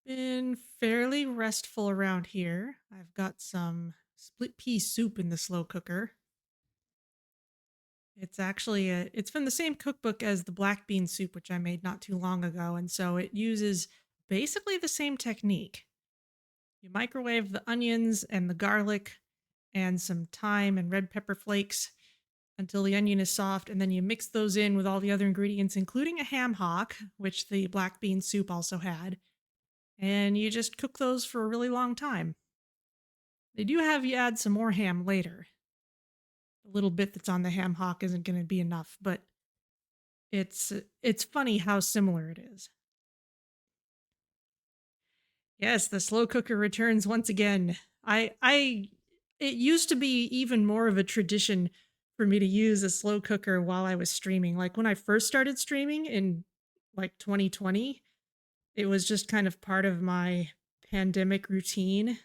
Been fairly restful around here. I've got some split pea soup in the slow cooker. It's from the same cookbook as the black bean soup, which I made not too long ago. And so it uses basically the same technique. You microwave the onions and the garlic and some thyme and red pepper flakes until the onion is soft. And then you mix those in with all the other ingredients, including a ham hock, which the black bean soup also had. And you just cook those for a really long time. They do have you add some more ham later. The little bit that's on the ham hock isn't going to be enough, but it's funny how similar it is. Yes, the slow cooker returns once again. It used to be even more of a tradition for me to use a slow cooker while I was streaming. Like when I first started streaming in like 2020, it was just kind of part of my pandemic routine.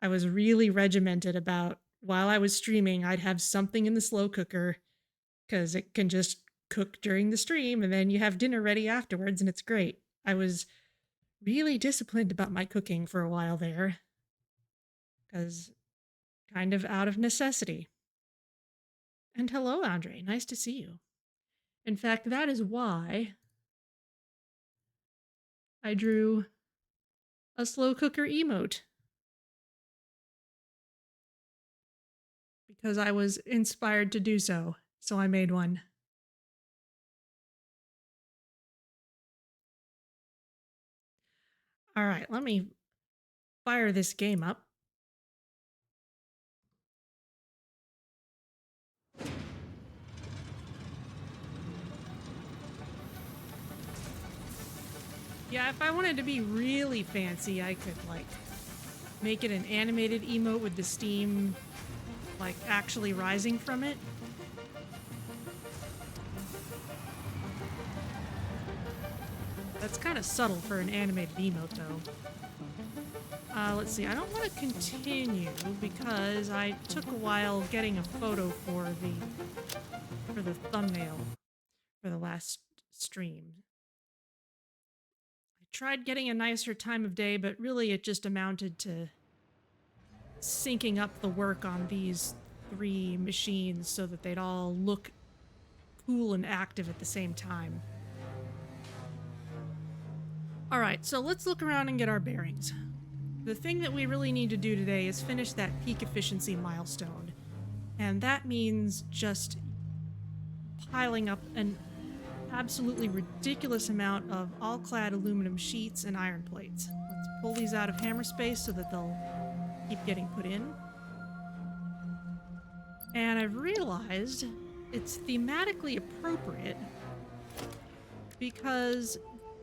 I was really regimented about while I was streaming, I'd have something in the slow cooker because it can just cook during the stream and then you have dinner ready afterwards and it's great. I was really disciplined about my cooking for a while there because kind of out of necessity. And hello, Andre. Nice to see you. In fact, that is why I drew a slow cooker emote. Because I was inspired to do so. So I made one. All right, let me fire this game up. Yeah, if I wanted to be really fancy, I could, like, make it an animated emote with the steam, like, actually rising from it. That's kind of subtle for an animated emote, though. Let's see, I don't want to continue because I took a while getting a photo for the thumbnail for the last stream. I tried getting a nicer time of day, but really it just amounted to syncing up the work on these 3 machines so that they'd all look cool and active at the same time. All right, so let's look around and get our bearings. The thing that we really need to do today is finish that peak efficiency milestone. And that means just piling up an absolutely ridiculous amount of all-clad aluminum sheets and iron plates. Let's pull these out of hammer space so that they'll keep getting put in. And I've realized it's thematically appropriate because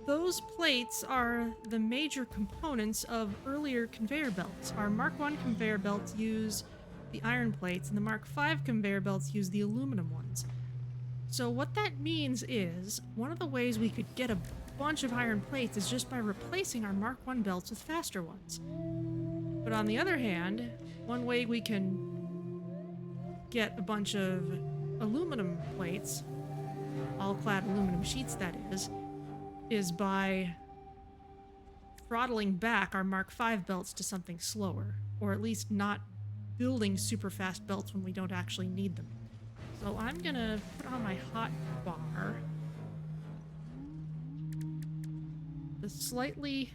those plates are the major components of earlier conveyor belts. Our Mark I conveyor belts use the iron plates, and the Mark V conveyor belts use the aluminum ones. So what that means is, one of the ways we could get a bunch of iron plates is just by replacing our Mark I belts with faster ones. But on the other hand, one way we can get a bunch of aluminum plates, all-clad aluminum sheets that is by throttling back our Mark V belts to something slower, or at least not building super fast belts when we don't actually need them. So I'm gonna put on my hot bar the slightly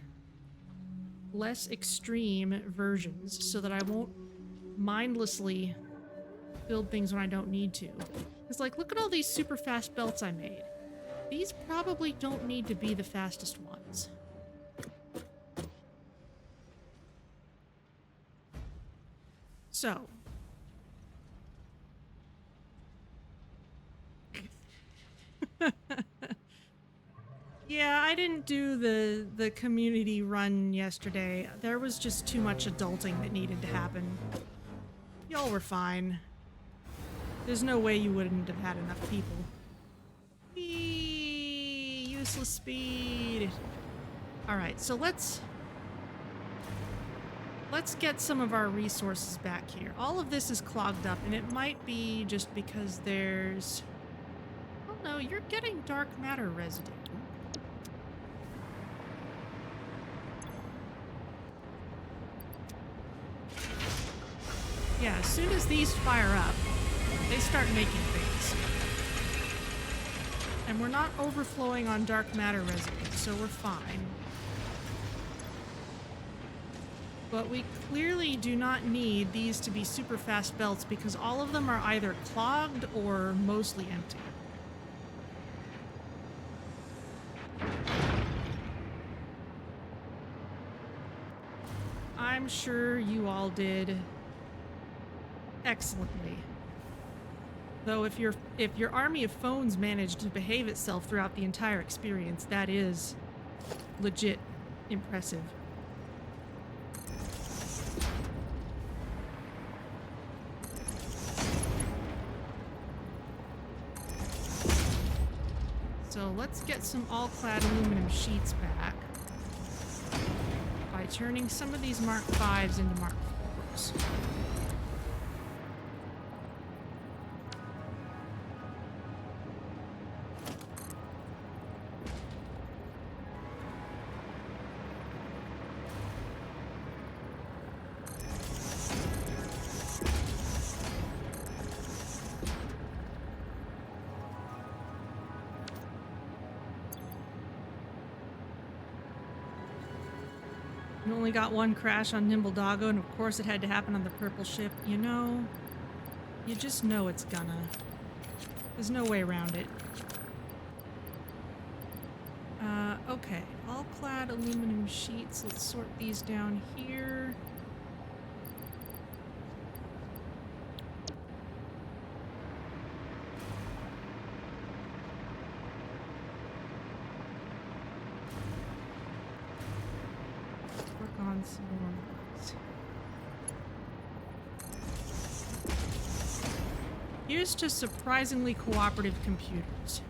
less extreme versions so that I won't mindlessly build things when I don't need to. It's like, look at all these super fast belts I made. These probably don't need to be the fastest ones. So. Yeah, I didn't do the community run yesterday. There was just too much adulting that needed to happen. Y'all were fine. There's no way you wouldn't have had enough people. Whee! Useless speed. Alright, so let's get some of our resources back here. All of this is clogged up, and it might be just because there's... Oh no, you're getting dark matter residue. Yeah, as soon as these fire up, they start making things. And we're not overflowing on dark matter residue, so we're fine. But we clearly do not need these to be super fast belts because all of them are either clogged or mostly empty. I'm sure you all did excellently. Though if your army of phones managed to behave itself throughout the entire experience, that is legit impressive. So let's get some all-clad aluminum sheets back by turning some of these Mark 5s into Mark 4s. You only got one crash on Nimble Doggo, and of course it had to happen on the purple ship. You know, you just know it's gonna. There's no way around it. Okay. All-clad aluminum sheets. Let's sort these down here. Here's to surprisingly cooperative computers.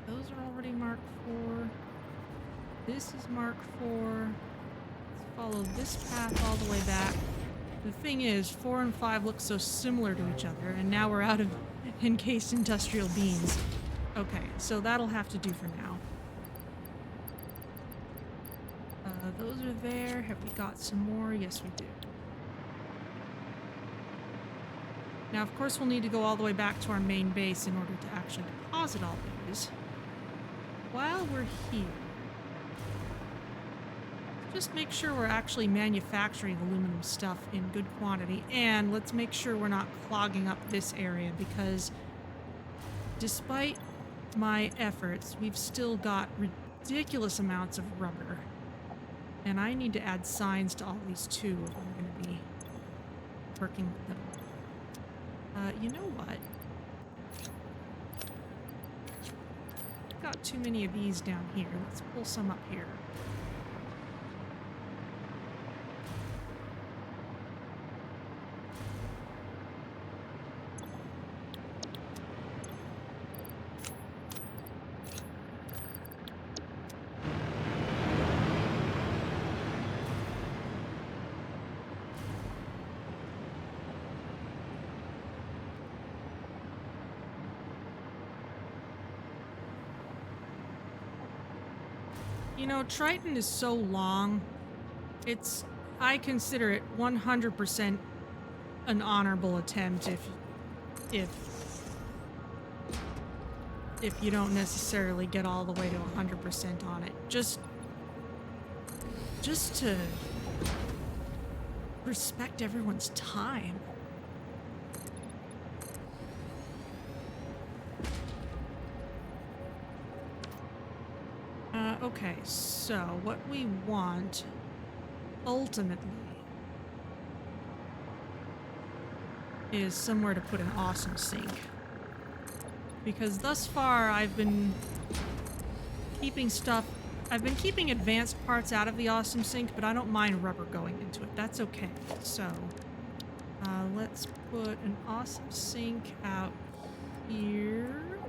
Those are already Mark 4. This is Mark 4. Let's follow this path all the way back. The thing is, 4 and 5 look so similar to each other, and now we're out of encased industrial beams. Okay, so that'll have to do for now. Those are there. Have we got some more? Yes, we do. Now, of course, we'll need to go all the way back to our main base in order to actually deposit all these. While we're here, just make sure we're actually manufacturing aluminum stuff in good quantity, and let's make sure we're not clogging up this area, because despite my efforts, we've still got ridiculous amounts of rubber, and I need to add signs to all these too if I'm going to be working with them. You know what? I've got too many of these down here. Let's pull some up here. You know, Triton is so long, I consider it 100% an honorable attempt if you don't necessarily get all the way to 100% on it. Just to respect everyone's time. Okay, so what we want ultimately is somewhere to put an awesome sink. Because thus far I've been keeping advanced parts out of the awesome sink, but I don't mind rubber going into it. That's okay. So, let's put an awesome sink out here.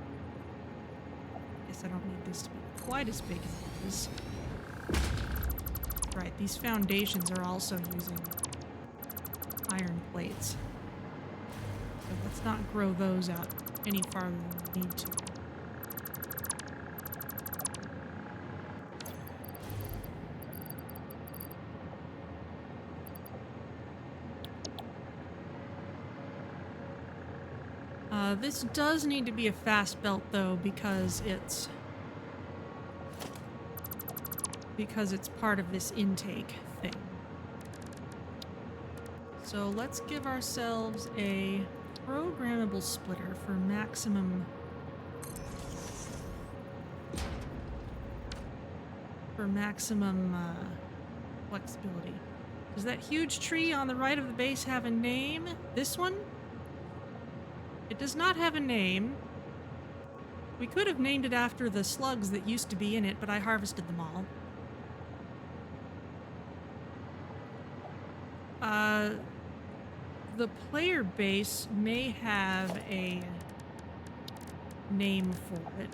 Guess I don't need this to be quite as big as it is. right. These foundations are also using iron plates. So let's not grow those out any farther than we need to. This does need to be a fast belt though, because it's part of this intake thing. So let's give ourselves a programmable splitter for maximum flexibility. Does that huge tree on the right of the base have a name? This one? It does not have a name. We could have named it after the slugs that used to be in it, but I harvested them all. The player base may have a name for it,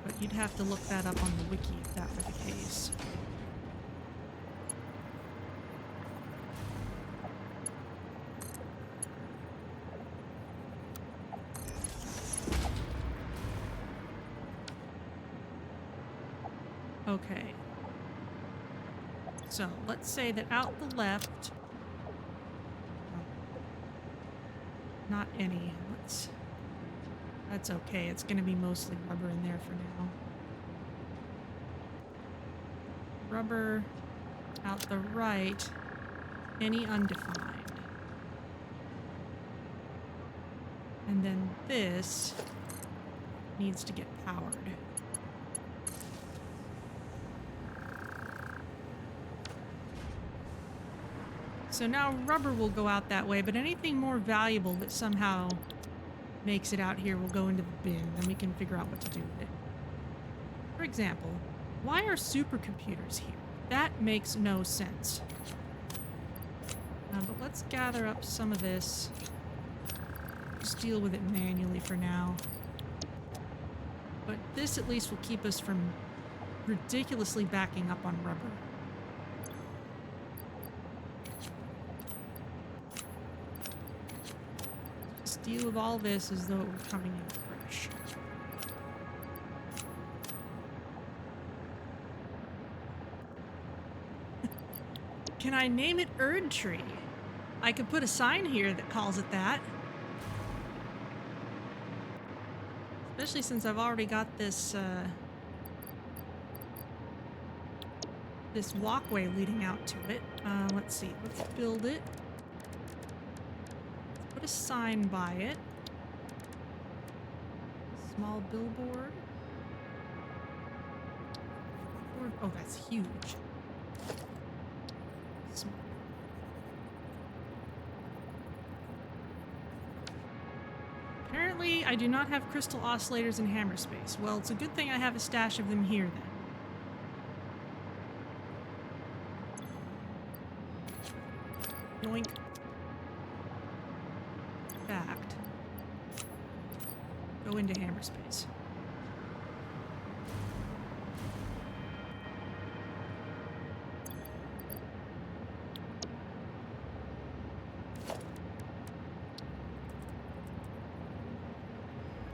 but you'd have to look that up on the wiki if that were the case. Okay. So, let's say that out the left... Not any. That's okay. It's going to be mostly rubber in there for now. Rubber out the right. Any undefined. And then this needs to get powered. So now rubber will go out that way, but anything more valuable that somehow makes it out here will go into the bin, then we can figure out what to do with it. For example, why are supercomputers here? That makes no sense. But let's gather up some of this. Just deal with it manually for now. But this at least will keep us from ridiculously backing up on rubber. Deal with all this as though it were coming in fresh. Can I name it Erdtree? I could put a sign here that calls it that. Especially since I've already got this this walkway leading out to it. Let's see. Let's build it. Put a sign by it. Small billboard. Oh, that's huge. Small. Apparently, I do not have crystal oscillators in hammer space. Well, it's a good thing I have a stash of them here then. Yoink. Fact. Go into hammer space.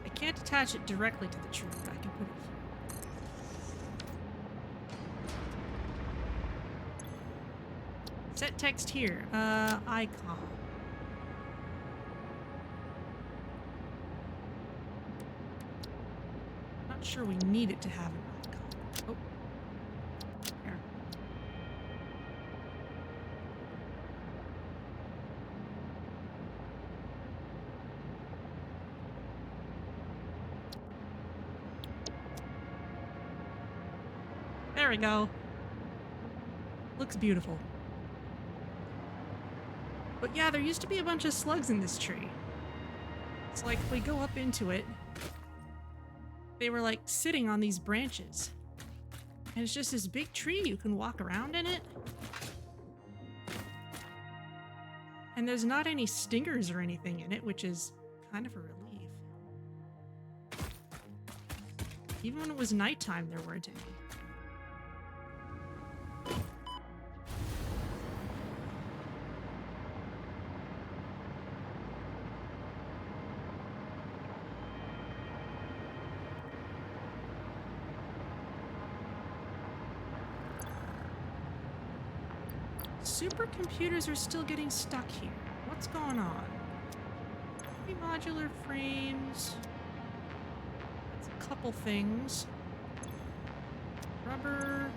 I can't attach it directly to the tree, but I can put it here. Set text here. Icon. Sure we need it to have an icon. Oh. Here. There we go. Looks beautiful. But yeah, there used to be a bunch of slugs in this tree. It's like if we go up into it, they were like sitting on these branches. And it's just this big tree. You can walk around in it. And there's not any stingers or anything in it, which is kind of a relief. Even when it was nighttime, there weren't any. supercomputers are still getting stuck here. What's going on? Heavy modular frames. That's a couple things. Rubber.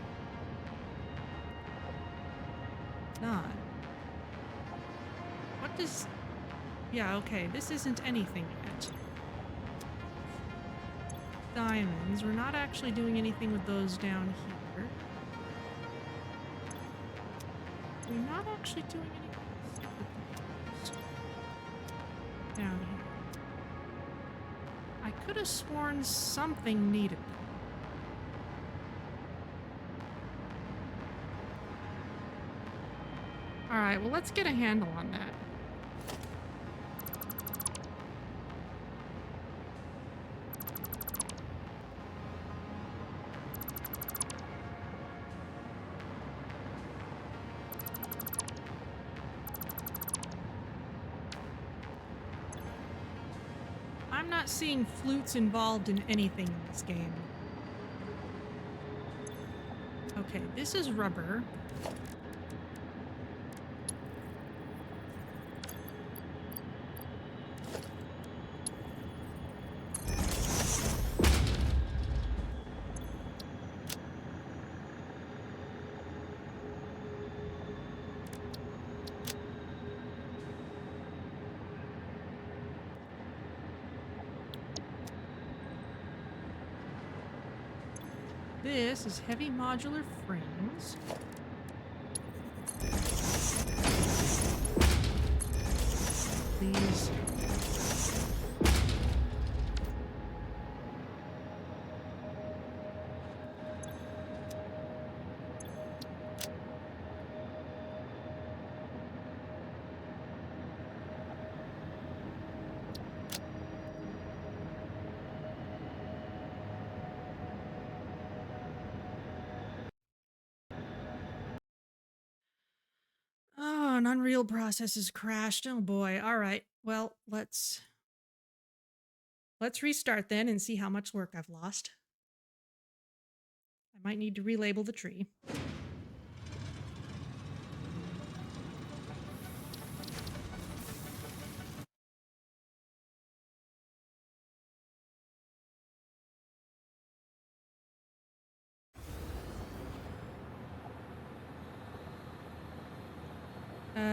Not. What does... Yeah, okay, this isn't anything yet. Diamonds. We're not actually doing anything with those down here. We're not actually doing anything with down here. I could have sworn something needed them. Alright, well, let's get a handle on that. I'm not seeing flutes involved in anything in this game. Okay, this is rubber. This is heavy modular frames. Please. Oh, an Unreal process has crashed. Oh boy. All right. Well, let's restart then and see how much work I've lost. I might need to relabel the tree.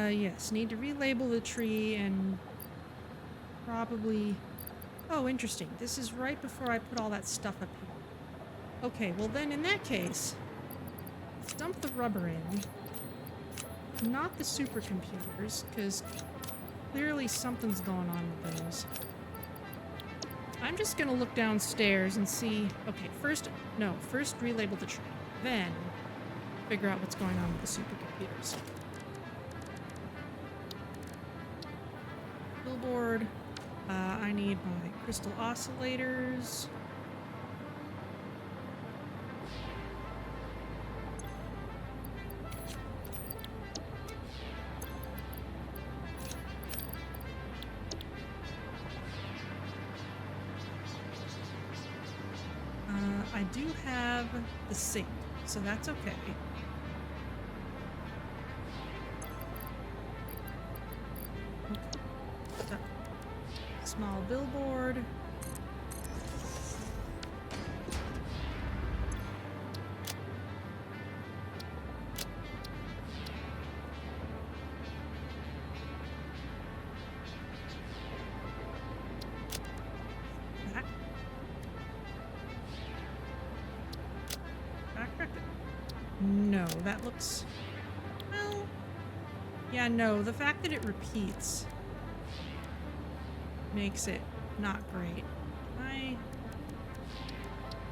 Yes, need to relabel the tree and probably... Oh, interesting. This is right before I put all that stuff up here. Okay, well then in that case, let's dump the rubber in. Not the supercomputers, because clearly something's going on with those. I'm just gonna look downstairs and see... Okay, first relabel the tree. Then figure out what's going on with the supercomputers. Billboard. I need my crystal oscillators. I do have the sink, so that's okay. Small billboard. Back. No, that looks... Well... Yeah, no, the fact that it repeats makes it not great.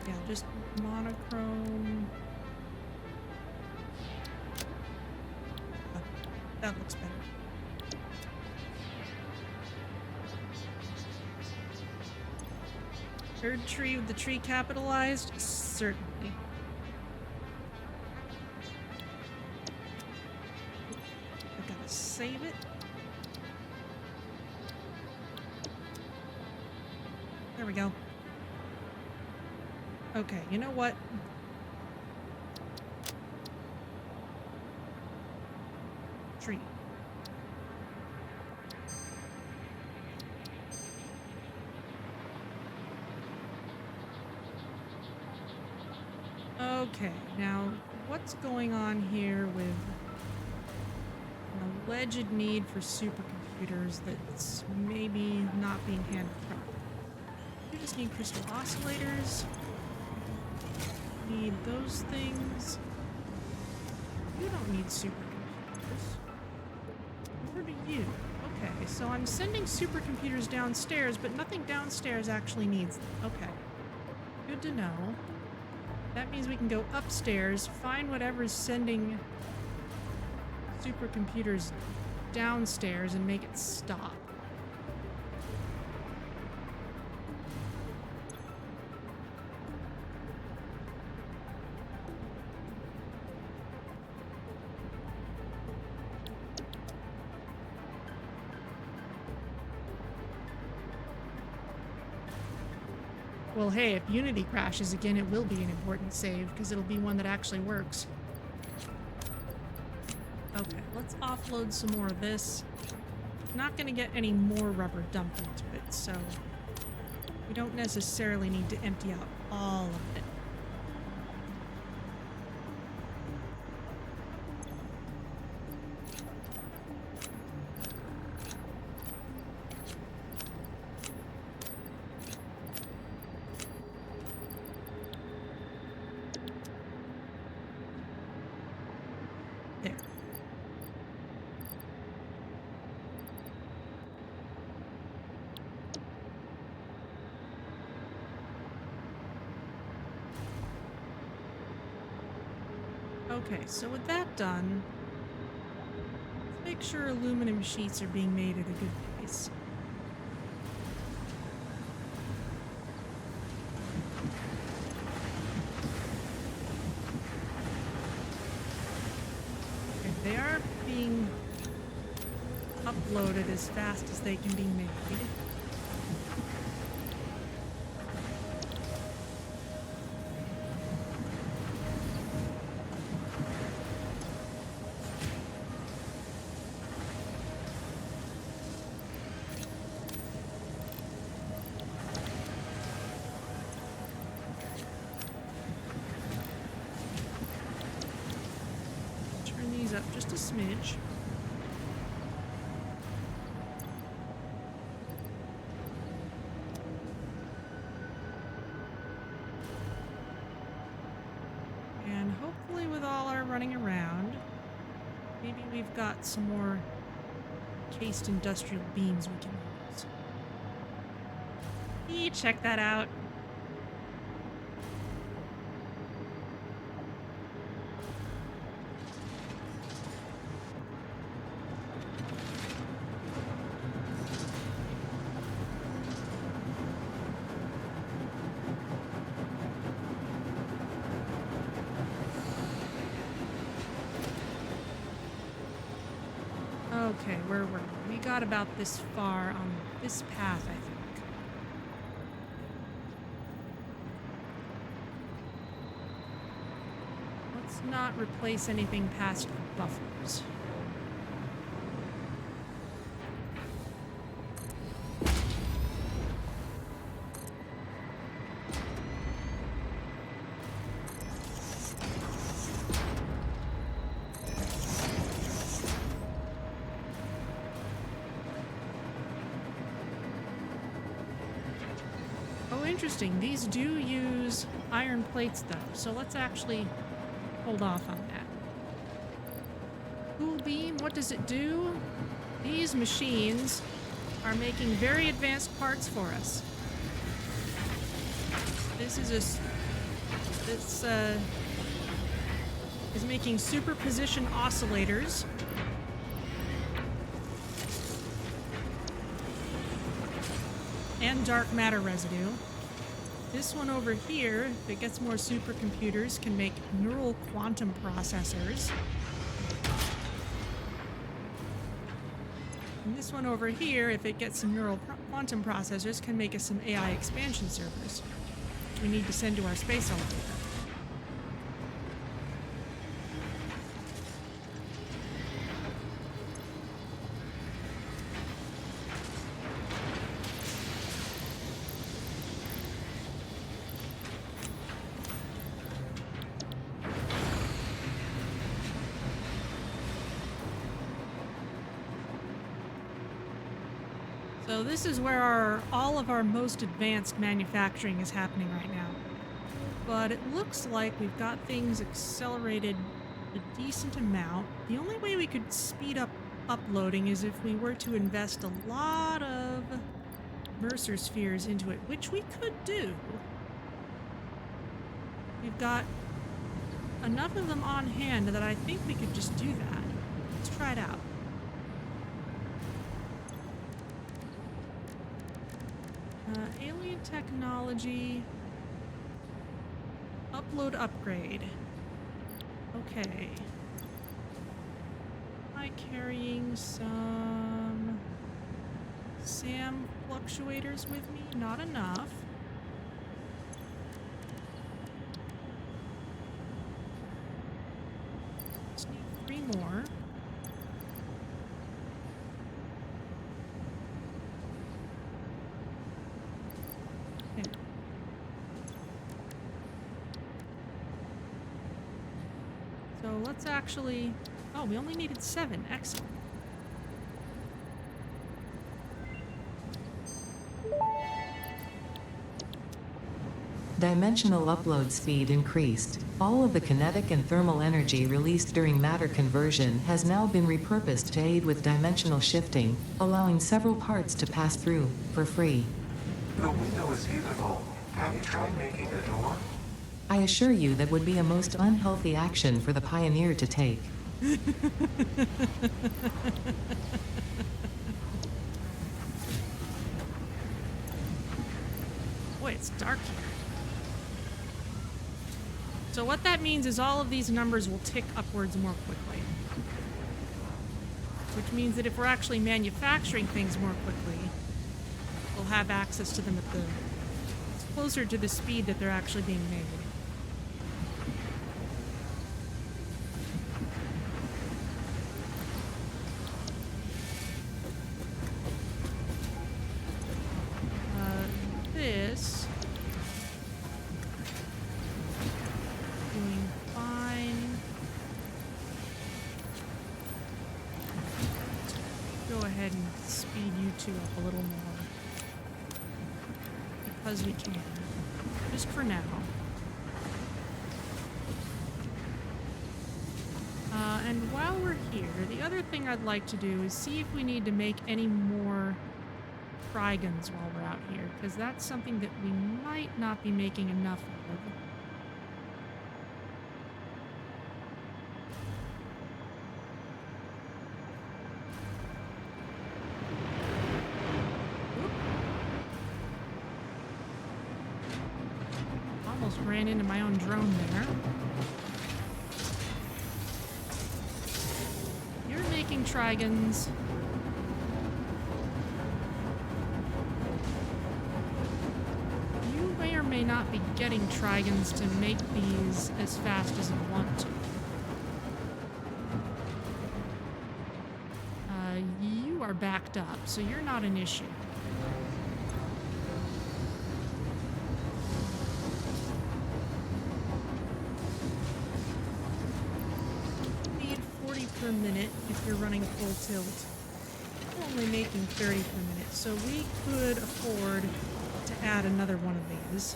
Yeah, just monochrome. Oh, that looks better. Erdtree with the tree capitalized? Certainly. I gotta save it. There we go. Okay, you know what? Erdtree. Okay, now what's going on here with an alleged need for supercomputers that's maybe not being handled properly? You just need crystal oscillators. Need those things. You don't need supercomputers. Nor do you. Okay, so I'm sending supercomputers downstairs, but nothing downstairs actually needs them. Okay. Good to know. That means we can go upstairs, find whatever's sending supercomputers downstairs, and make it stop. Well, hey, if Unity crashes again, it will be an important save, because it'll be one that actually works. Okay, let's offload some more of this. Not going to get any more rubber dumped into it, so we don't necessarily need to empty out all of it. Okay, so with that done, let's make sure aluminum sheets are being made at a good pace. Okay, they are being uploaded as fast as they can be made. Up just a smidge. And hopefully with all our running around, maybe we've got some more cased industrial beams we can use. Check that out. Okay, where were we? We got about this far on this path, I think. Let's not replace anything past buffers. Interesting. These do use iron plates, though, so let's actually hold off on that. Cool beam, what does it do? These machines are making very advanced parts for us. This is is making superposition oscillators. And dark matter residue. This one over here, if it gets more supercomputers, can make neural quantum processors. And this one over here, if it gets some neural quantum processors, can make us some AI expansion servers, which we need to send to our space elevator. So this is where all of our most advanced manufacturing is happening right now. But it looks like we've got things accelerated a decent amount. The only way we could speed up uploading is if we were to invest a lot of Mercer spheres into it, which we could do. We've got enough of them on hand that I think we could just do that. Let's try it out. Alien technology. Upload upgrade. Okay. Am I carrying some SAM fluctuators with me? Not enough. Just need 3 more. Okay. So let's actually... Oh, we only needed 7. Excellent. Dimensional upload speed increased. All of the kinetic and thermal energy released during matter conversion has now been repurposed to aid with dimensional shifting, allowing several parts to pass through, for free. The window is beautiful. Have you tried making a door? I assure you that would be a most unhealthy action for the pioneer to take. Boy, it's dark here. So what that means is all of these numbers will tick upwards more quickly. Which means that if we're actually manufacturing things more quickly, we'll have access to them at the... It's closer to the speed that they're actually being made. This... doing fine. Go ahead and speed you two up a little more. Because we can. Just for now. And while we're here, the other thing I'd like to do is see if we need to make any more Trigons while we're out here, because that's something that we might not be making enough of. Almost ran into my own drone there. You're making Trigons. You may or may not be getting Trigons to make these as fast as you want to. You are backed up, so you're not an issue. Per minute if you're running full tilt. We're only making 30 per minute, so we could afford to add another one of these.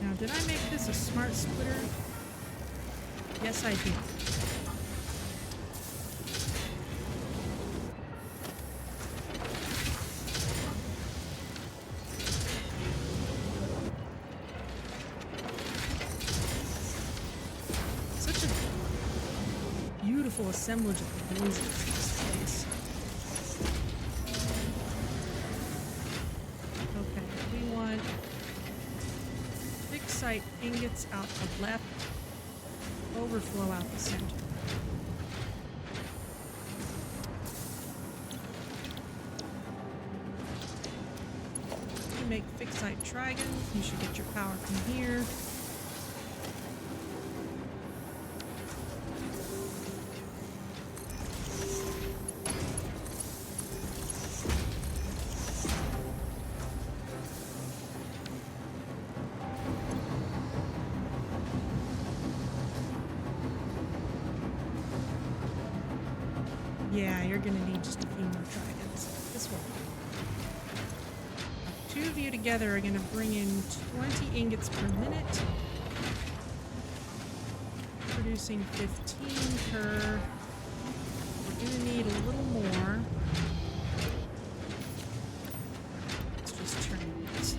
Now, did I make this a smart splitter? Yes, I did. Beautiful assemblage of noises in this place. Okay, we want fixed site ingots out the left, overflow out the center. You make fixed site Trigons, you should get your power from here. Yeah, you're gonna need just a few more Trigons. This one. Two of you together are gonna bring in 20 ingots per minute. Producing 15 per. We're gonna need a little more. Let's just turn this.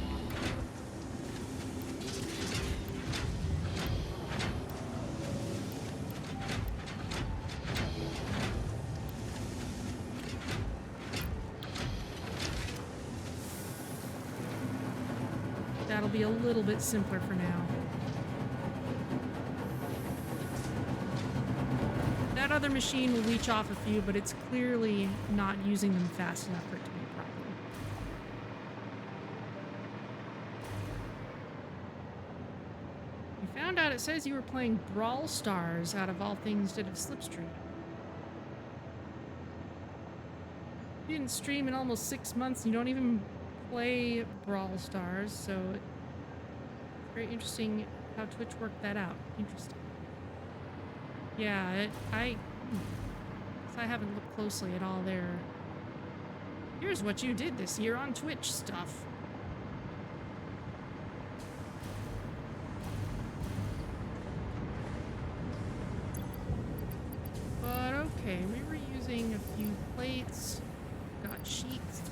That'll be a little bit simpler for now. That other machine will leech off a few, but it's clearly not using them fast enough for it to be a problem. We found out it says you were playing Brawl Stars out of all things instead of Slipstream. You didn't stream in almost 6 months, and you don't even play Brawl Stars, so it's very interesting how Twitch worked that out. Interesting. Yeah, I haven't looked closely at all their here's what you did this year on Twitch stuff. But okay, we were using a few plates, got sheets.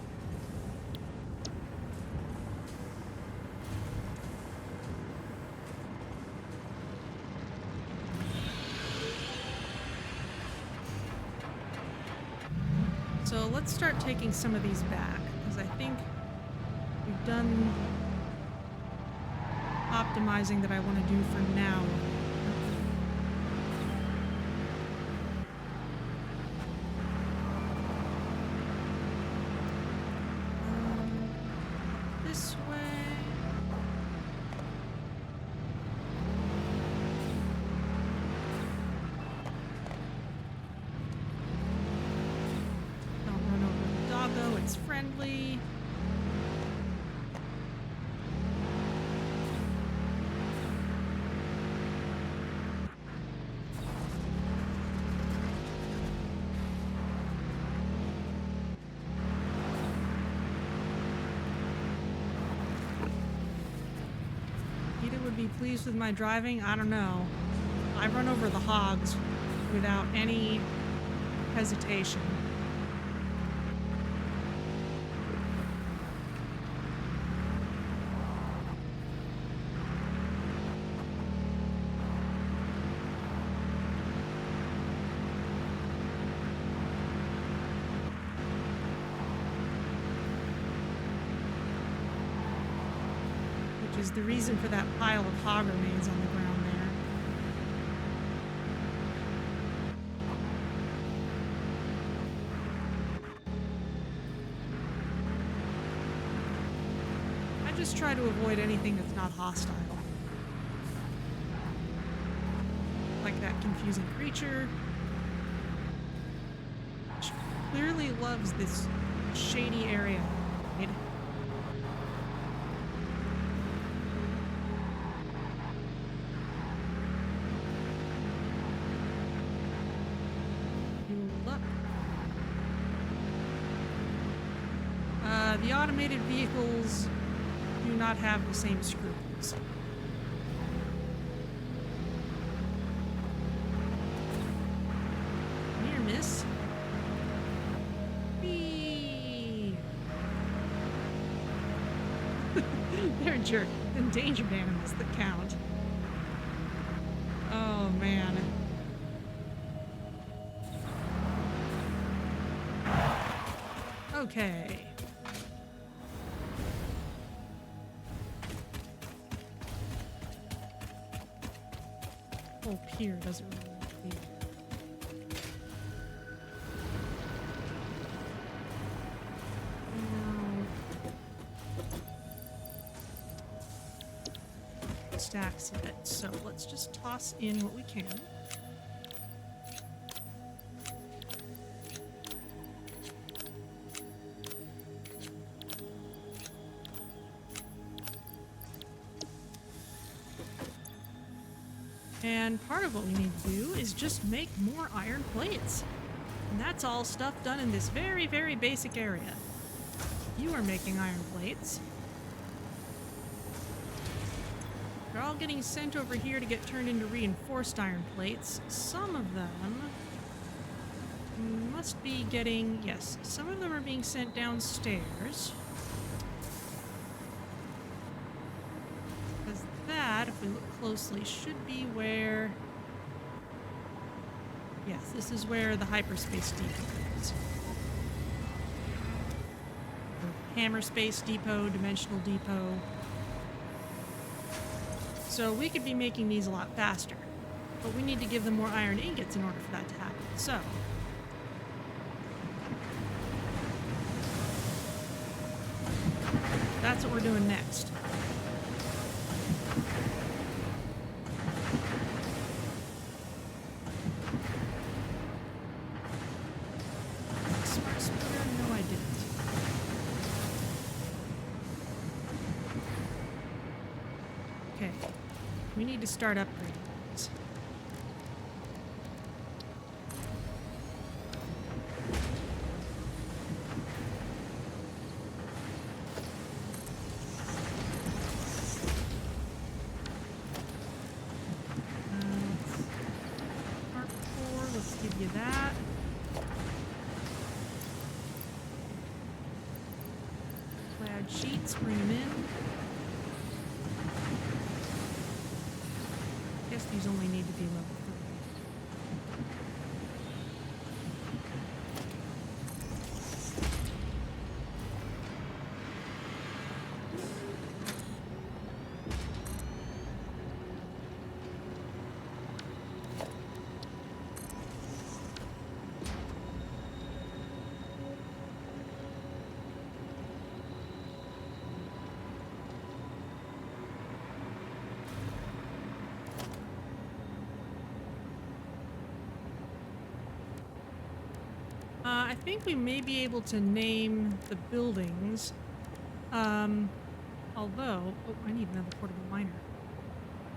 So let's start taking some of these back, because I think we've done optimizing that I want to do for now. This way. It's friendly. Either would be pleased with my driving, I don't know. I run over the hogs without any hesitation. Is the reason for that pile of hog remains on the ground there. I just try to avoid anything that's not hostile. Like that confusing creature, which clearly loves this shady area. The automated vehicles do not have the same scruples. Near miss. Whee! They're jerk endangered animals that count. Oh man. Okay. Whole pier doesn't really clear. Stacks it, so let's just toss in what we can. And part of what we need to do is just make more iron plates. And that's all stuff done in this very, very basic area. You are making iron plates. They're all getting sent over here to get turned into reinforced iron plates. Some of them must be getting... Yes, some of them are being sent downstairs. Because that, if we look closely, should be where... Yes, this is where the hyperspace depot is. Hammer space depot, dimensional depot. So we could be making these a lot faster, but we need to give them more iron ingots in order for that to happen. So that's what we're doing next. Smart splitter? No, I didn't. Okay. We need to start upgrading these. Hardcore, let's give you that. Plaid sheets, bring them in. These only need to be level 3. I think we may be able to name the buildings, although... Oh, I need another portable miner.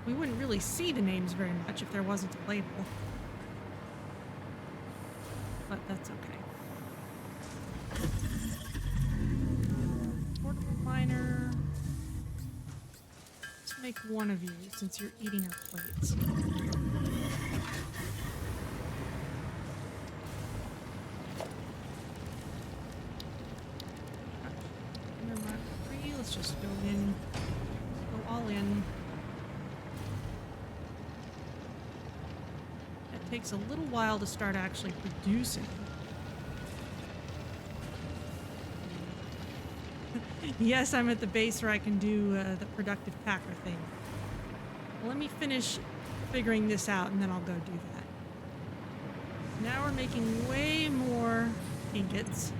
We wouldn't really see the names very much if there wasn't a label. But that's okay. Portable miner. Let's make one of you, since you're eating our plates. Let's just go in, go all in. It takes a little while to start actually producing. Yes, I'm at the base where I can do the productive packer thing. Well, let me finish figuring this out and then I'll go do that. Now we're making way more ingots.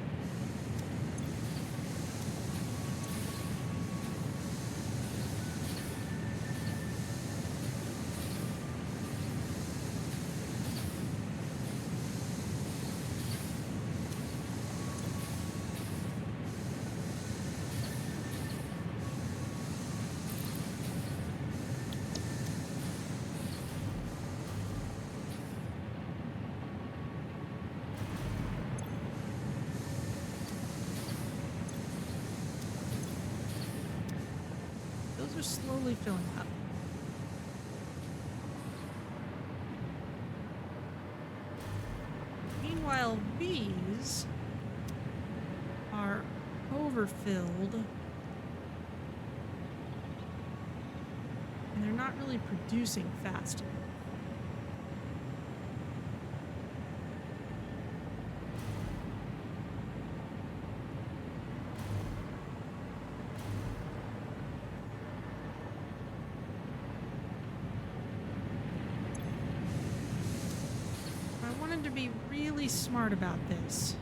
Those are slowly filling up. Meanwhile, these are overfilled. And they're not really producing fast enough. To be really smart about this.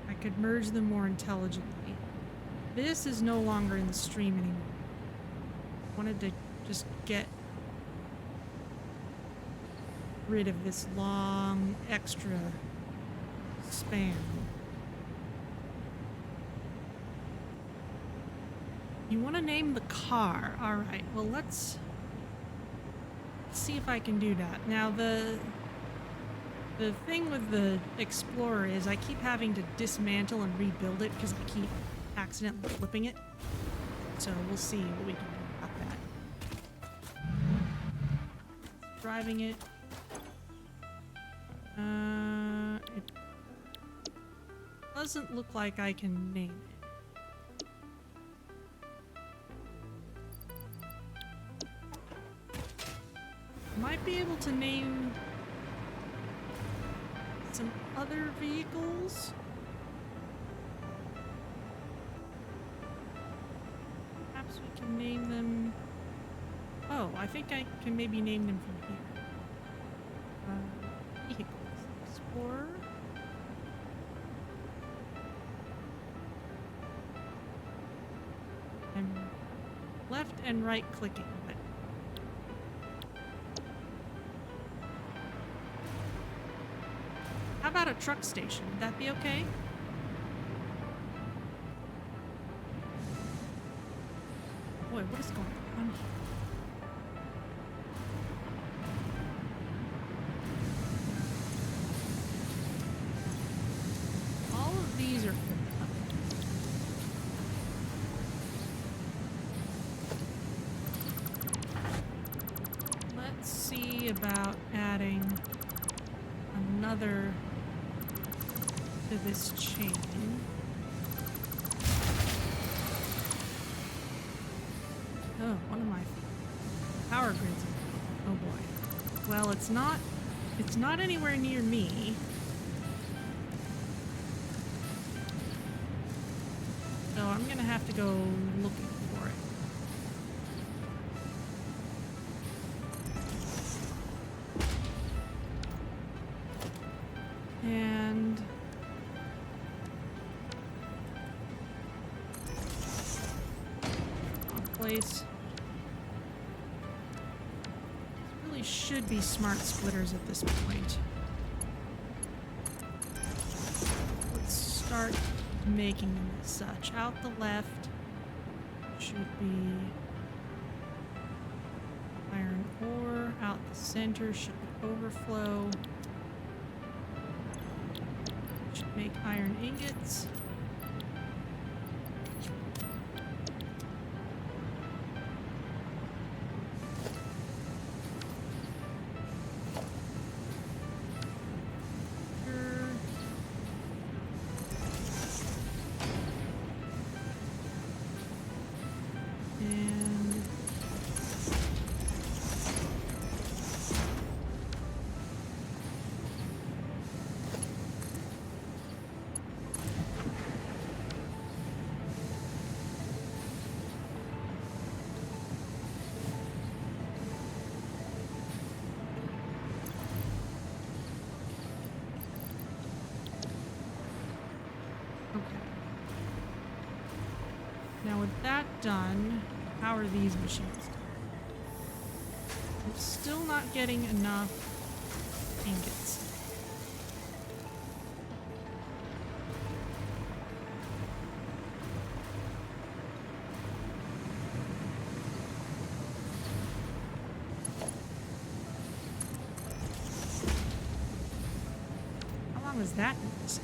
I could merge them more intelligently. This is no longer in the stream anymore. I wanted to just get rid of this long extra span. You want to name the car? All right, well, let's let's see if I can do that. Now the thing with the Explorer is I keep having to dismantle and rebuild it because I keep accidentally flipping it. So we'll see what we can do about that. Driving it. It doesn't look like I can name it. Might be able to name some other vehicles. Perhaps we can name them. Oh, I think I can maybe name them from here. Vehicles. Explorer. I'm left and right clicking, but how about a truck station? Would that be okay? Boy, what is going on here? All of these are filled up. Let's see about adding another to this chain. Oh, one of my power grids. Oh boy. Well, it's not anywhere near me. So I'm gonna have to go looking for it. And place. Really should be smart splitters at this point. Let's start making them as such. Out the left should be iron ore. Out the center should be overflow. Should make iron ingots. Now with that done, how are these machines? I'm still not getting enough ingots. How long has that been missing?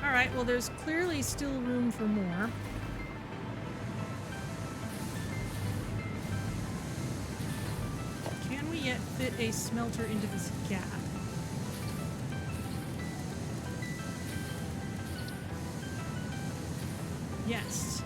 Alright, well there's clearly still room for more. Can can't fit a smelter into this gap. Yes.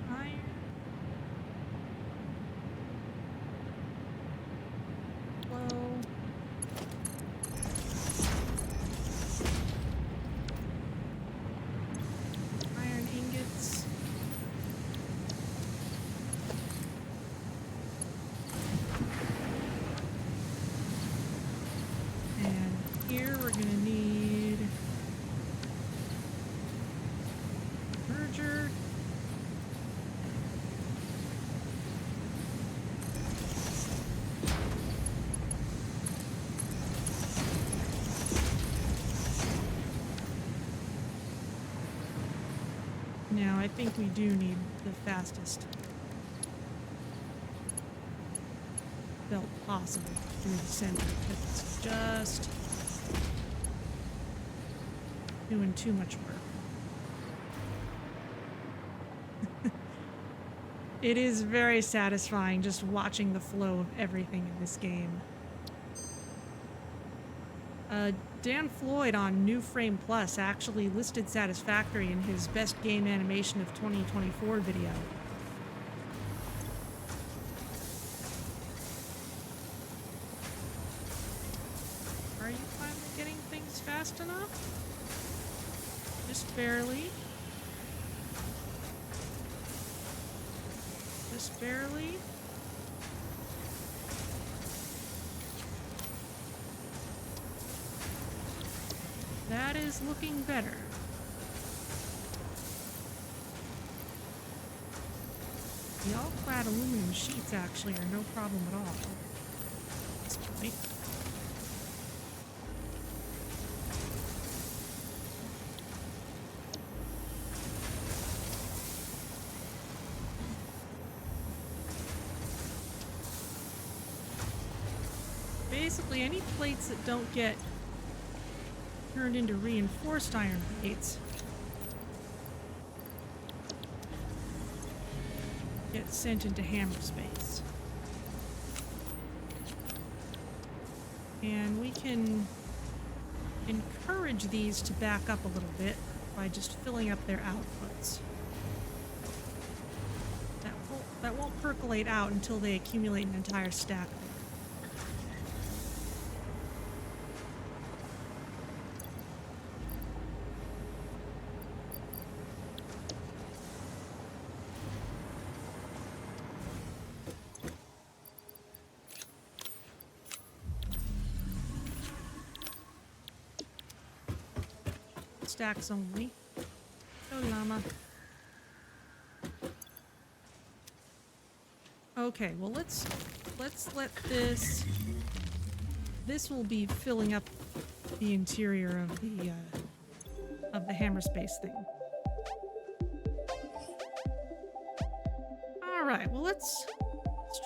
Iron. Flow. Iron ingots. And here we're gonna need merger. Now, I think we do need the fastest belt possible through the center, because it's just doing too much work. It is very satisfying just watching the flow of everything in this game. Dan Floyd on New Frame Plus actually listed Satisfactory in his Best Game Animation of 2024 video. Are you finally getting things fast enough? Just barely. Just barely. That is looking better. The all-clad aluminum sheets actually are no problem at all at this point. Basically, any plates that don't get turned into reinforced iron plates get sent into hammer space. And we can encourage these to back up a little bit by just filling up their outputs. That won't percolate out until they accumulate an entire stack. Stacks only. Oh, llama. Okay, well let's let this. This will be filling up the interior of the hammer space thing. All right, well let's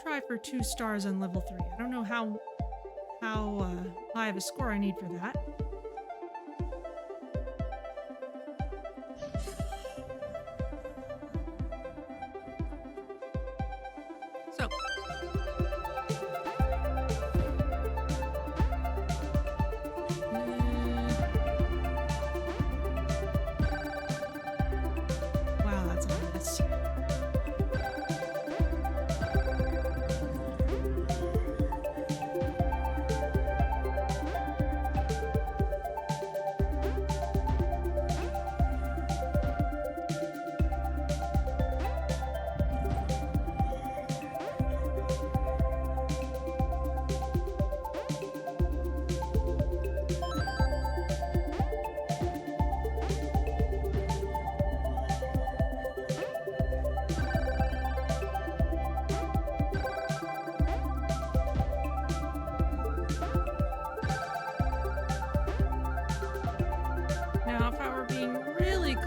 try for 2 stars on level 3. I don't know how high of a score I need for that.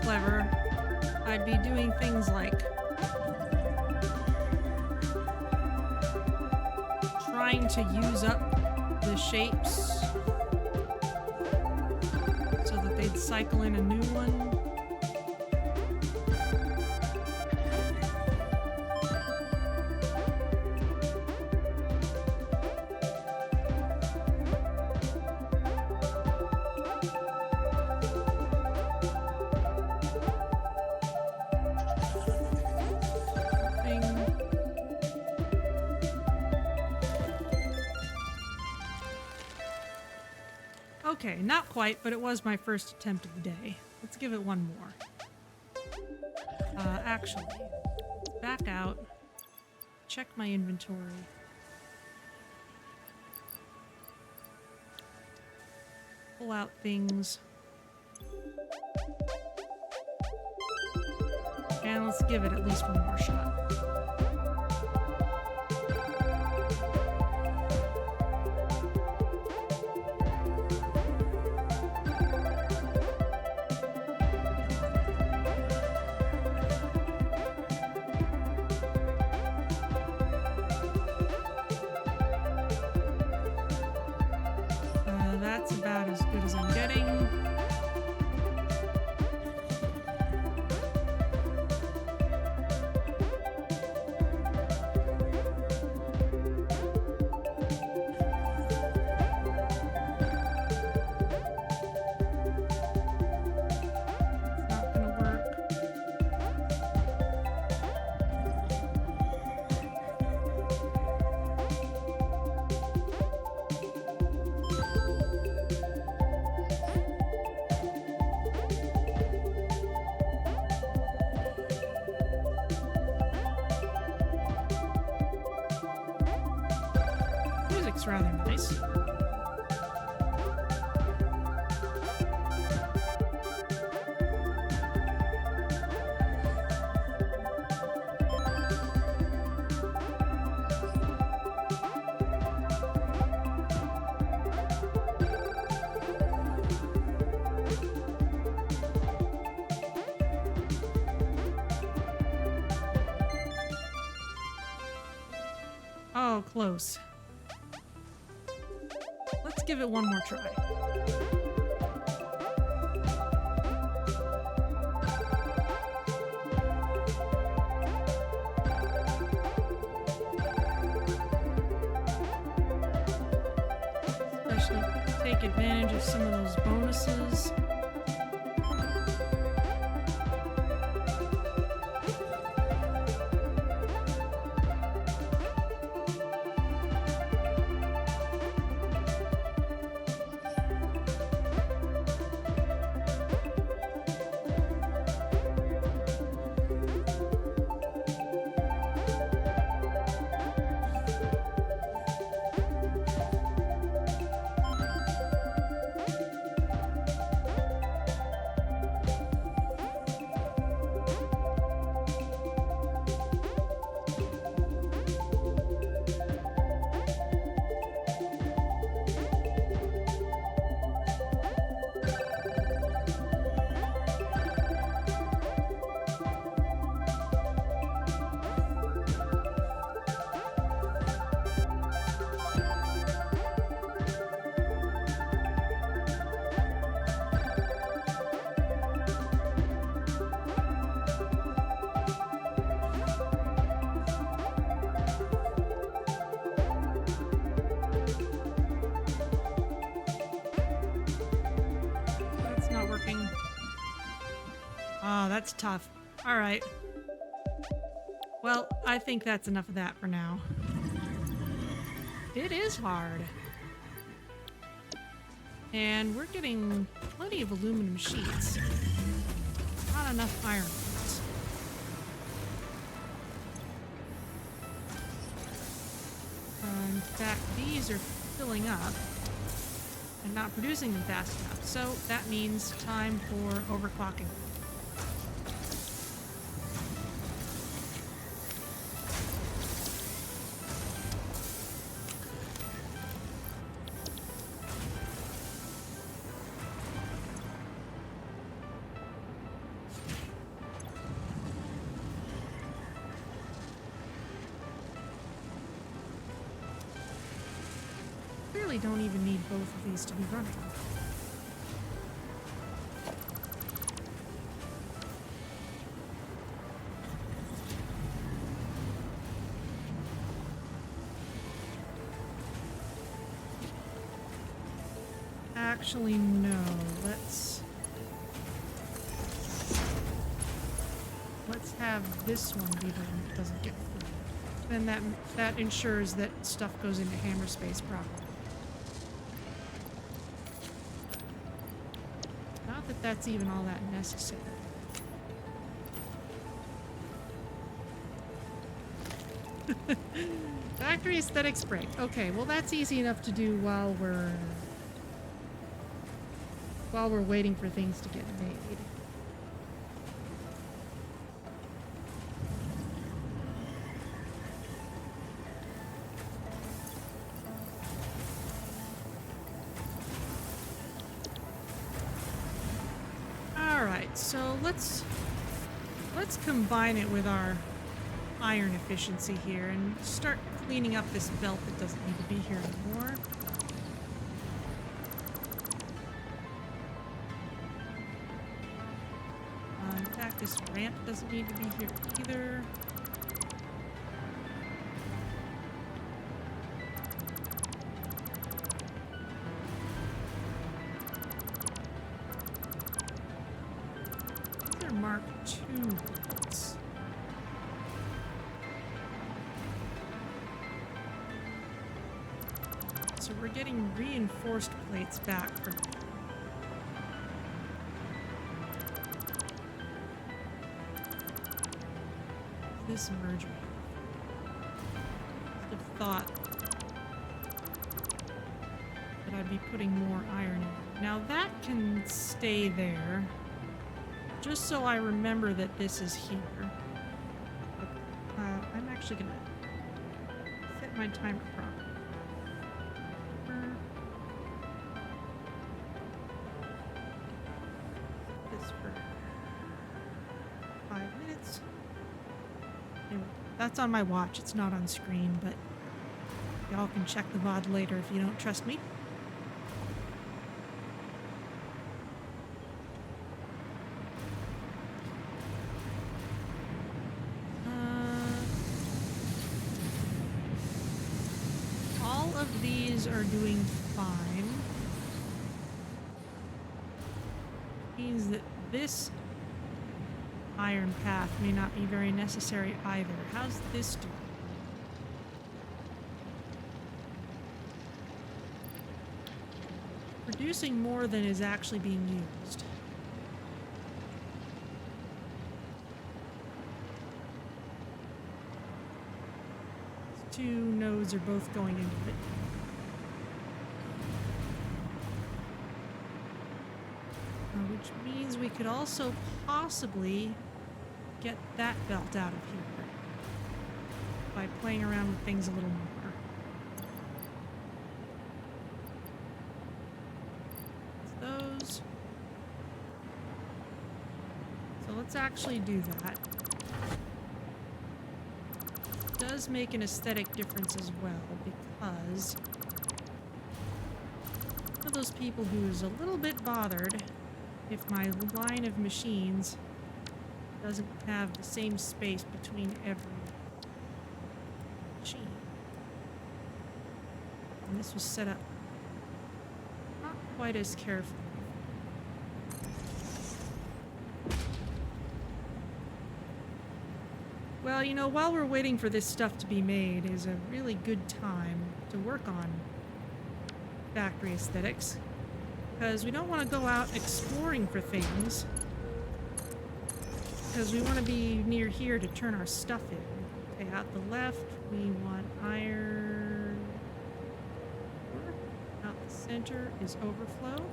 Clever, I'd be doing things like trying to use up the shapes so that they'd cycle in a new one. Okay, not quite, but it was my first attempt of the day. Let's give it one more. Actually, back out, check my inventory. Pull out things. And let's give it at least one more shot. That's about as good as I'm getting. Rather nice. Oh, close. Let's give it one more try. Especially take advantage of some of those bonuses. Oh, that's tough. All right. Well, I think that's enough of that for now. It is hard. And we're getting plenty of aluminum sheets. Not enough iron ones. In fact, these are filling up and not producing them fast enough. So that means time for overclocking. really don't even need both of these to be running. Actually, no. Let's have this one be the one that doesn't get through. Then that ensures that stuff goes into hammer space properly. Not that that's even all that necessary. Factory aesthetics break. Okay, well that's easy enough to do while we're waiting for things to get made. Alright, so let's combine it with our iron efficiency here and start cleaning up this belt that doesn't need to be here anymore. In fact, this ramp doesn't need to be here either. These are Mark II bolts. So we're getting reinforced plates back from this merger. I'd have thought that I'd be putting more iron in. Now that can stay there, just so I remember that this is here. I'm actually gonna set my timer properly. This for 5 minutes. That's on my watch. It's not on screen, but y'all can check the VOD later if you don't trust me. All of these are doing fine. Means that this iron path may not be very necessary either. How's this doing? Producing more than is actually being used. These two nodes are both going into it. Which means we could also possibly get that belt out of here by playing around with things a little more. It's those. So let's actually do that. It does make an aesthetic difference as well, because I'm one of those people who's a little bit bothered if my line of machines doesn't have the same space between every machine. And this was set up not quite as carefully. Well, you know, while we're waiting for this stuff to be made is a really good time to work on factory aesthetics, because we don't want to go out exploring for things, because we want to be near here to turn our stuff in. Okay, out the left, we want iron. Out the center is overflow.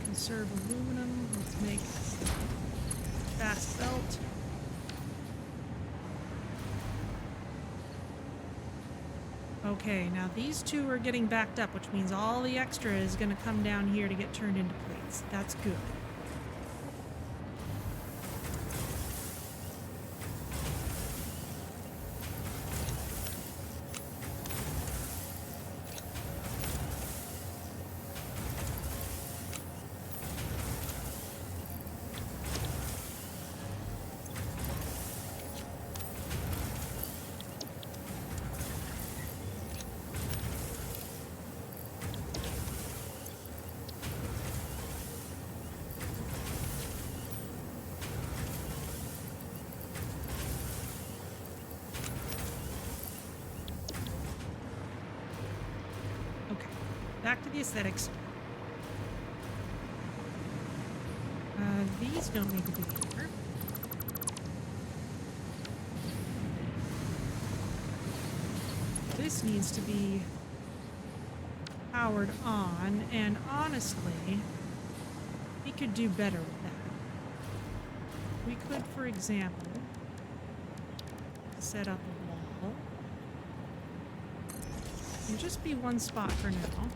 Conserve aluminum. Let's make fast belt. Okay, now these two are getting backed up, which means all the extra is going to come down here to get turned into plates. That's good. Back to the aesthetics. These don't need to be here. This needs to be powered on, and honestly, we could do better with that. We could, for example, set up a wall. And just be one spot for now.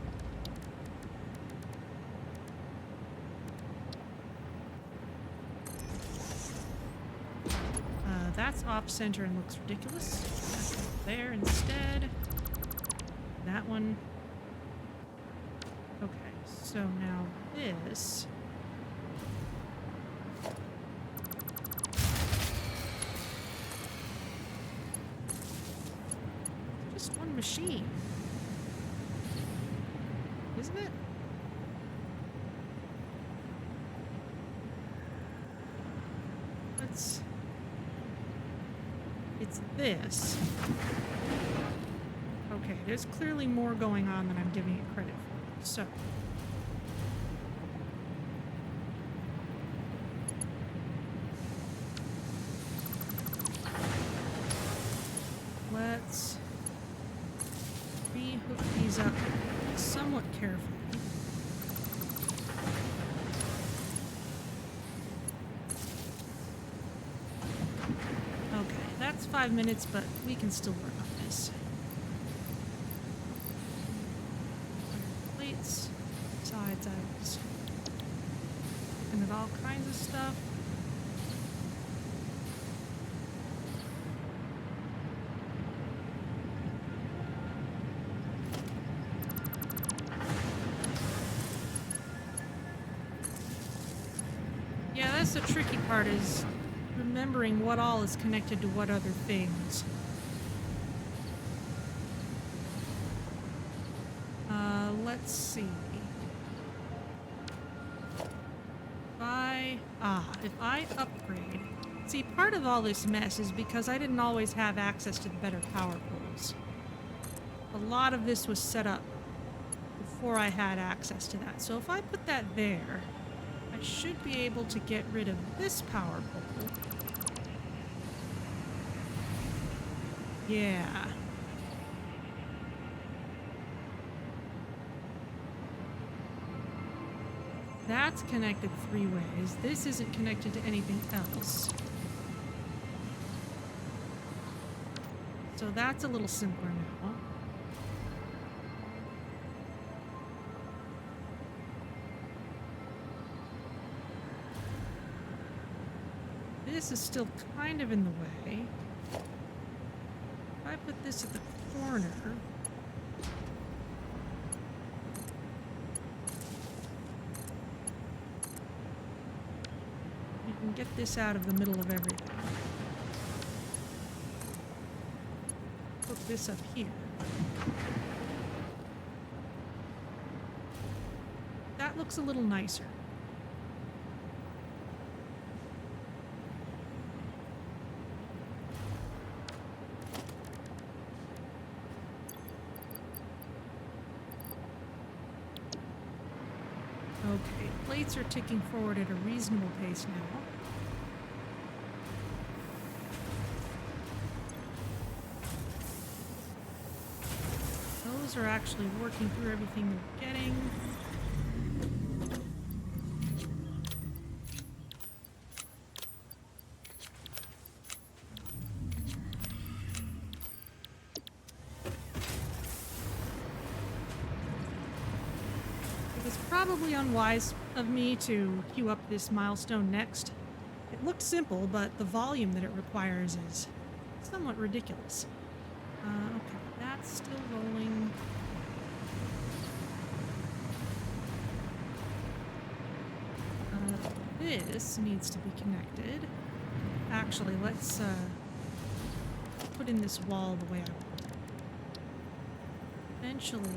That's off center and looks ridiculous. That's there instead. That one. Okay, so now this. Just one machine. Isn't it? It's this. Okay, there's clearly more going on than I'm giving it credit for. So. Let's rehook these up somewhat carefully. Okay, that's 5 minutes, but we can still work on this. Plates, sides, outs, and at all kinds of stuff. Yeah, that's the tricky part, is remembering what all is connected to what other things. Let's see. If I upgrade... See, part of all this mess is because I didn't always have access to the better power poles. A lot of this was set up before I had access to that. So if I put that there, I should be able to get rid of this power pole. Yeah. That's connected 3 ways. This isn't connected to anything else. So that's a little simpler now. This is still kind of in the way. If I put this at the corner... you can get this out of the middle of everything. Put this up here. That looks a little nicer. Okay, plates are ticking forward at a reasonable pace now. Those are actually working through everything they're getting. Probably unwise of me to queue up this milestone next. It looked simple, but the volume that it requires is somewhat ridiculous. Okay, that's still rolling. This needs to be connected. Actually, let's put in this wall the way I want. Eventually...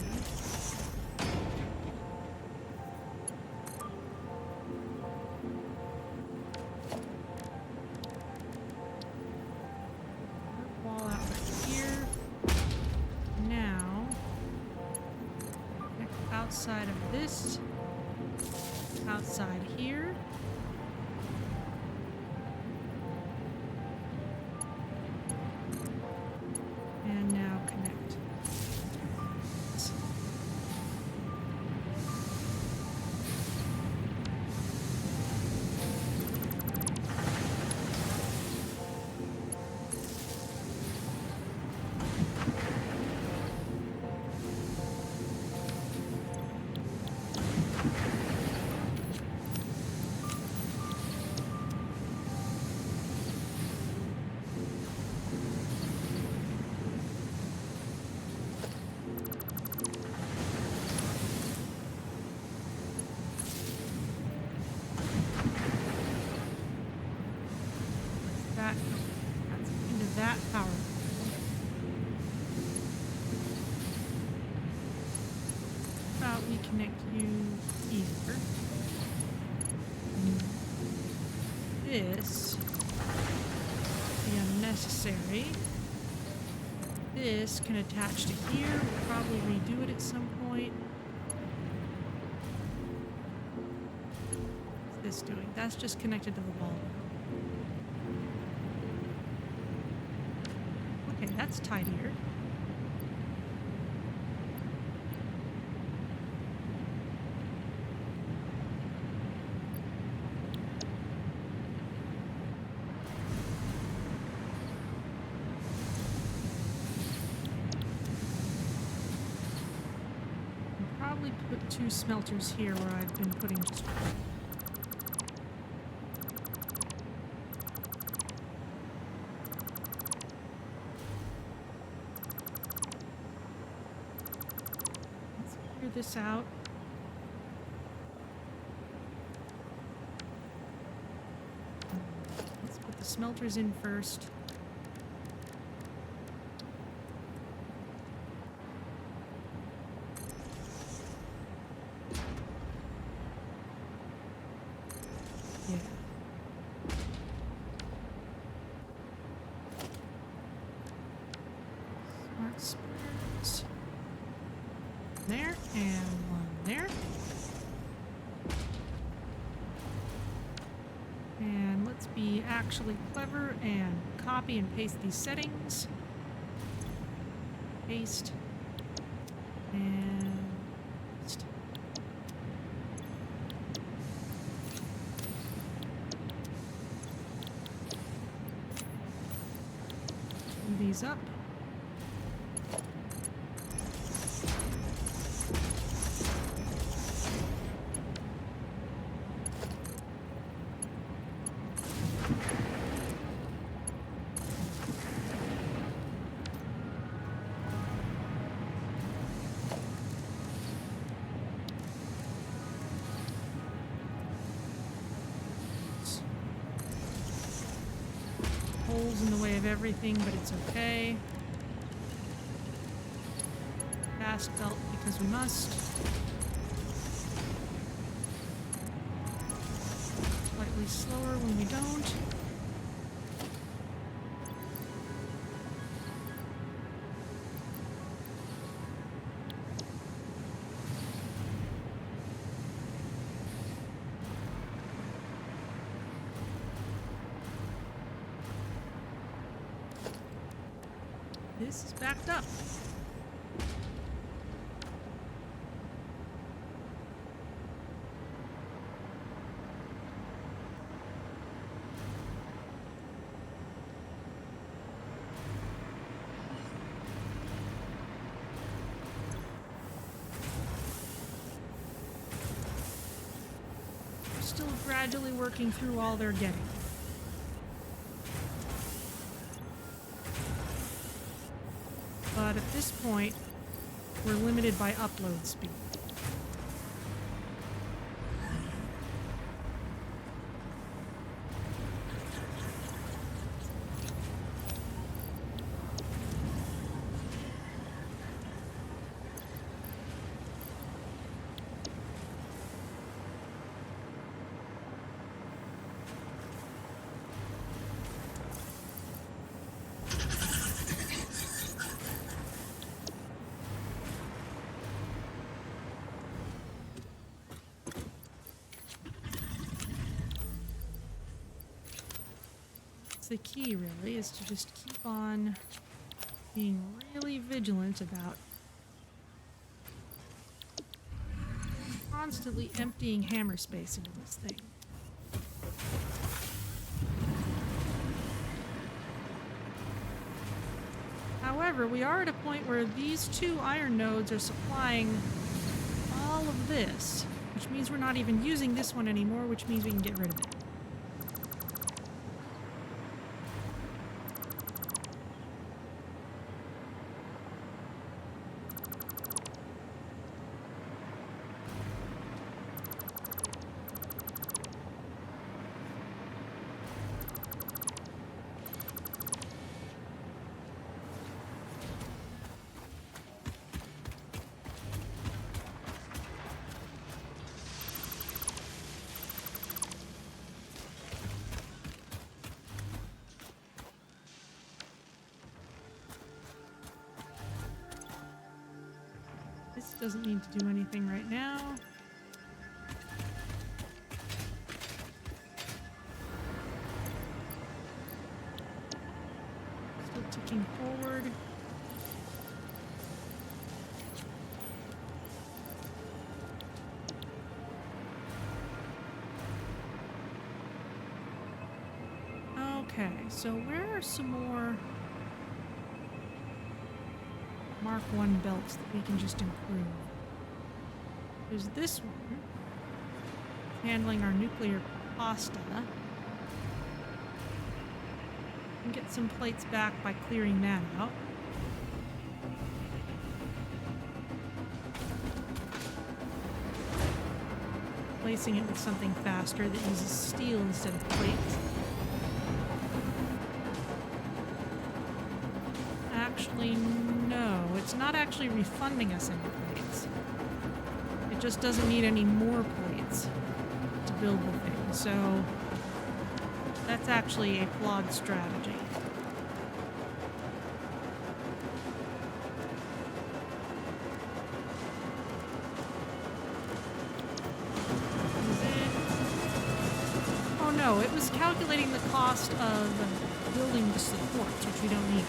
wall out right here. Now, connect outside of this, outside here. And now connect. That's into that power. How about we connect you here? This be unnecessary. This can attach to here. We'll probably redo it at some point. What's this doing? That's just connected to the wall. Okay, that's tidier. Probably put 2 smelters here where I've been putting just one. Let's clear this out. Let's put the smelters in first. Yeah. Smart squares. There, and one there. And let's be actually clever and copy and paste these settings. Paste. And paste. These up. Holes in the way of everything, but it's okay. Fast belt because we must. Slightly slower when we don't. This is backed up. still gradually working through all they're getting. But at this point, we're limited by upload speed. The key really is to just keep on being really vigilant about constantly emptying hammer space into this thing. However, we are at a point where these two iron nodes are supplying all of this, which means we're not even using this one anymore, which means we can get rid of it. This doesn't need to do anything right now. Still ticking forward. Okay, so where are some more Mark 1 belts that we can just improve? There's this one, handling our nuclear pasta. We can get some plates back by clearing that out. Replacing it with something faster that uses steel instead of plates. Actually, no, it's not actually refunding us any plates. It just doesn't need any more plates to build the thing, so that's actually a flawed strategy. Oh no, it was calculating the cost of building the supports, which we don't need.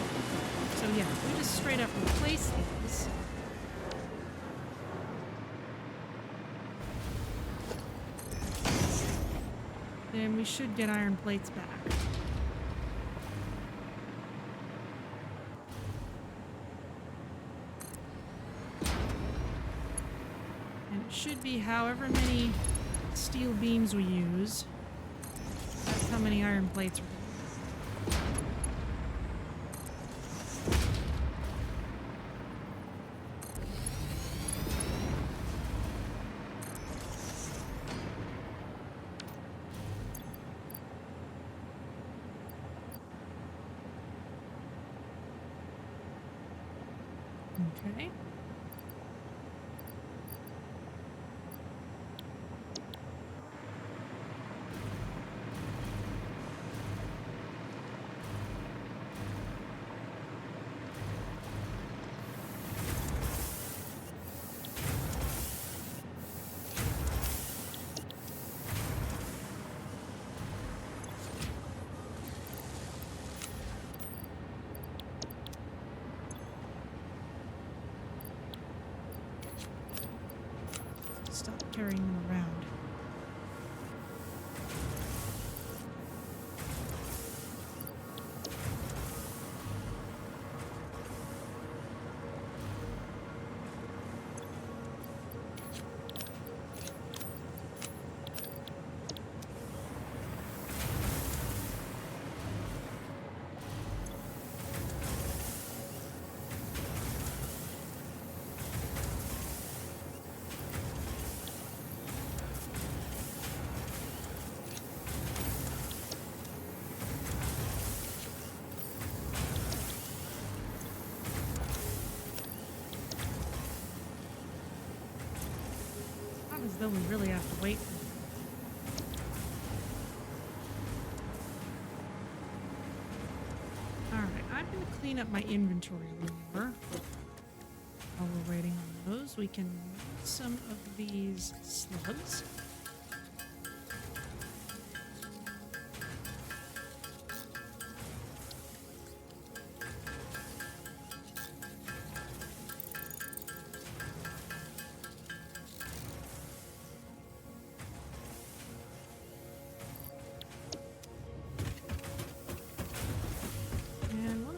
So yeah, we just straight up replace these. Then we should get iron plates back. And it should be however many steel beams we use. That's how many iron plates we're okay. Stop carrying them around. Though we really have to wait for Alright, I'm going to clean up my inventory a little more. While we're waiting on those, we can use some of these slugs.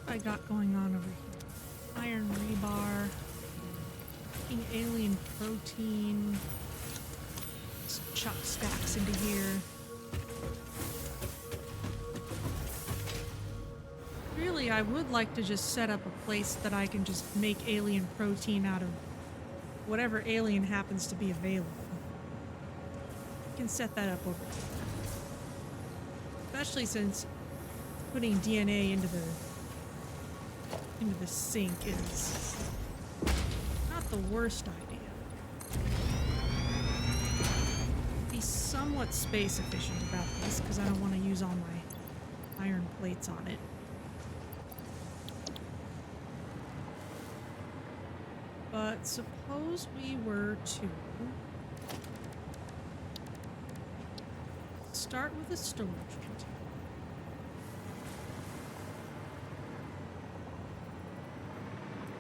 I got going on over here. Iron rebar, making alien protein, just chuck stacks into here. Really, I would like to just set up a place that I can just make alien protein out of whatever alien happens to be available. I can set that up over here. Especially since putting DNA into the sink is not the worst idea. Be somewhat space efficient about this because I don't want to use all my iron plates on it. But suppose we were to start with a storage container.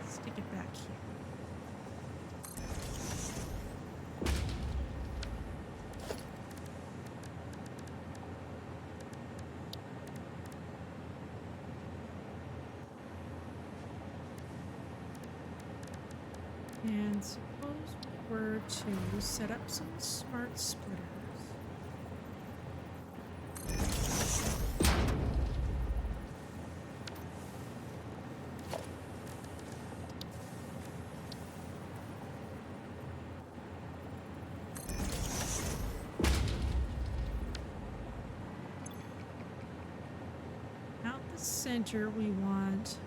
Stick it back here. And suppose we were to set up some smart splitters. Out the center we want,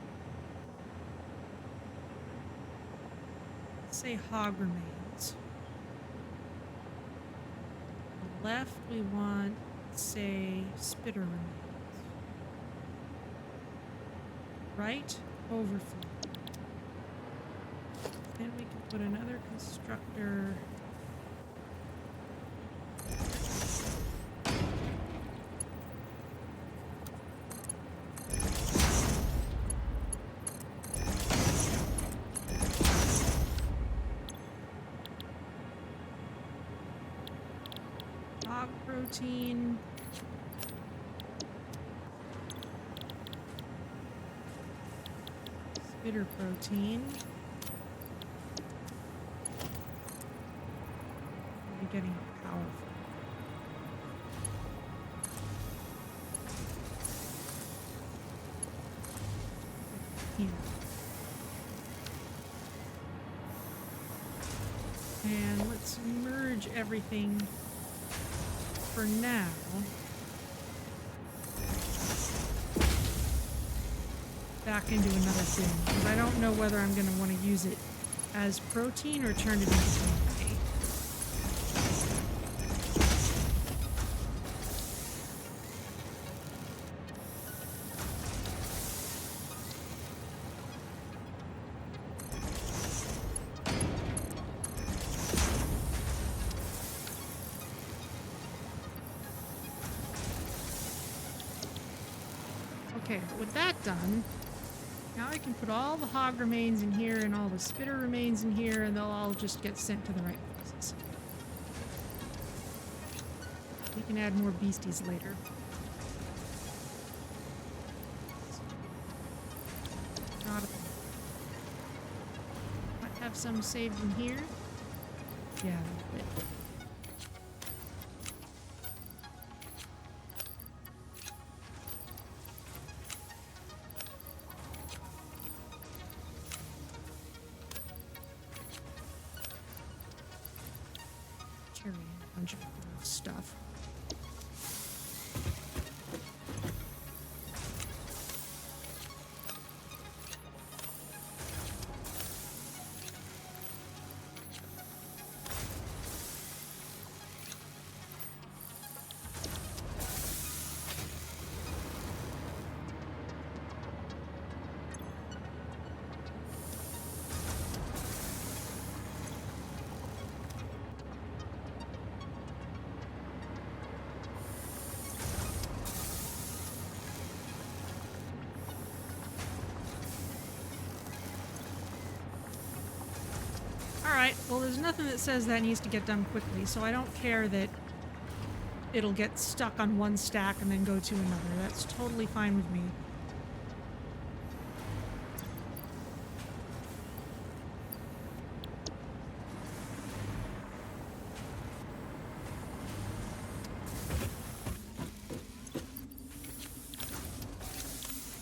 say, hog remains. On the left we want, say, spitter remains. Right? Overflow. Then we can put another constructor. Hog protein. Spitter protein. We're getting powerful. Here. And let's merge everything for now. Back into another bin, because I don't know whether I'm going to want to use it as protein or turn it into DNA. Okay, with that done, now I can put all the hog remains in here and all the spitter remains in here, and they'll all just get sent to the right places. We can add more beasties later. Not a thing. Might have some saved in here. Yeah, a bit. Carrying a bunch of stuff. Alright, well there's nothing that says that needs to get done quickly, so I don't care that it'll get stuck on one stack and then go to another. That's totally fine with me.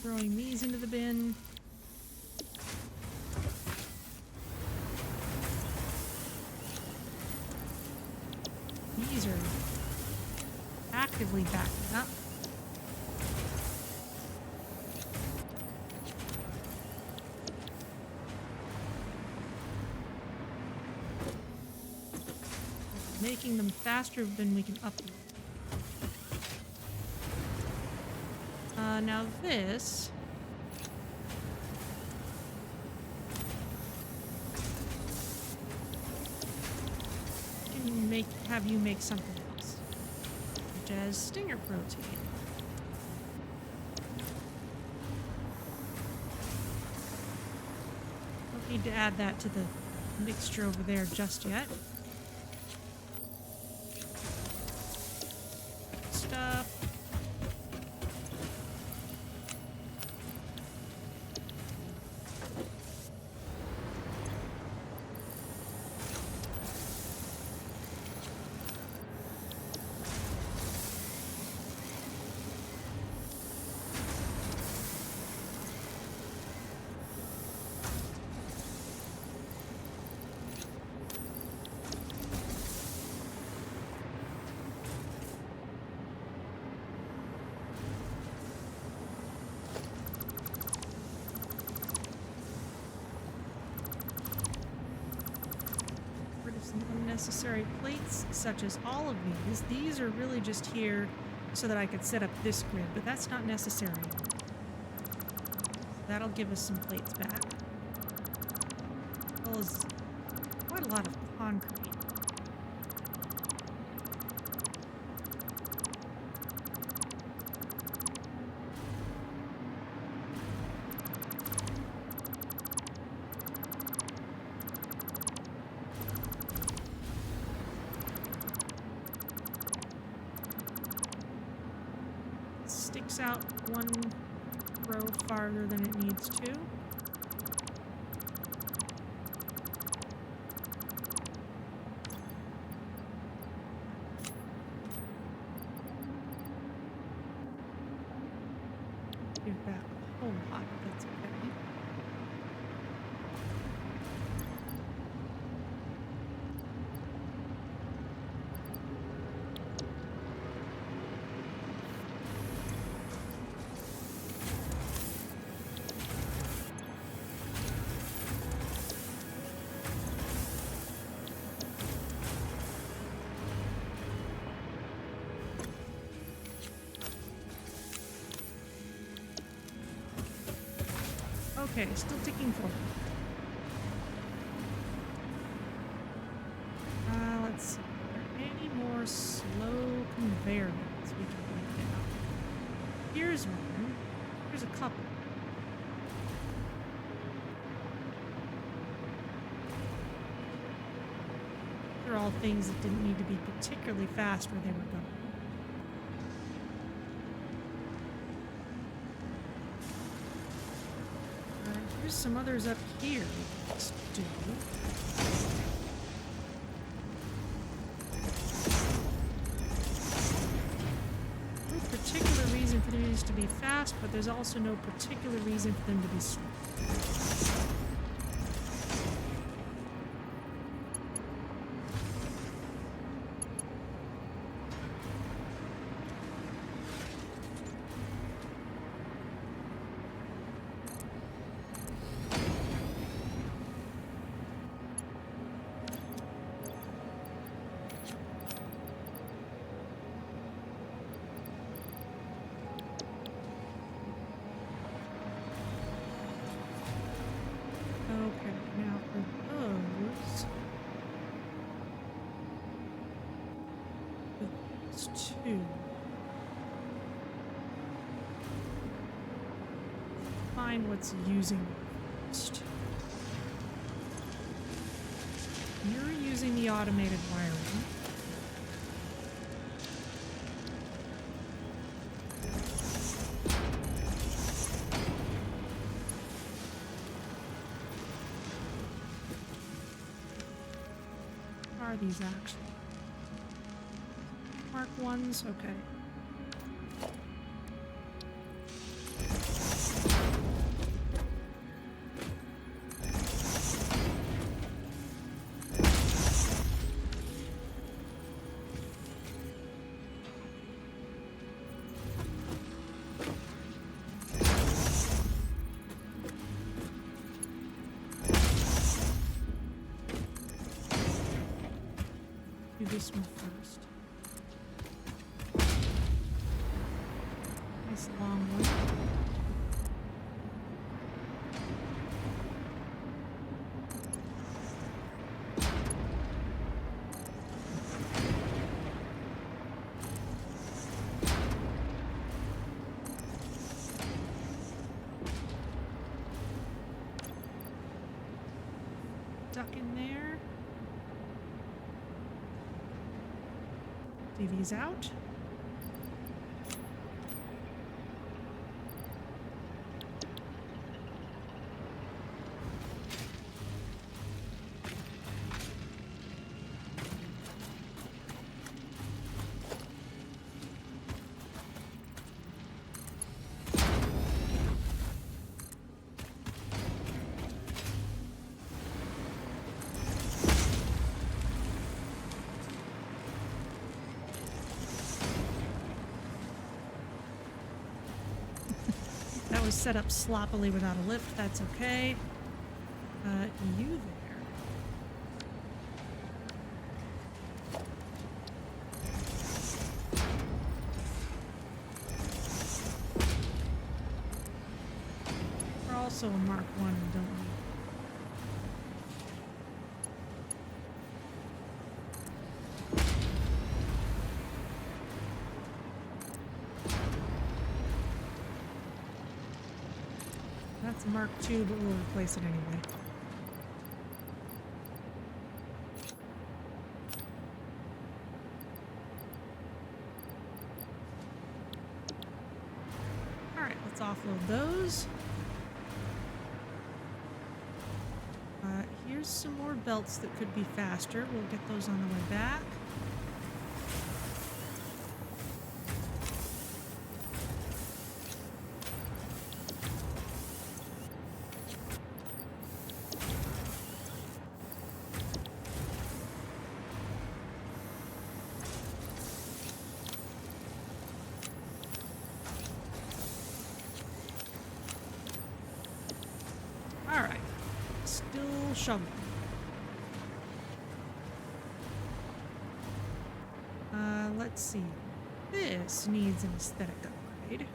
Throwing these into the bin. These are actively backing up. Making them faster than we can upload. Now this... have you make something else, such as stinger protein. Don't need to add that to the mixture over there just yet. Stuff. Unnecessary plates, such as all of these. These are really just here so that I could set up this grid, but that's not necessary. That'll give us some plates back. As well as quite a lot of concrete. Sticks out one row farther than it needs to. Give back a whole lot, but that's okay. Okay, still ticking forward. Let's see. Are there any more slow conveyor belts we can put down? Here's one. Here's a couple. They're all things that didn't need to be particularly fast where they were going. There's some others up here. Let's do. No particular reason for these to be fast, but there's also no particular reason for them to be slow. Two. Find what's using first. using the automated wiring. What are these actually? Mark 1s? Okay. Do this one first. Nice long one. Duck in there. DV's out. That was set up sloppily without a lift. That's okay. You there. We're also a Mark 1, don't we? That's a Mark 2, but we'll replace it anyway. Alright, let's offload those. Here's some more belts that could be faster. We'll get those on the way back. Alright, still shoveling. Let's see. This needs an aesthetic upgrade.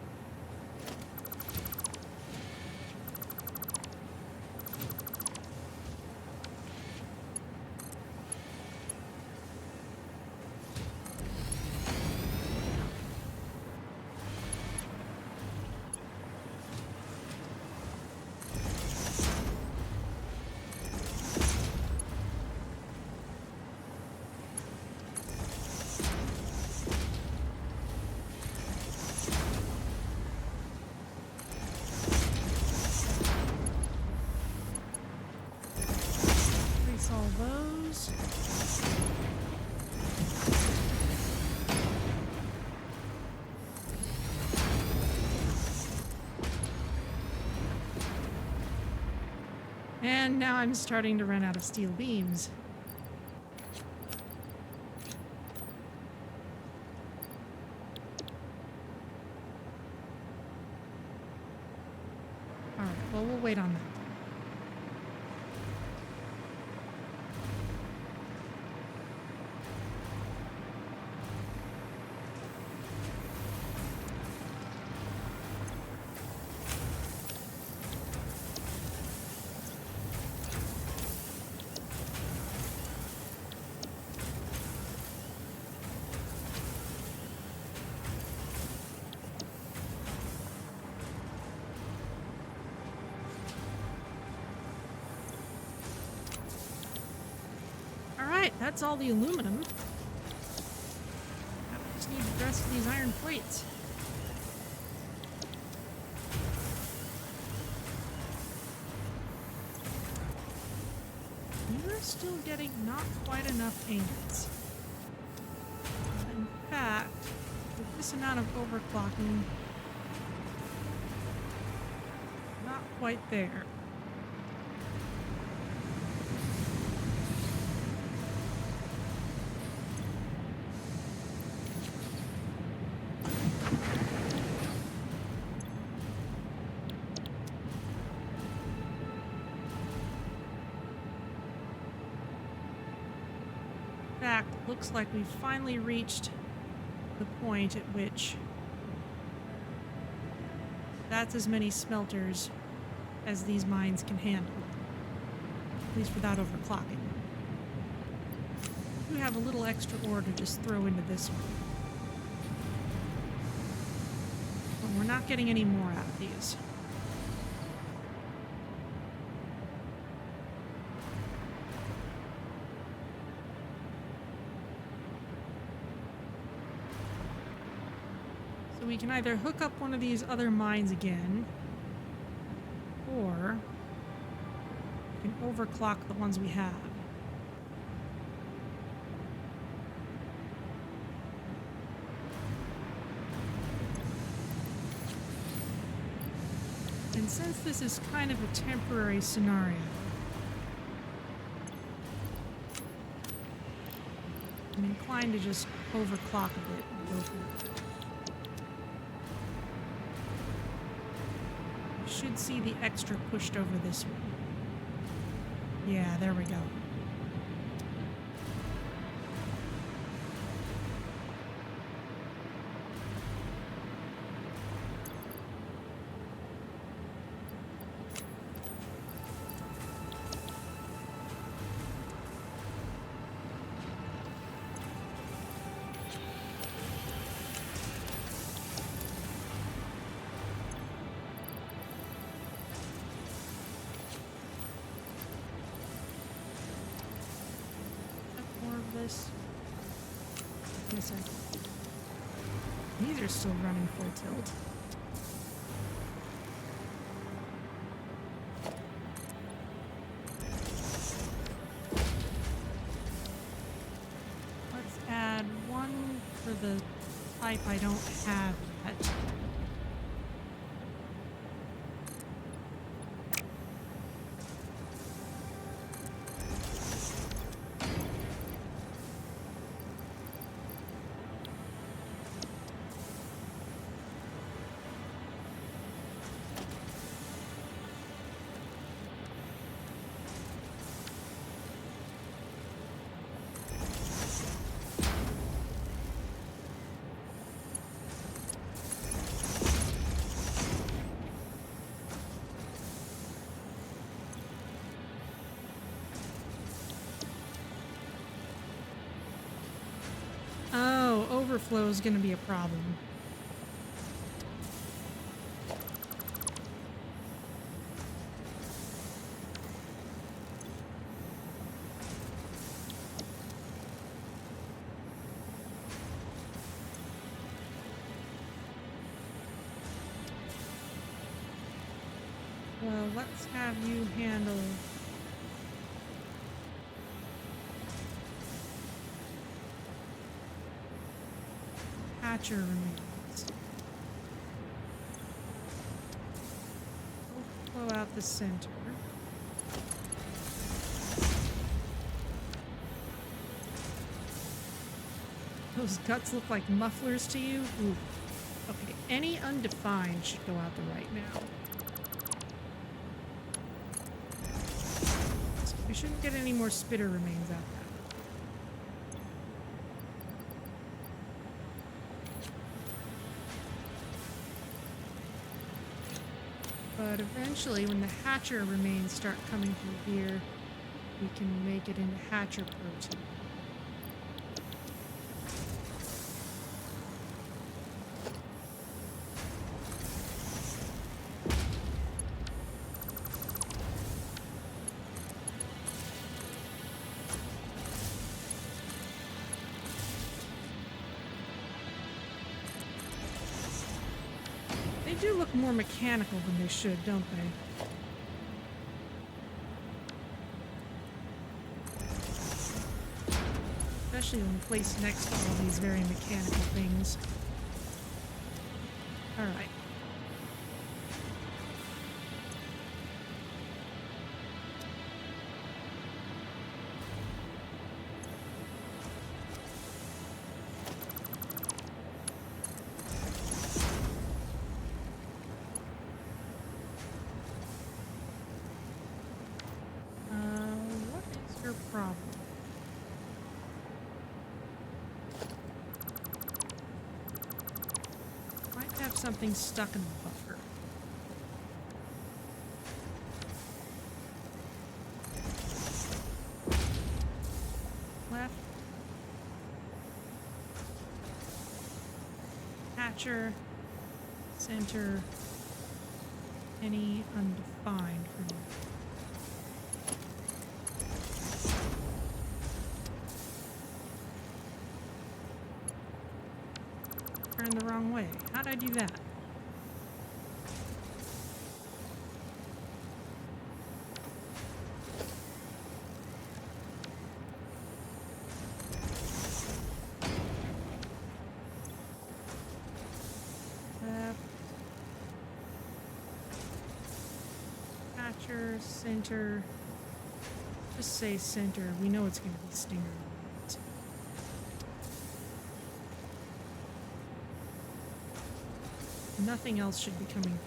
All those. And now I'm starting to run out of steel beams. All right, well, we'll wait on that. Alright, that's all the aluminum. Now we just need the rest of these iron plates. We're still getting not quite enough ingots. In fact, with this amount of overclocking, not quite there. Looks like we've finally reached the point at which that's as many smelters as these mines can handle, at least without overclocking. We have a little extra ore to just throw into this one. But we're not getting any more out of these. So we can either hook up one of these other mines again, or we can overclock the ones we have. And since this is kind of a temporary scenario, I'm inclined to just overclock a bit and go for it. Should see the extra pushed over this one. Yeah, there we go. Yes, these are still running full tilt. Let's add one for the type I don't have yet. Overflow is going to be a problem. Well, let's have you handle Hatcher remains. We'll blow out the center. Those guts look like mufflers to you? Ooh. Okay, any undefined should go out the right now. So we shouldn't get any more spitter remains out there. But eventually, when the Hatcher remains start coming through here, we can make it into Hatcher protein. do look more mechanical than they should, don't they? Especially when placed next to all these very mechanical things. Alright. What is your problem? Might have something stuck in the buffer. Left. Catcher. Center. Any undefined for now. Turned the wrong way. How'd I do that? Left. Catcher, center. Just say center. We know it's going to be Stinger. Nothing else should be coming through.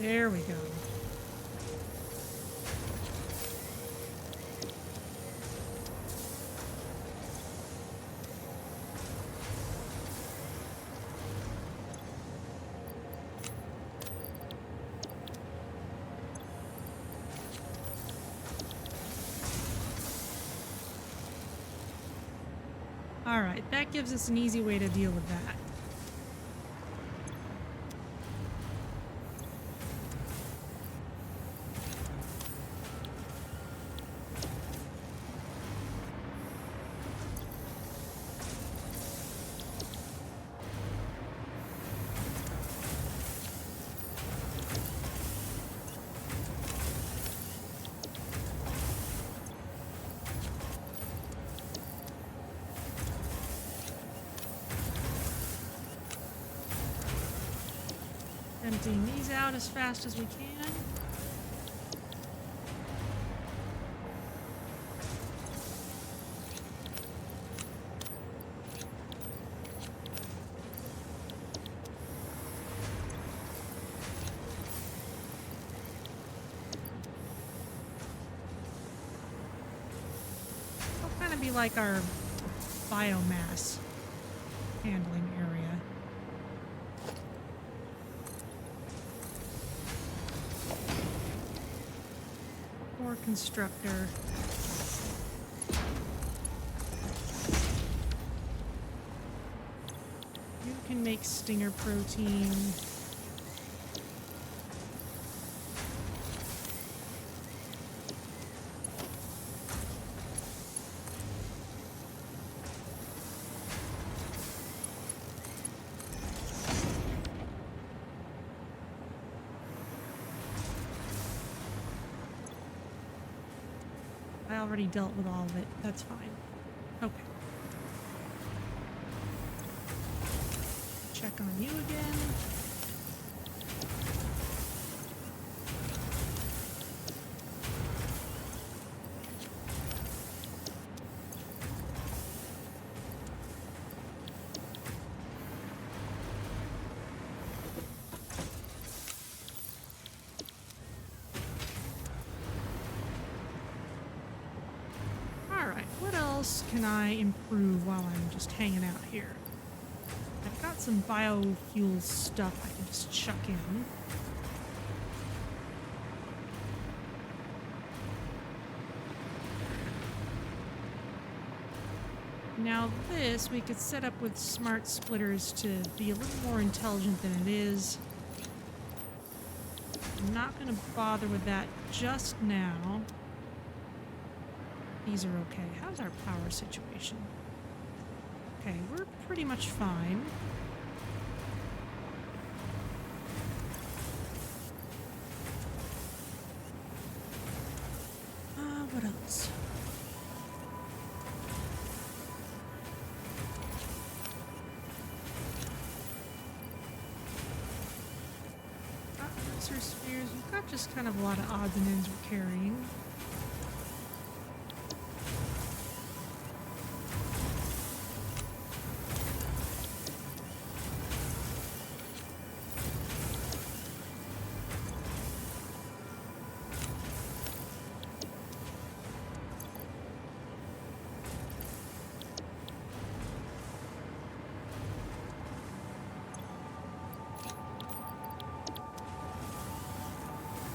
There we go. Alright, that gives us an easy way to deal with that. Emptying these out as fast as we can. It'll kind of be like our biomass handling area. Constructor. You can make stinger protein. I already dealt with all of it. That's fine. Okay. Check on you again. Can I improve while I'm just hanging out here? I've got some biofuel stuff I can just chuck in. Now this we could set up with smart splitters to be a little more intelligent than it is. I'm not going to bother with that just now. These are okay. How's our power situation? Okay, we're pretty much fine. What else? Sensor spheres. We've got just kind of a lot of odds and ends we're carrying.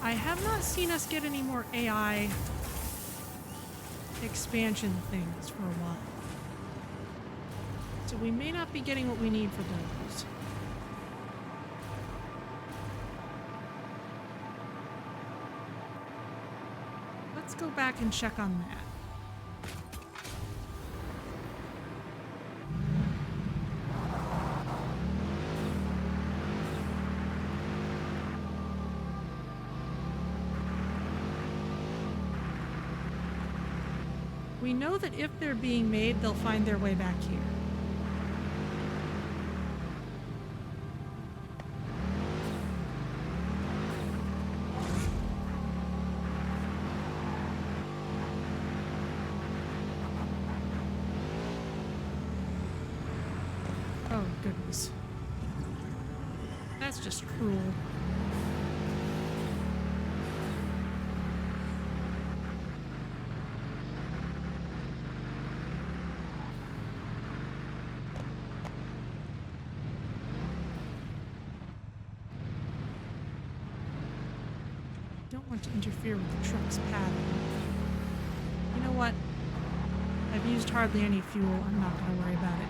I have not seen us get any more AI expansion things for a while. So we may not be getting what we need for those. Let's go back and check on that. We know that if they're being made, they'll find their way back here. Oh, goodness. That's just cruel. To interfere with the truck's pattern. You know what? I've used hardly any fuel. I'm not going to worry about it.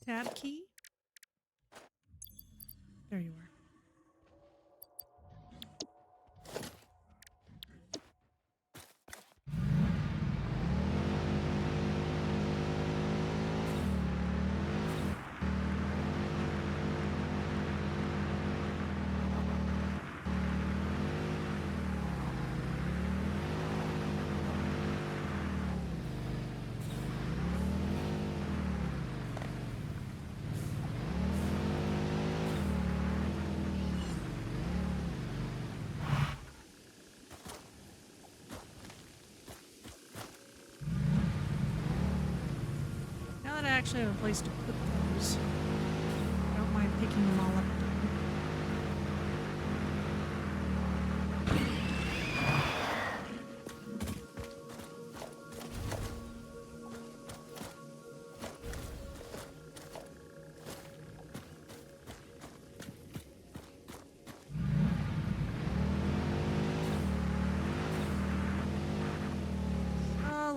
Tab key? There you are. I actually have a place to put those. I don't mind picking them all up.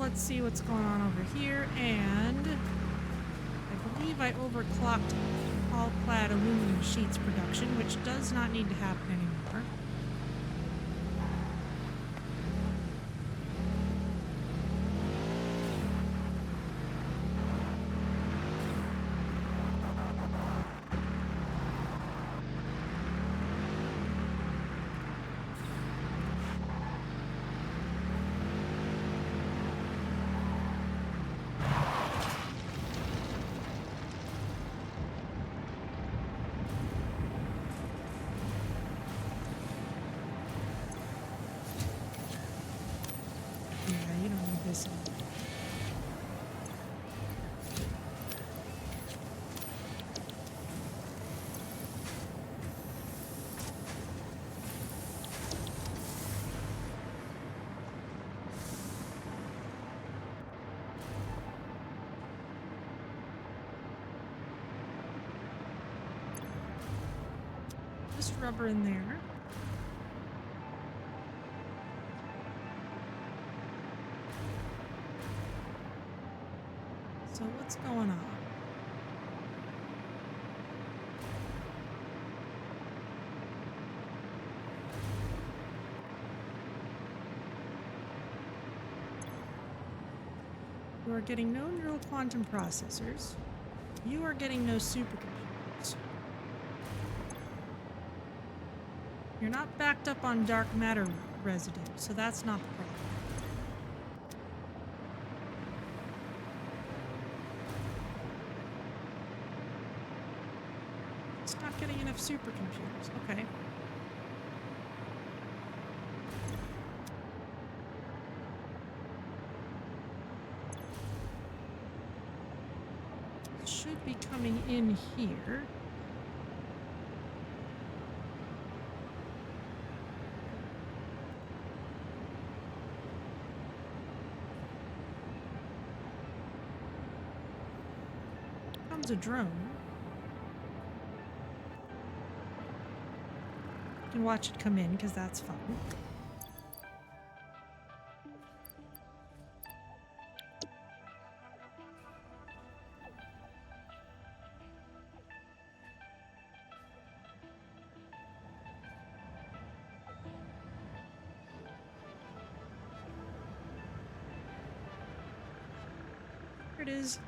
Let's see what's going on over here, and I believe I overclocked all-clad aluminum sheets production, which does not need to happen anymore. Just rubber in there. So what's going on? You are getting no neural quantum processors. You are getting no supercomputers. You're not backed up on dark matter residue, so that's not the problem. It's not getting enough supercomputers. Okay. It should be coming in here. A drone. You can watch it come in because that's fun. Here it is.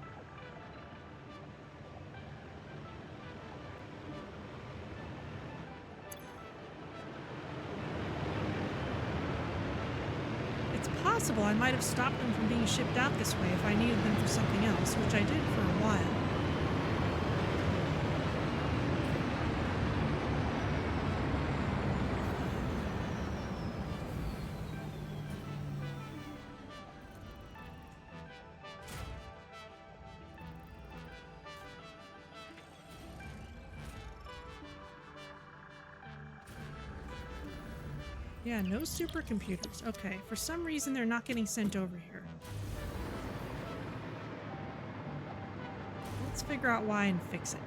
Possible I might have stopped them from being shipped out this way if I needed them for something else, which I did for a while. Yeah, no supercomputers. Okay, for some reason they're not getting sent over here. Let's figure out why and fix it.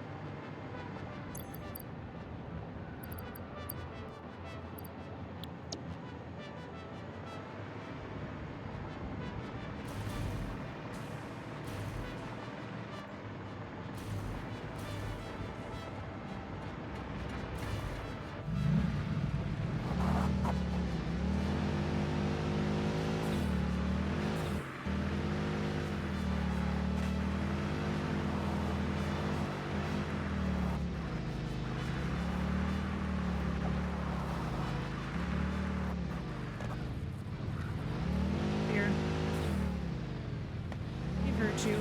You.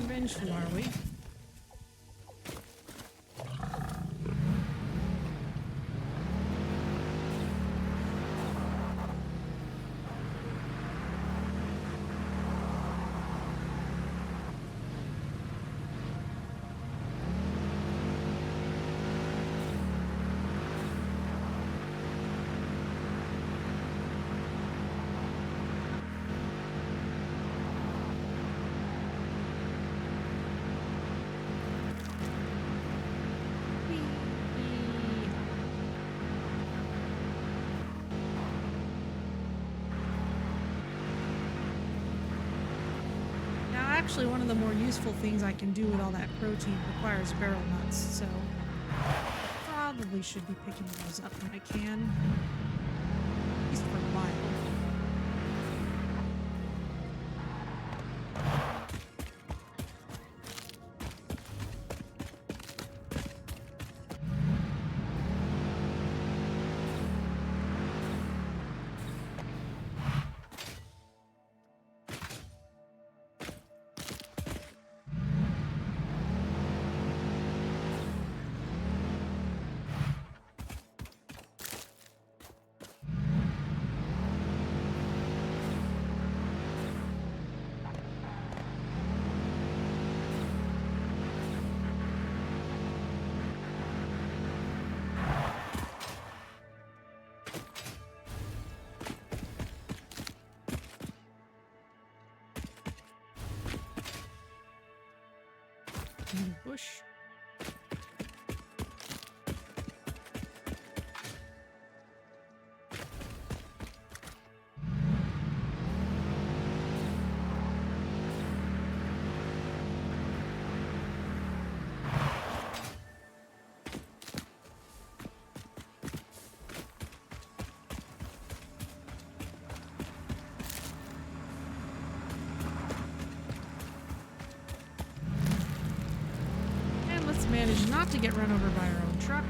Vengeful, are we? Actually, one of the more useful things I can do with all that protein requires barrel nuts, so probably should be picking those up when I can, at least for a while. Another bush. Managed not to get run over by our own truck.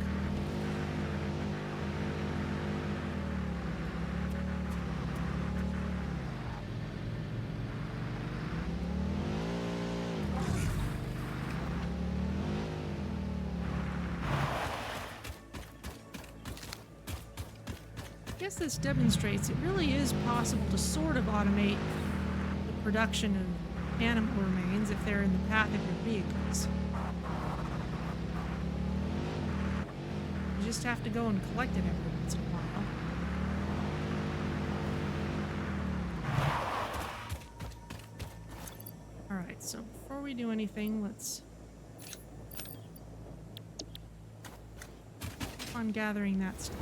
I guess this demonstrates it really is possible to sort of automate the production of animal remains if they're in the path of your vehicles. Just have to go and collect it every once in a while. Alright, so before we do anything, let's keep on gathering that stuff.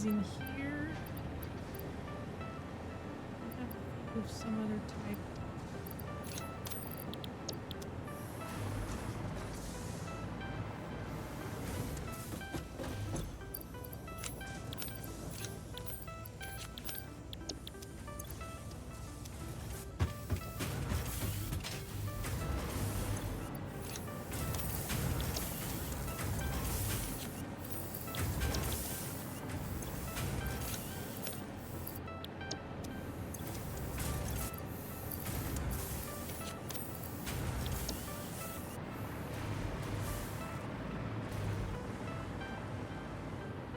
In here, I have to think of some other type.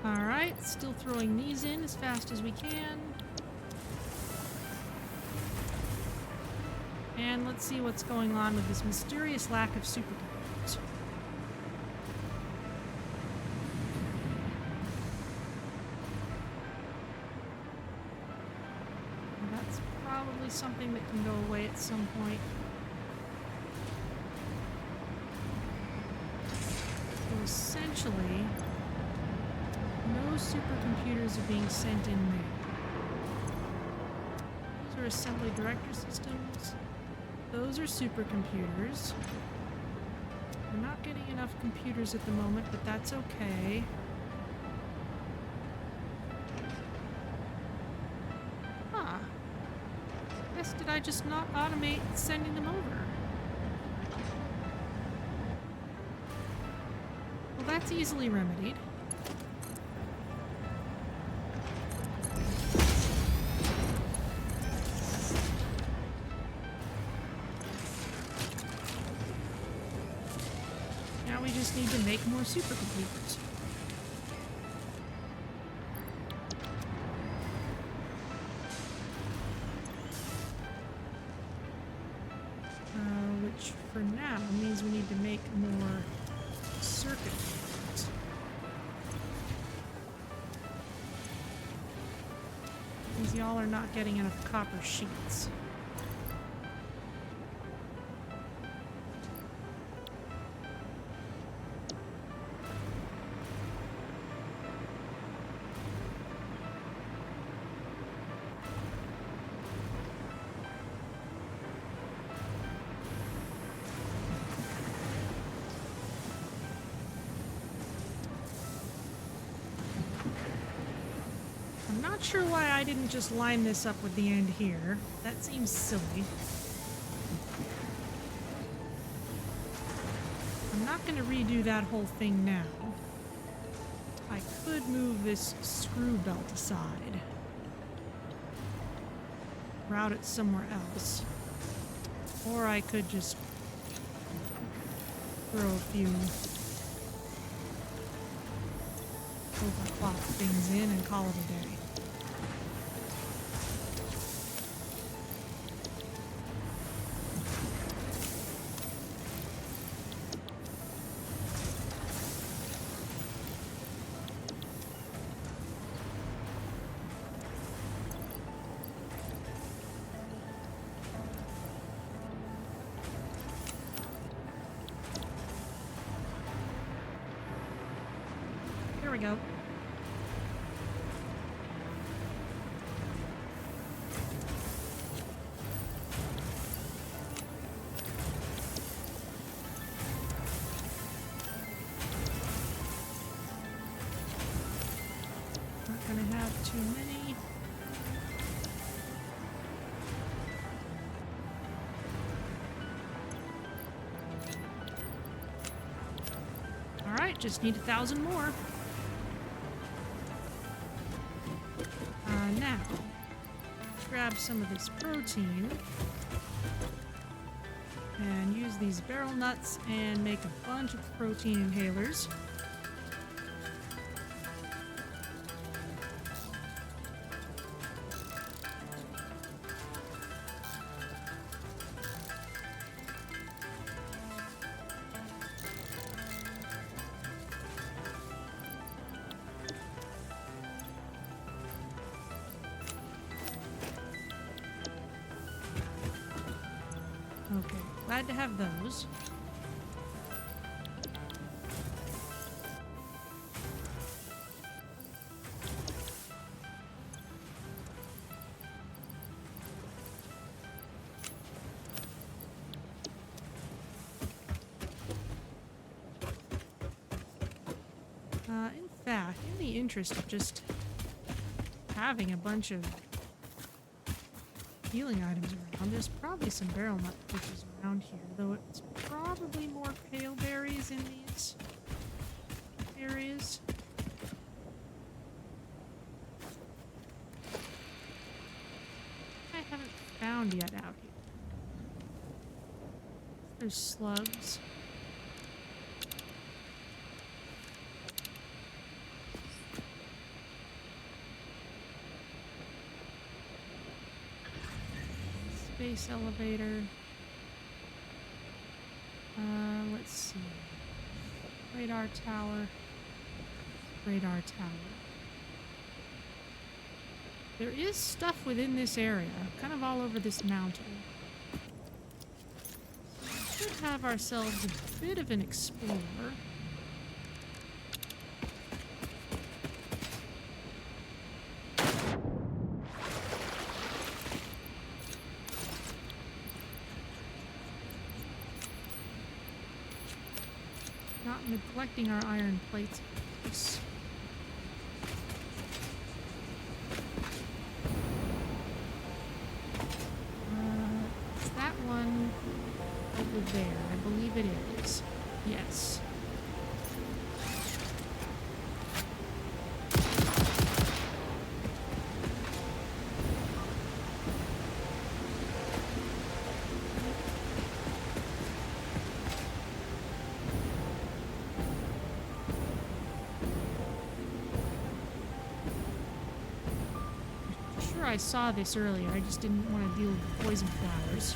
Alright, still throwing these in as fast as we can. And let's see what's going on with this mysterious lack of supercomputers. That's probably something that can go away at some point. So essentially, no supercomputers are being sent in there. Those are assembly director systems. Those are supercomputers. We're not getting enough computers at the moment, but that's okay. Huh. Guess did I just not automate sending them over? Well, that's easily remedied. Need to make more supercomputers. Which for now means we need to make more circuit boards. Because y'all are not getting enough copper sheets. Not sure why I didn't just line this up with the end here. That seems silly. I'm not going to redo that whole thing now. I could move this screw belt aside. Route it somewhere else. Or I could just throw a few overclock things in and call it a day. we go. Not gonna have too many. Alright, just need 1,000 more. Now, grab some of this protein and use these barrel nuts and make a bunch of protein inhalers. Okay, glad to have those. In fact, in the interest of just having a bunch of healing items around, there's probably some barrel nut pushes around here, though it's probably more pale berries in these areas. I haven't found yet out here. There's slugs. Space elevator. Let's see. Radar tower. Radar tower. There is stuff within this area, kind of all over this mountain. We should have ourselves a bit of an explorer. Not neglecting our iron plates, of course. Is that one over there? I believe it is. Yes. I saw this earlier. I just didn't want to deal with the poison flowers.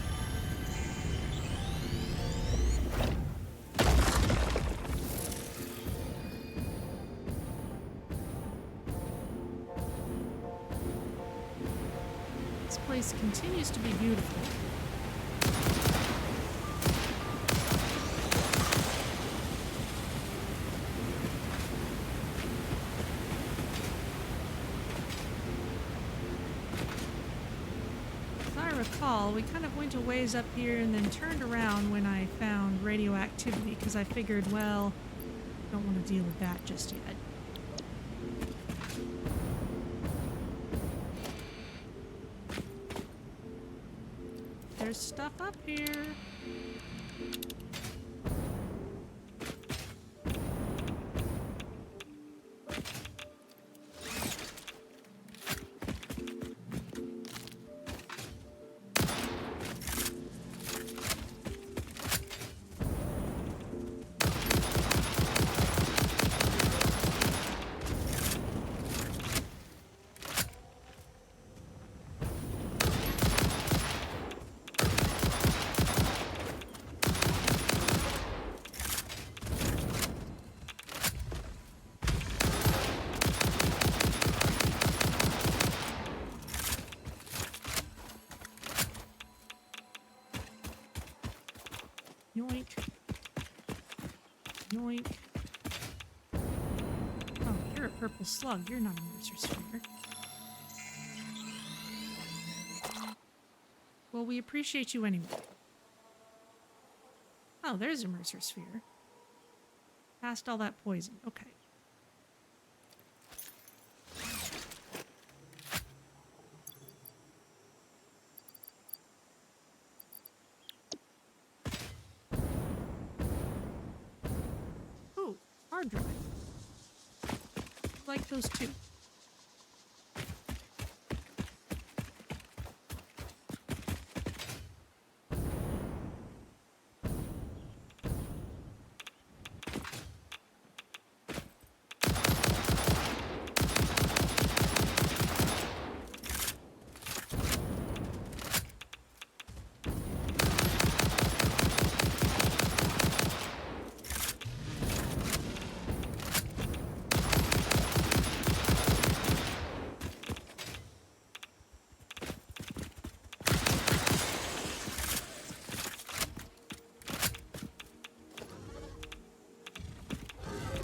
This place continues to be beautiful. Recall, we kind of went a ways up here and then turned around when I found radioactivity because I figured, well, don't want to deal with that just yet. There's stuff up here. Yoink. Yoink. Oh, purple slug. You're not a Mercer sphere. Well, we appreciate you anyway. Oh, there's a Mercer sphere. Past all that poison. Okay. Ooh, hard drive. Like those two.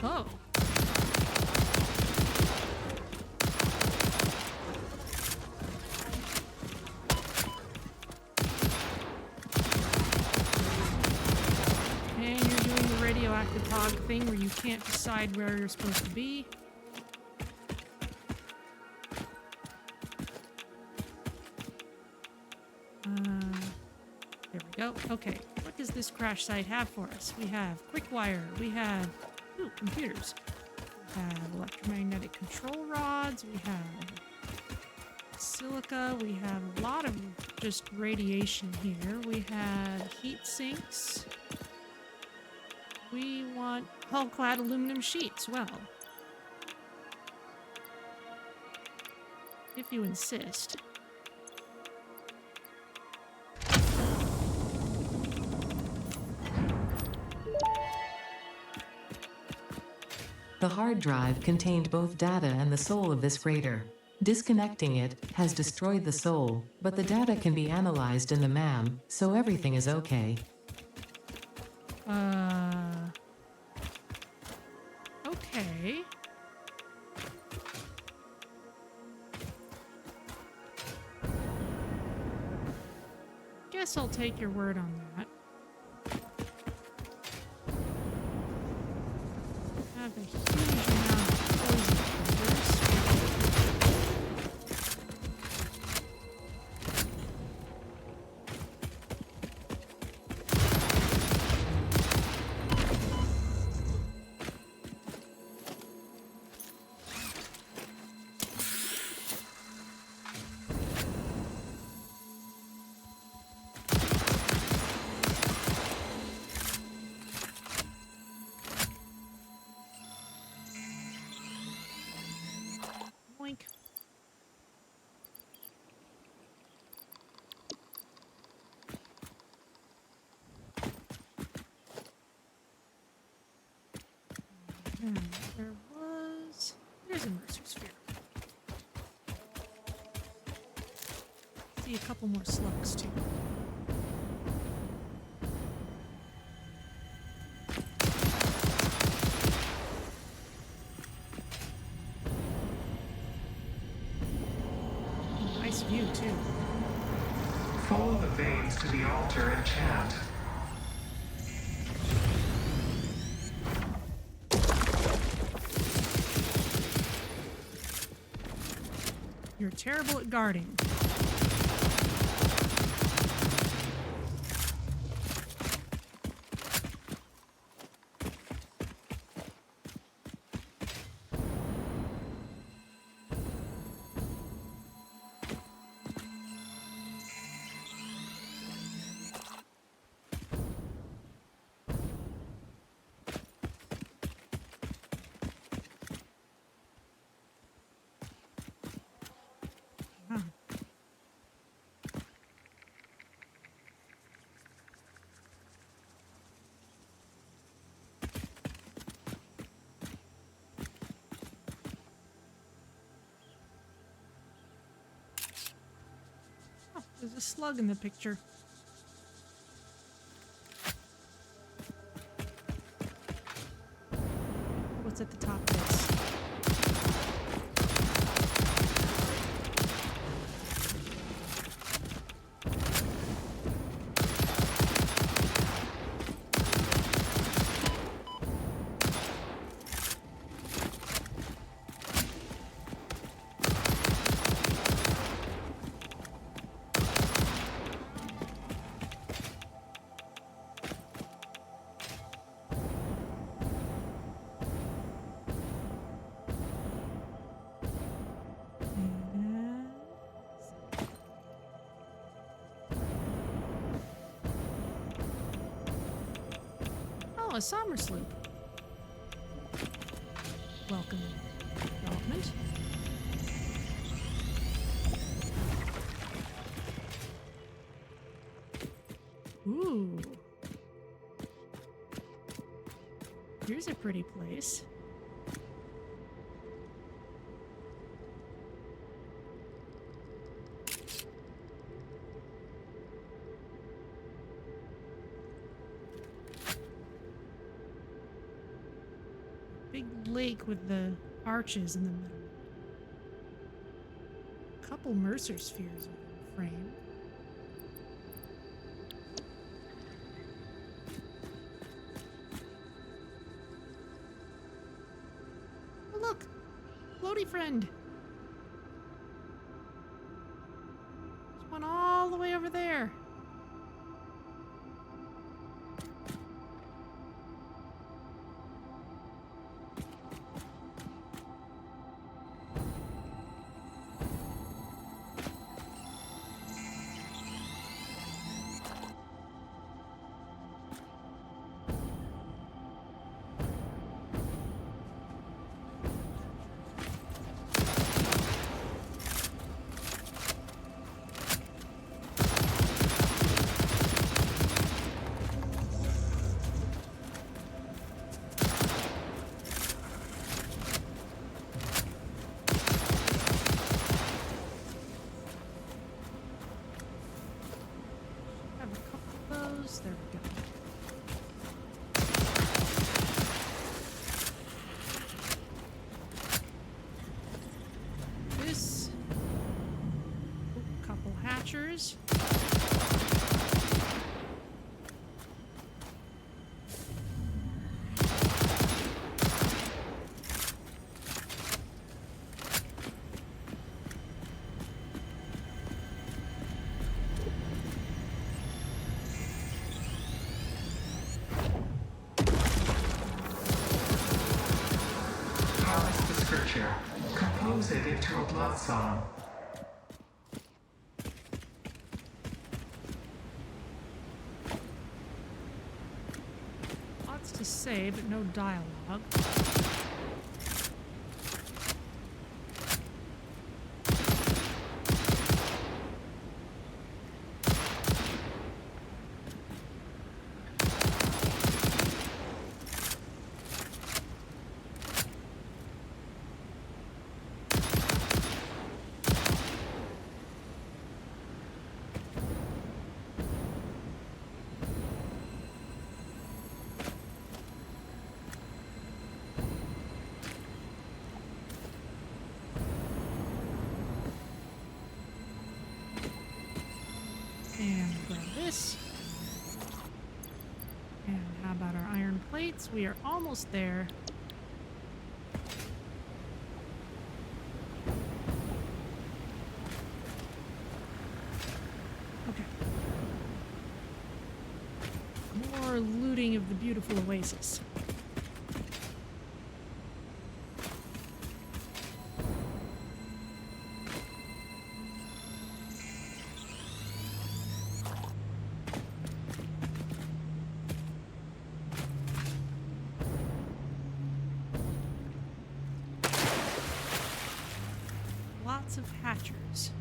Oh. And you're doing the radioactive hog thing where you can't decide where you're supposed to be. There we go. Okay, what does this crash site have for us? We have quick wire. We have computers. We have electromagnetic control rods. We have silica. We have a lot of just radiation here. We have heat sinks. We want hull-clad aluminum sheets. Well, if you insist. The hard drive contained both data and the soul of this freighter. Disconnecting it has destroyed the soul, but the data can be analyzed in the MAM, so everything is okay. Okay. Guess I'll take your word on that. Have a huge amount of poison filters. Boink. There's a Mercer sphere. See a couple more slugs too. Nice view too. Follow the veins to the altar and chant. You're terrible at guarding. Huh. Oh, there's a slug in the picture. What's at the top of this? a summer sloop. Welcome development. Ooh. Here's a pretty place. Big lake with the arches in the middle. Couple Mercer spheres within the frame. Oh, look! Floaty friend! There's one all the way over there. There we go. This couple hatchers. Compose it into a blood song. Lots to say, but no dialogue. And grab this. And how about our iron plates? We are almost there. Okay. More looting of the beautiful oasis. Lots of hatchers.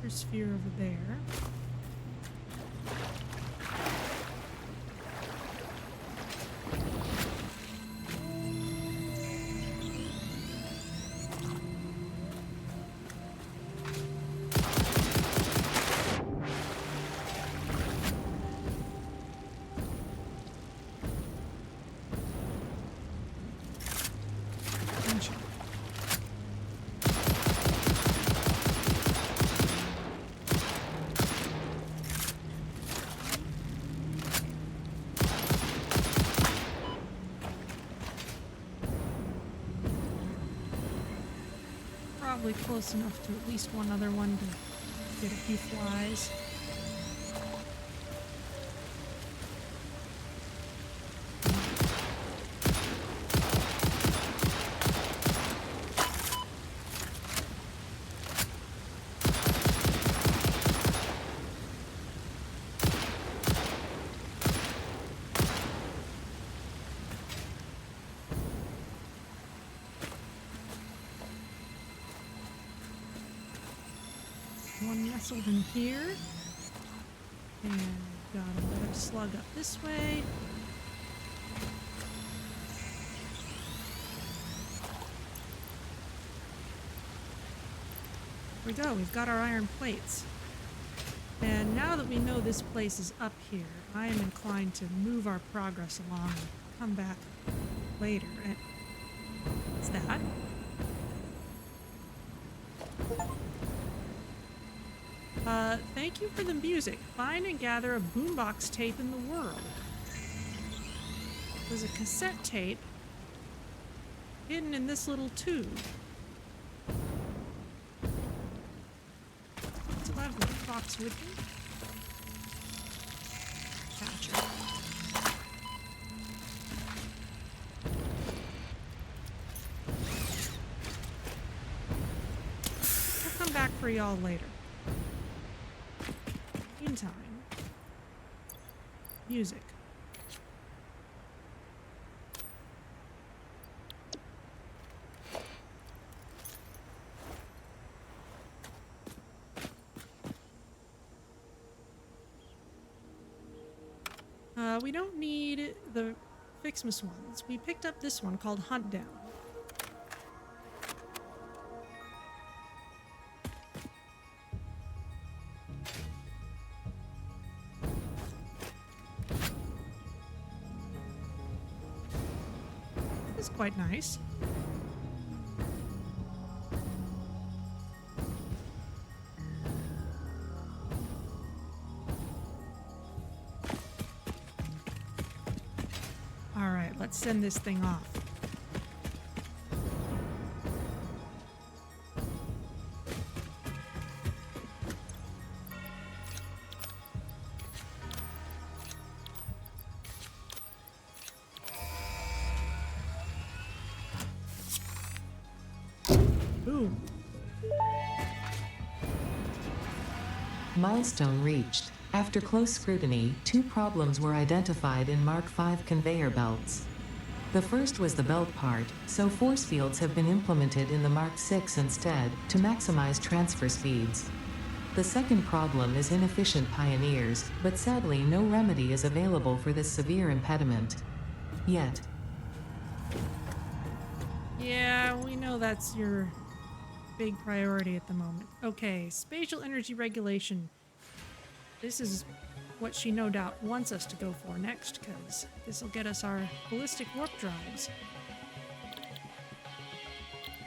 Sphere over there. probably close enough to at least one other one to get a few flies. One nestled in here. And got another slug up this way. Here we go, we've got our iron plates. And now that we know this place is up here, I am inclined to move our progress along and come back later. And what's that? Thank you for the music. Find and gather a boombox tape in the world. There's a cassette tape hidden in this little tube. What's allowed in the box with me? Gotcha. We'll come back for y'all later. Meantime, music. We don't need the Fixmas ones. We picked up this one called Huntdown. It's quite nice. Let's send this thing off. Boom. Milestone reached. After close scrutiny, 2 problems were identified in Mark V conveyor belts. The first was the belt part, so force fields have been implemented in the Mark VI instead, to maximize transfer speeds. The second problem is inefficient pioneers, but sadly no remedy is available for this severe impediment. Yet. Yeah, we know that's your big priority at the moment. Okay, spatial energy regulation. This is what she no doubt wants us to go for next, because this will get us our ballistic warp drives.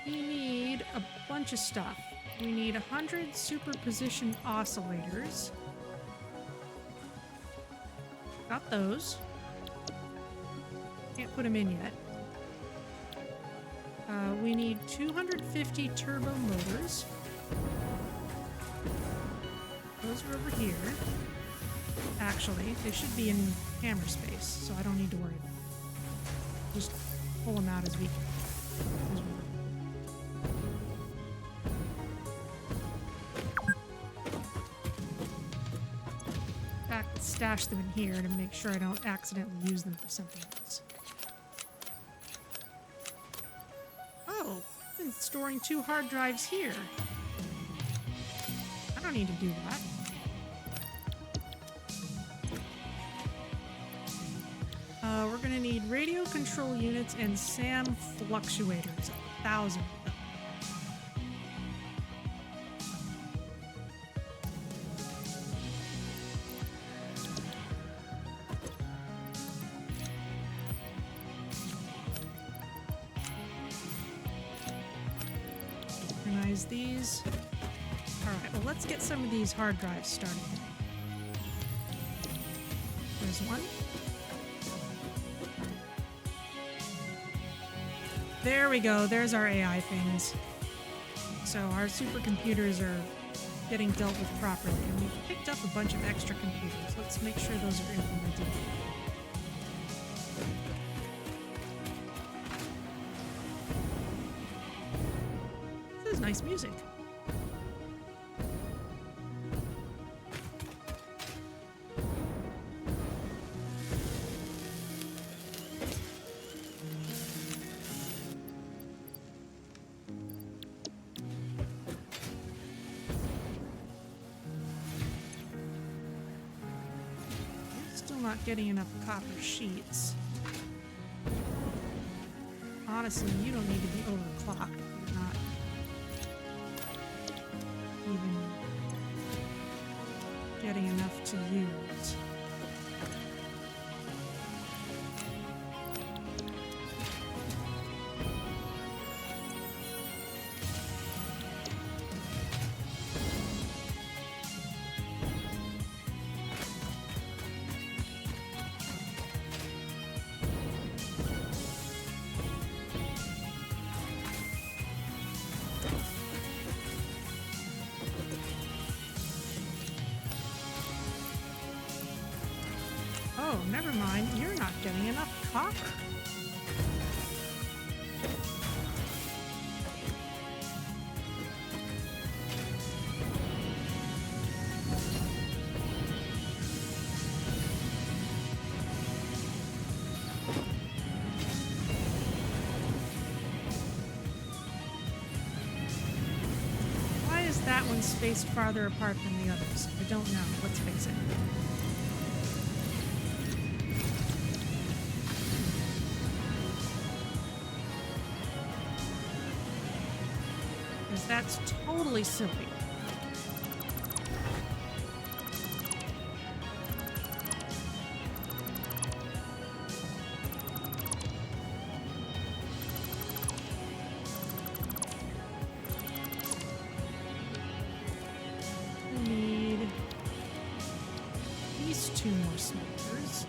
We need a bunch of stuff. We need 100 superposition oscillators. Got those. Can't put them in yet. We need 250 turbo motors. Those are over here. Actually, they should be in hammer space, so I don't need to worry about it. Just pull them out as we can. In fact, stash them in here to make sure I don't accidentally use them for something else. Oh, I've been storing 2 hard drives here. I don't need to do that. We're going to need radio control units and SAM fluctuators. 1,000 of them. Organize these. Alright, well let's get some of these hard drives started. There's one. There we go. There's our AI things. So our supercomputers are getting dealt with properly. And we've picked up a bunch of extra computers. Let's make sure those are implemented. This is nice music. Not getting enough copper sheets. Honestly, you don't need to be overclocked if you're not even getting enough to use. Oh, never mind. You're not getting enough copper. Why is that one spaced farther apart than the others? I don't know. Let's fix it. That's totally silly. We need these two more smelters.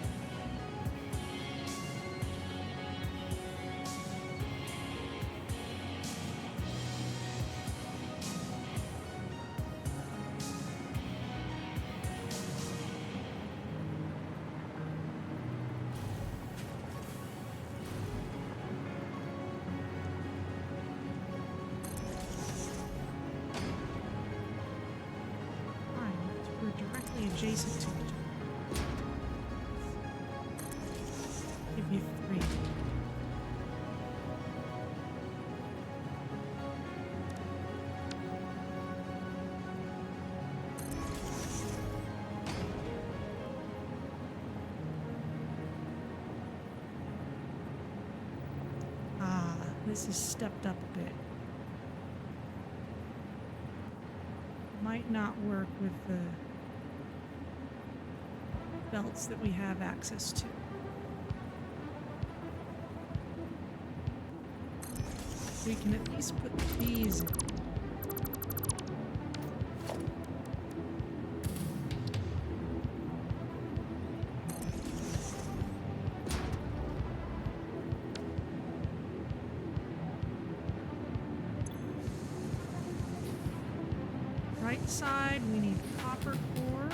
Adjacent to it. Give you 3. Ah, this is stepped up a bit. Might not work with the belts that we have access to. We can at least put these in. Right side, we need copper core.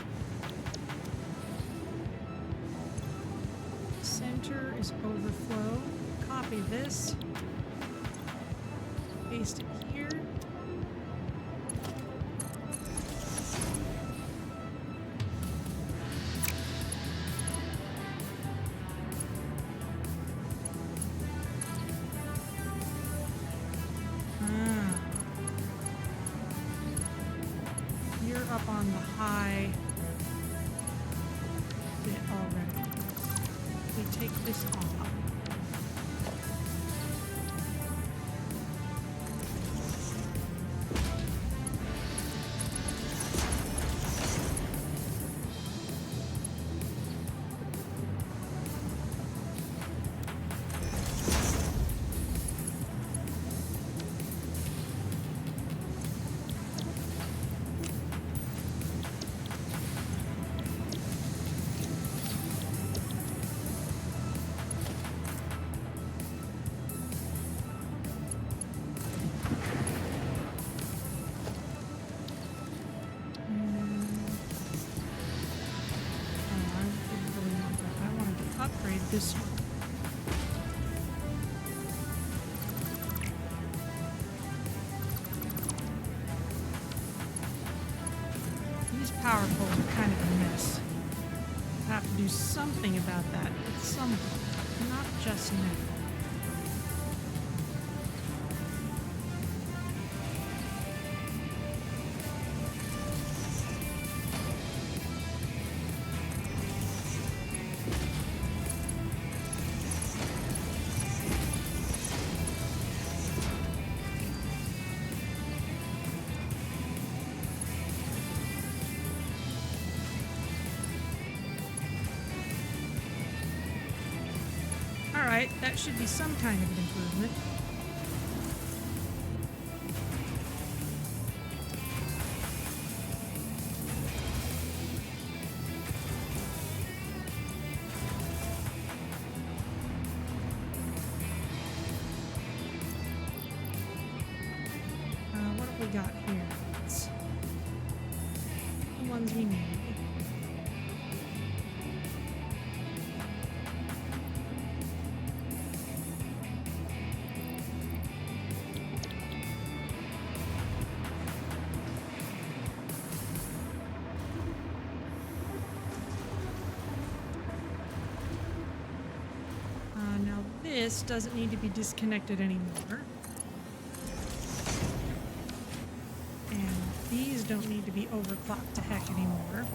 Center is overflow. Copy this. Paste it here. You're up on the high bit already. We take this off. this one. These power poles are kind of a mess. I'll have to do something about that at some point, not just now. Alright, that should be some kind of an improvement. What have we got here? It's the ones we need. Now this doesn't need to be disconnected anymore. And these don't need to be overclocked to heck anymore.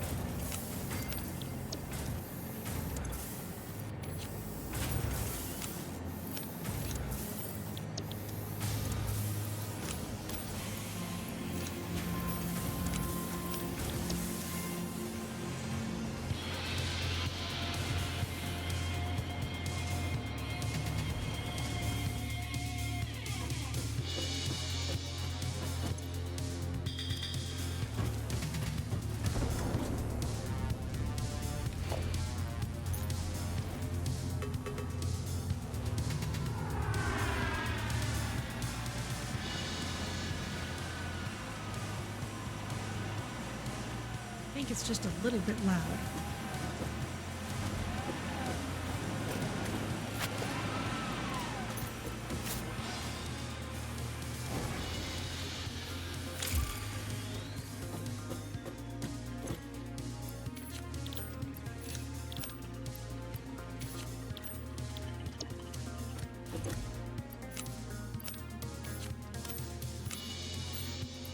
I think it's just a little bit loud.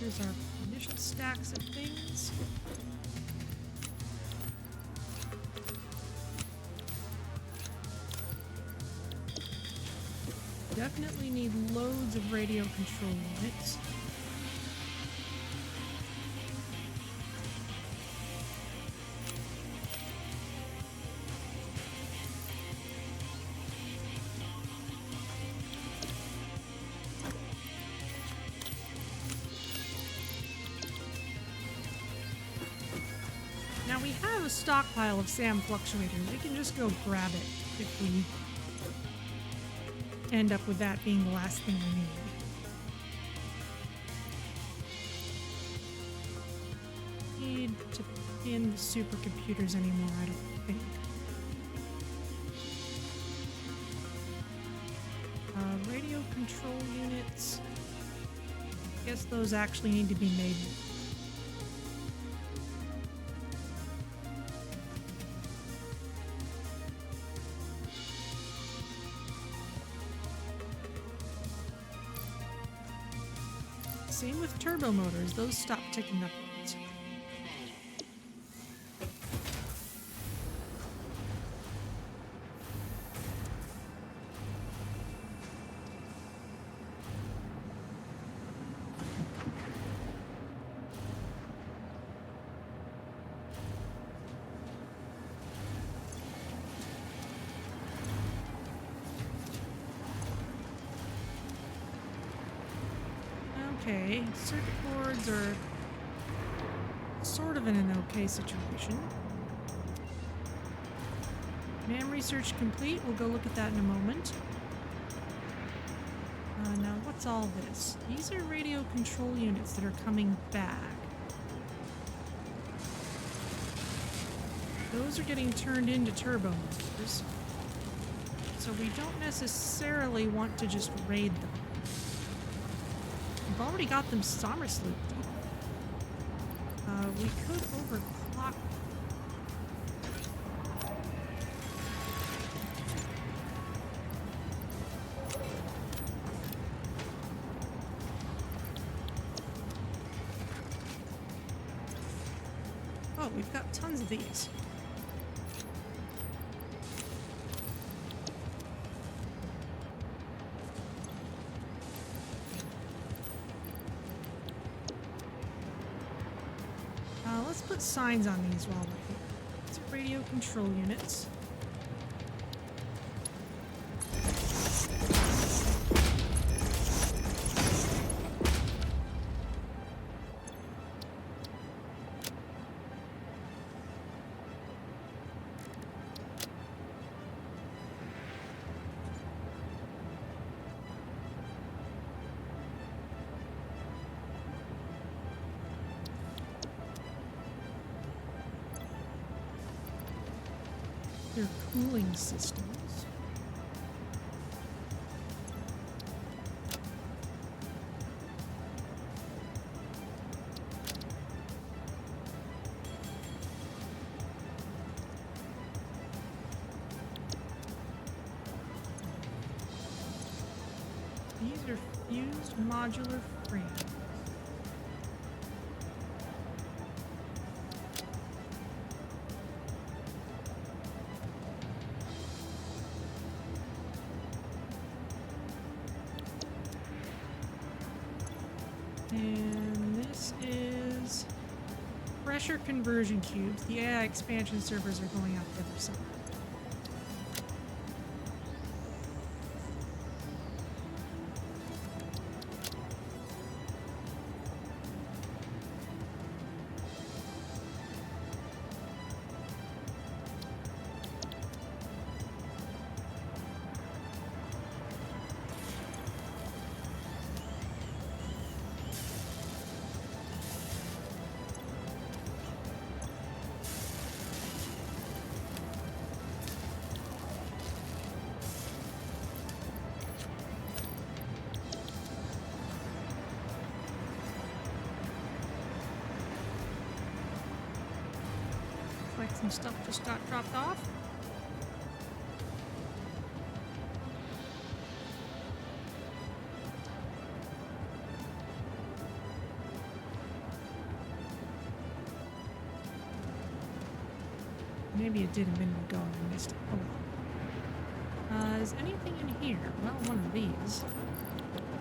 Here's our initial stacks of things. Definitely need loads of radio control units. Now we have a stockpile of SAM fluctuators. We can just go grab it if we end up with that being the last thing we need. Need to pin the supercomputers anymore, I don't think. Radio control units. I guess those actually need to be made. Same with turbo motors, those stop ticking upwards. Okay, circuit boards are sort of in an okay situation. Man research complete. We'll go look at that in a moment. Now, what's all this? These are radio control units that are coming back. Those are getting turned into turbo motors. so we don't necessarily want to just raid them. We've already got them somersaulted. We could overclock. Oh, we've got tons of these. Let's put signs on these while we're here. It's radio control units. Their cooling systems. These are fused modular frames. And this is pressure conversion cubes. The AI expansion servers are going out the other side. Some stuff just got dropped off. Maybe it did a minute ago and I missed it. Oh well. Is anything in here? Well, one of these.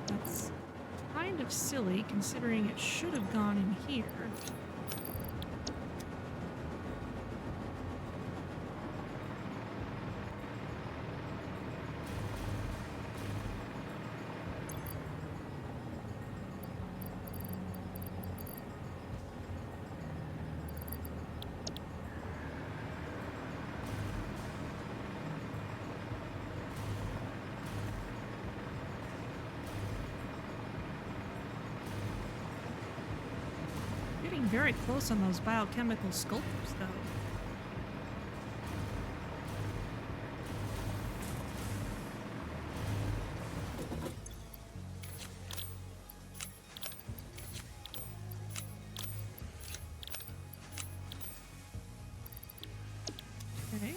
That's kind of silly considering it should have gone in here. Very close on those biochemical sculptors, though. Okay.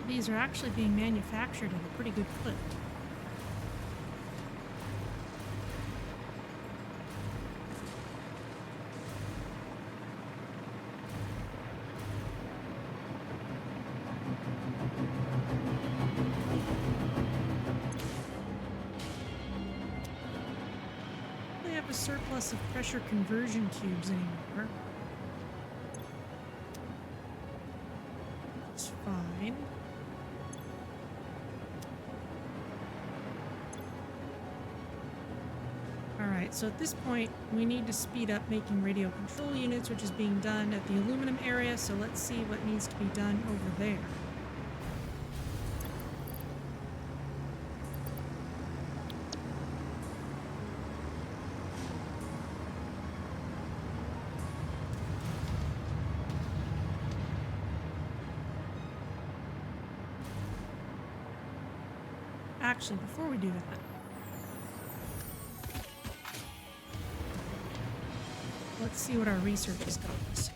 These are actually being manufactured at a pretty good clip. They have a surplus of pressure conversion cubes anymore. It's fine. Alright, so at this point, we need to speed up making radio control units, which is being done at the aluminum area, so let's see what needs to be done over there. Actually, before we do that, let's see what our research has got us.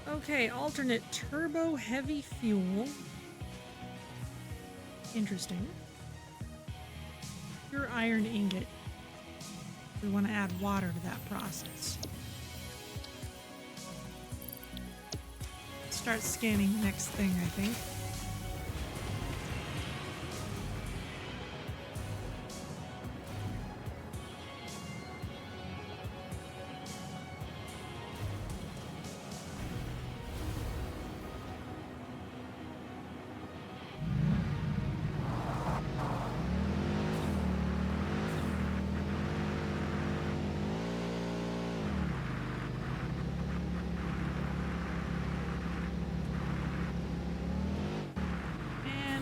Okay, alternate turbo heavy fuel. Interesting. Pure iron ingot. We want to add water to that process. Start scanning the next thing, I think.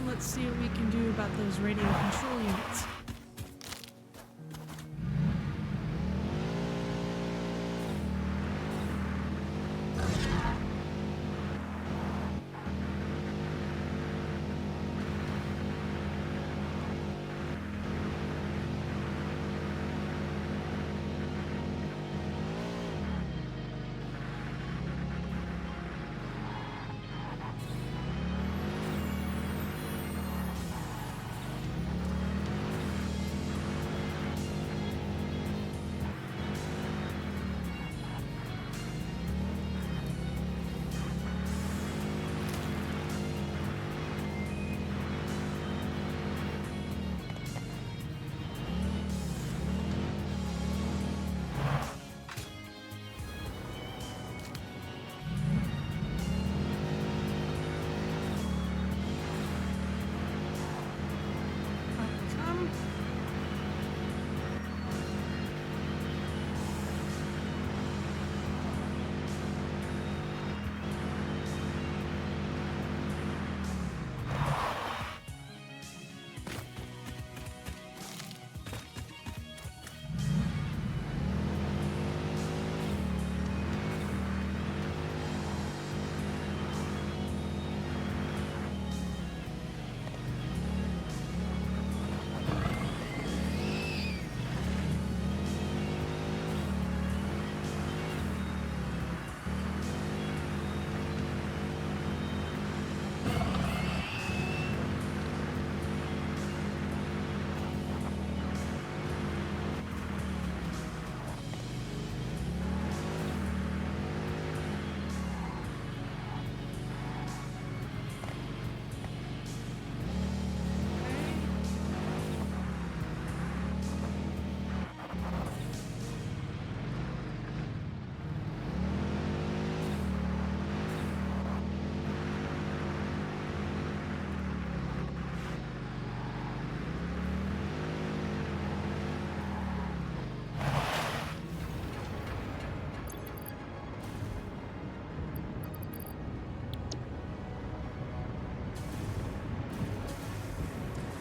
Let's see what we can do about those radio control units.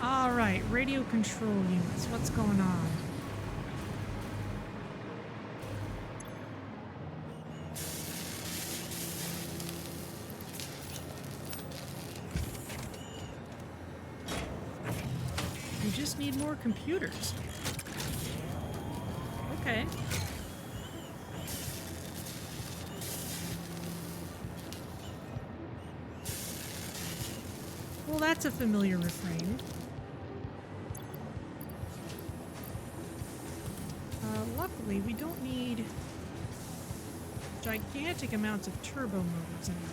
Alright, radio control units. What's going on? We just need more computers. Okay. Well, that's a familiar refrain. Luckily, we don't need gigantic amounts of turbo motors anymore.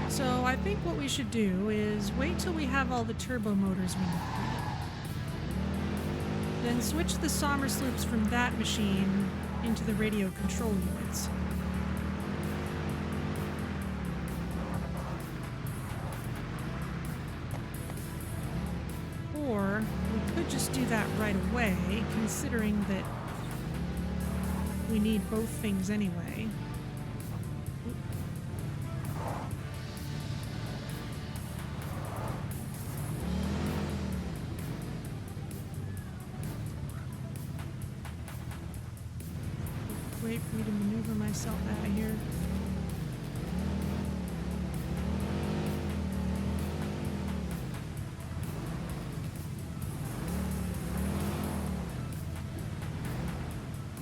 So I think what we should do is wait till we have all the turbo motors we need. Then switch the Sommer sloops from that machine into the radio control units. Or we could just do that right away, considering that we need both things anyway. Wait for me to maneuver myself out of here.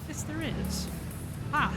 Yes, there is. Ah.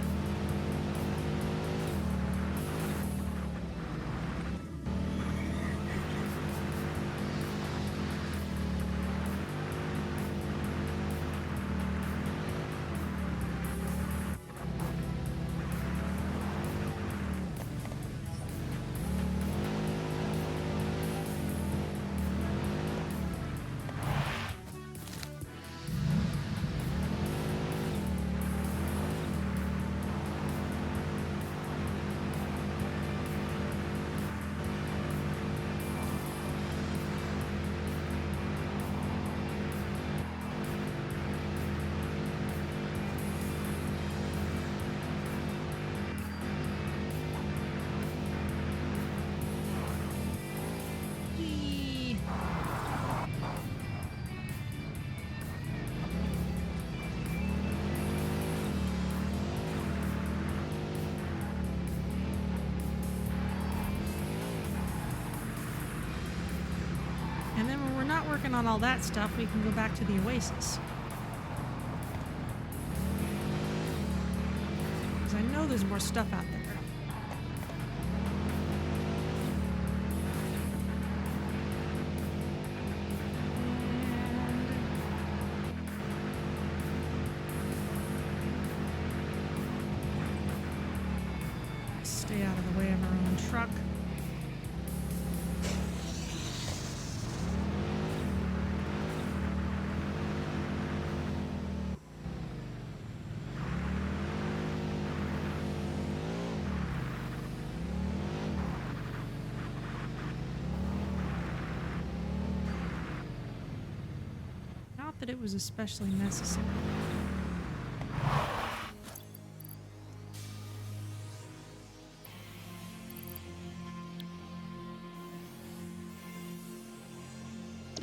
And then when we're not working on all that stuff, we can go back to the Oasis. Because I know there's more stuff out there. And stay out of the way of our own truck. That it was especially necessary.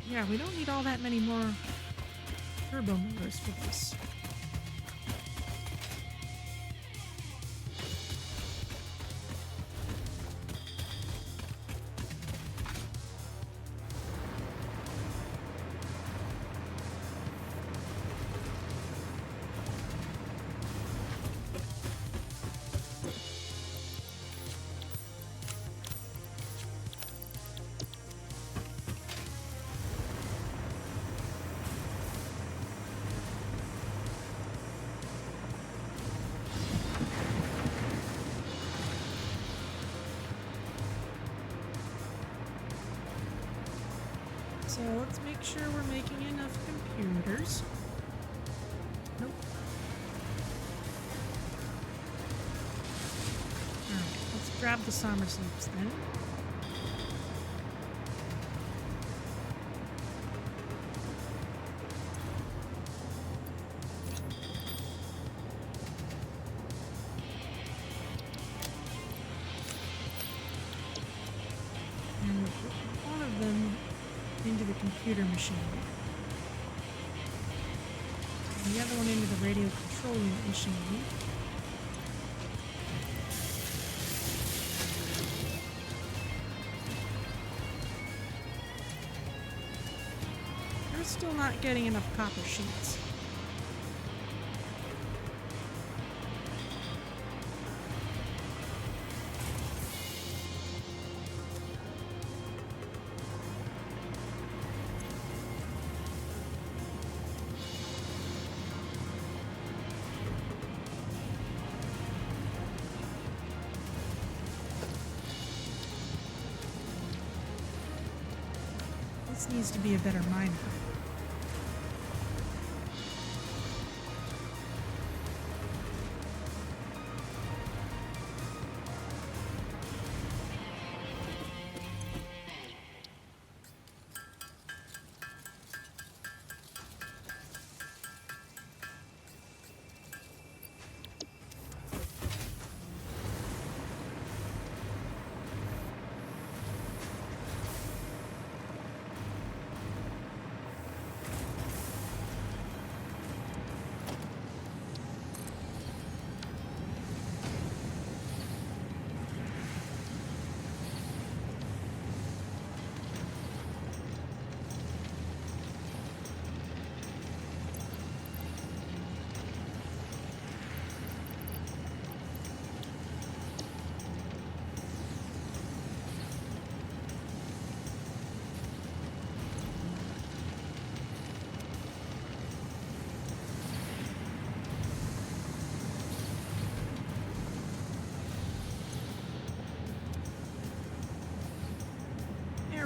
Yeah, we don't need all that many more turbo motors for this. So let's make sure we're making enough computers. Nope. Alright, let's grab the somersaults then. And we'll put one of them into the computer machine. And the other one into the radio control unit machine. We're still not getting enough copper sheets. This needs to be a better miner.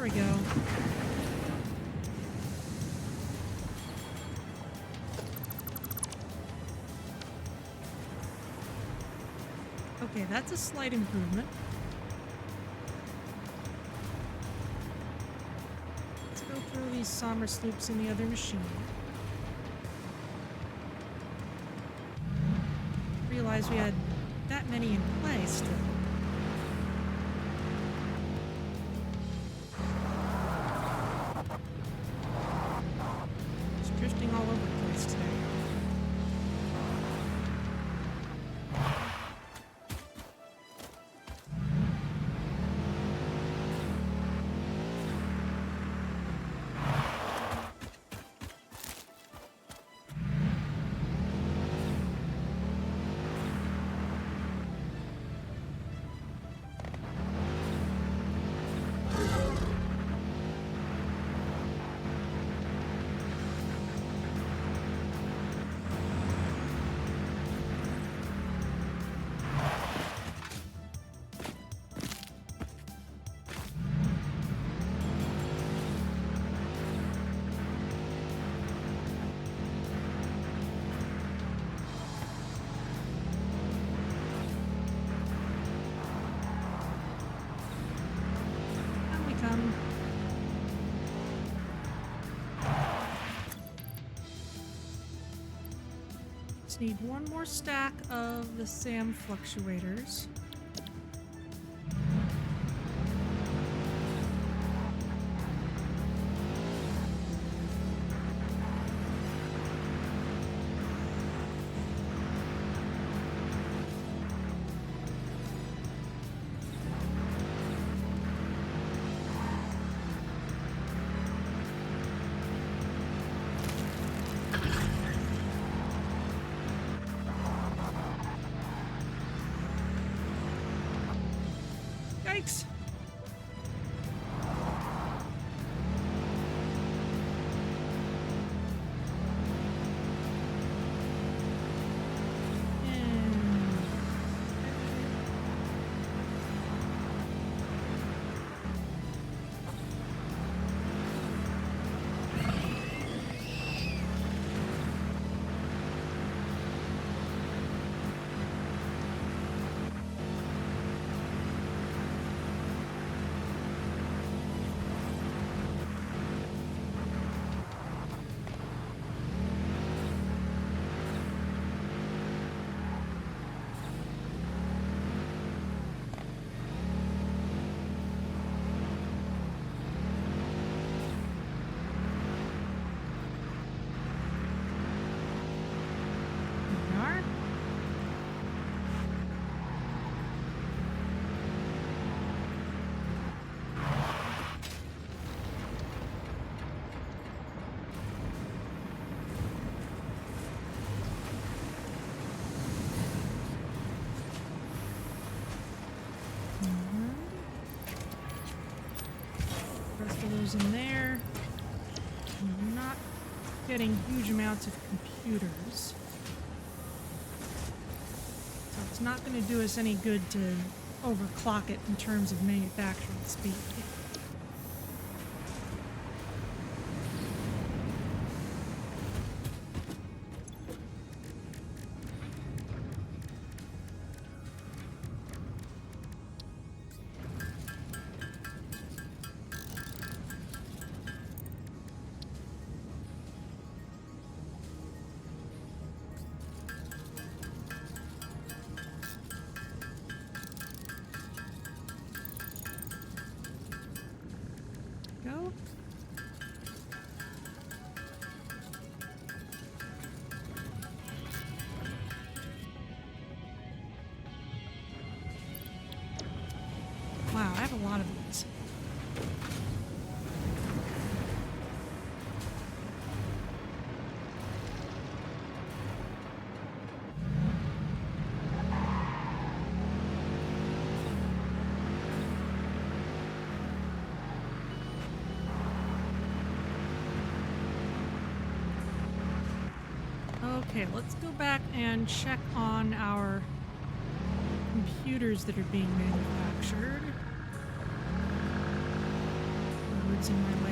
we go. Okay, that's a slight improvement. Let's go throw these Somers loops in the other machine. Realized we had that many in play still. Just drifting all over the place today. Just need one more stack of the SAM fluctuators. Yikes. In there. We're not getting huge amounts of computers. So it's not going to do us any good to overclock it in terms of manufacturing speed. Go. Wow, I have a lot of these. Okay, let's go back and check on our computers that are being manufactured. roads in my way.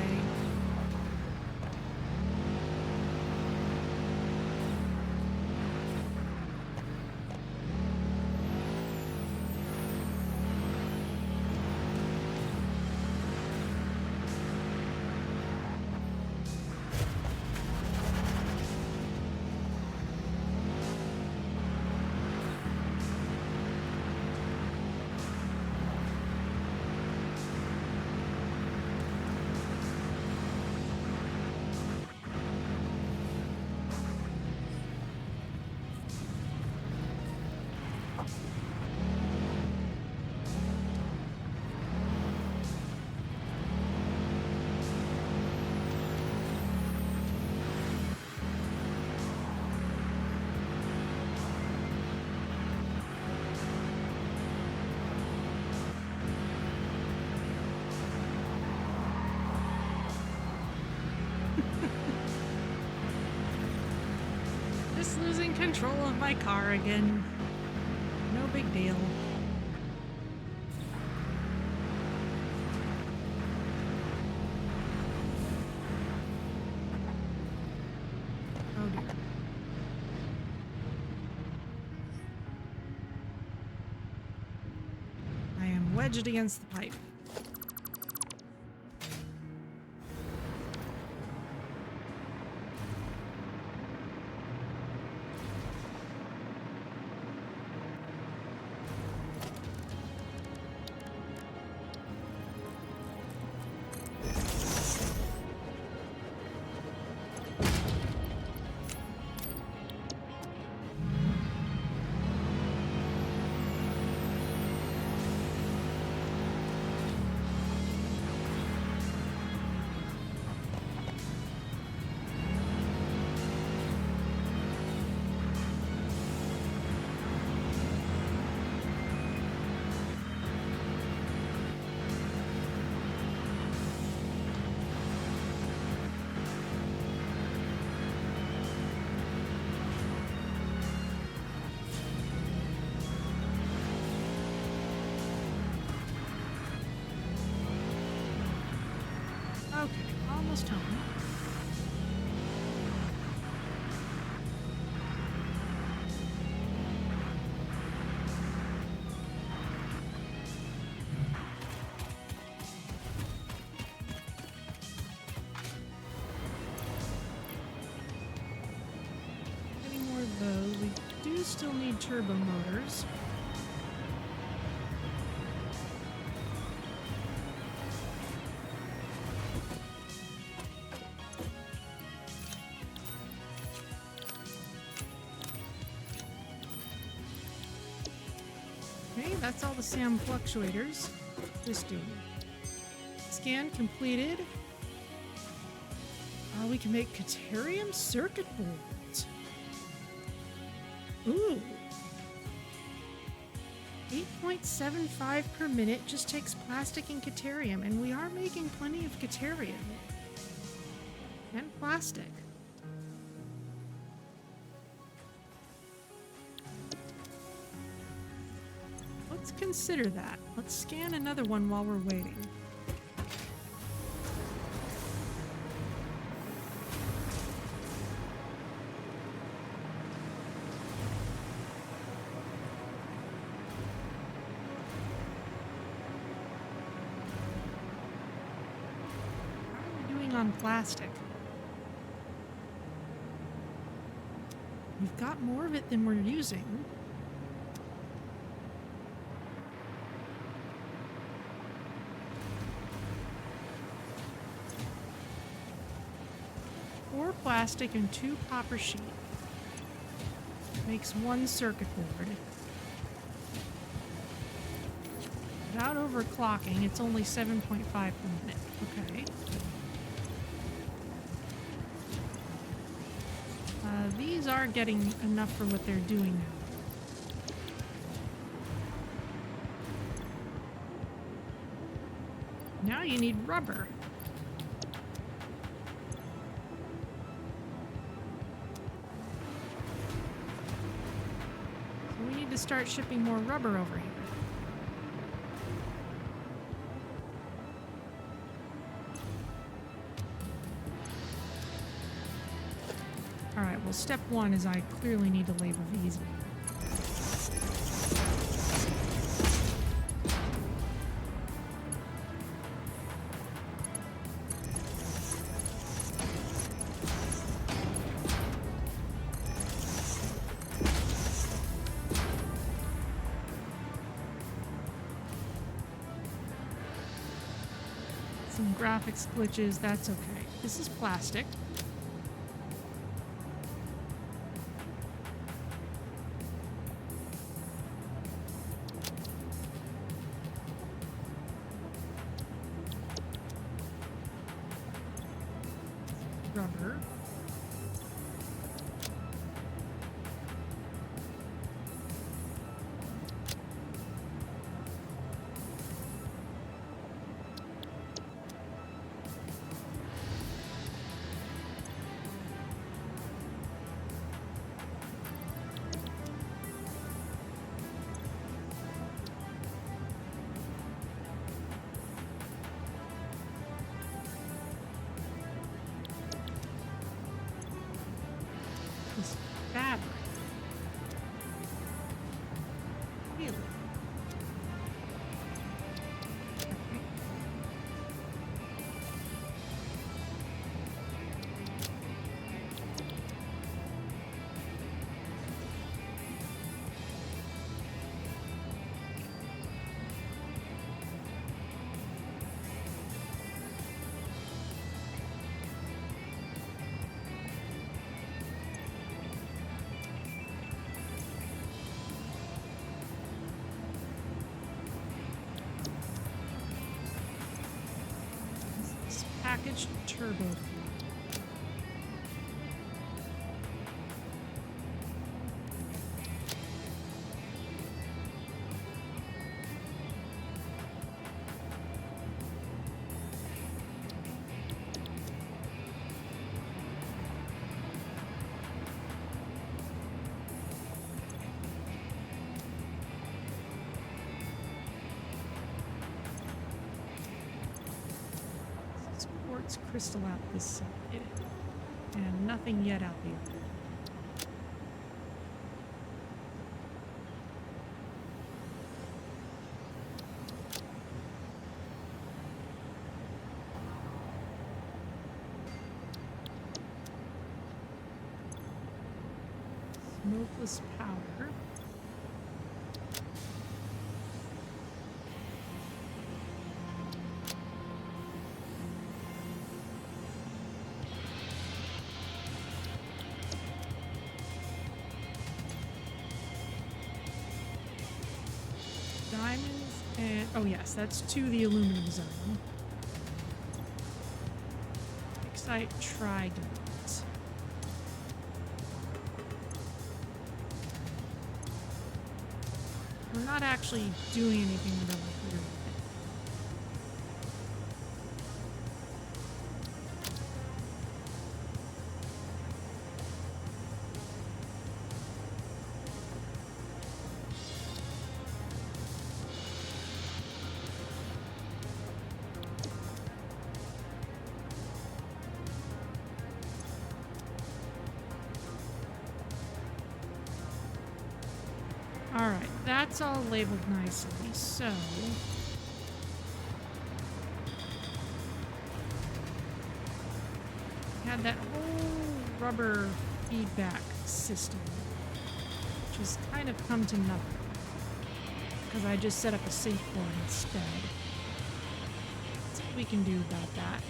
Just losing control of my car again. No big deal. Oh dear. I am wedged against the pipe. Okay, almost home. Any more of those? We do still need turbo motors. Okay, that's all the SAM fluctuators. Just doing. Scan completed. We can make Caterium Circuit Boards. Ooh. 8.75 per minute just takes plastic and Caterium, and we are making plenty of Caterium. And plastic. Let's consider that. Let's scan another one while we're waiting. How are we doing on plastic? We've got more of it than we're using. Plastic and 2 copper sheet makes 1 circuit board. Without overclocking, it's only 7.5 per minute. Okay. These are getting enough for what they're doing now. Now you need rubber. To start shipping more rubber over here. Alright, well, step one is I clearly need to label these. Some graphics glitches, that's okay. This is plastic. Rubber. This fabric. Really? Okay. Packaged turbo fuel. Quartz crystal out this side, and nothing yet out the other. Smokeless powder. Diamonds and oh yes, that's to the aluminum zone. Excite Trigons. We're not actually doing anything with them here. Alright, that's all labeled nicely, so... we had that whole rubber feedback system, which has kind of come to nothing, because I just set up a safe board instead. Let's see what we can do about that.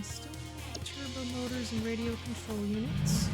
Still turbo motors and radio control units.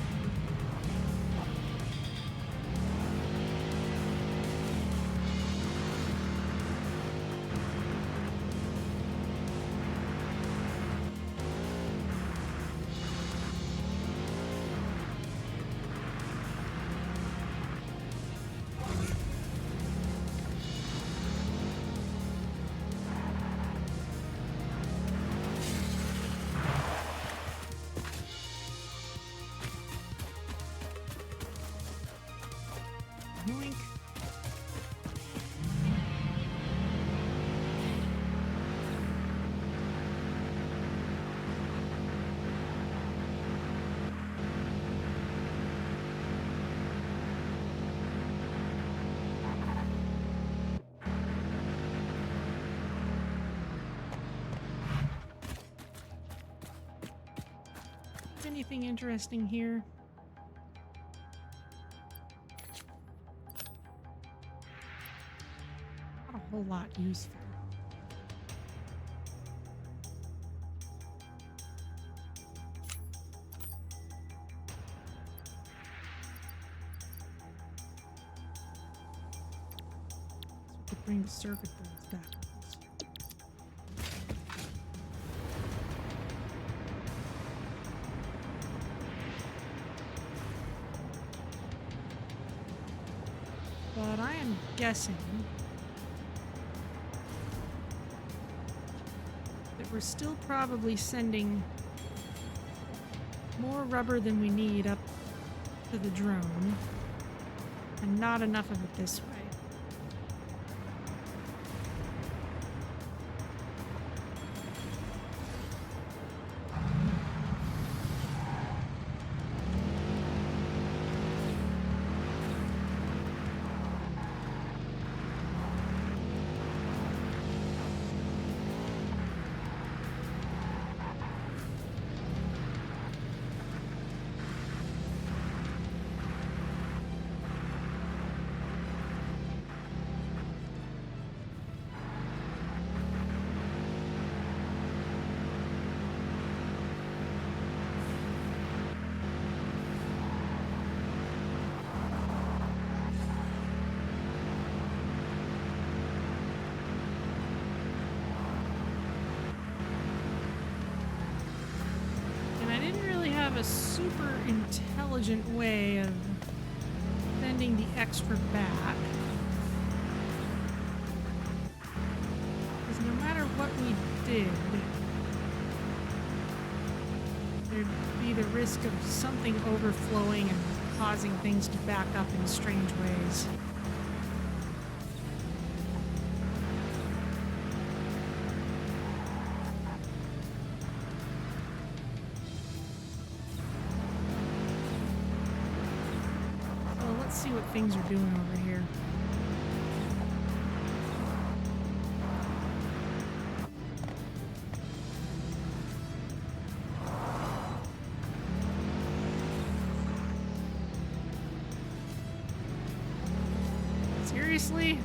Anything interesting here? Not a whole lot useful. So we could bring the circuit boards back. But I am guessing that we're still probably sending more rubber than we need up to the drone, and not enough of it this way. A super intelligent way of sending the extra back. Because no matter what we did, there'd be the risk of something overflowing and causing things to back up in strange ways. See what things are doing over here. Seriously?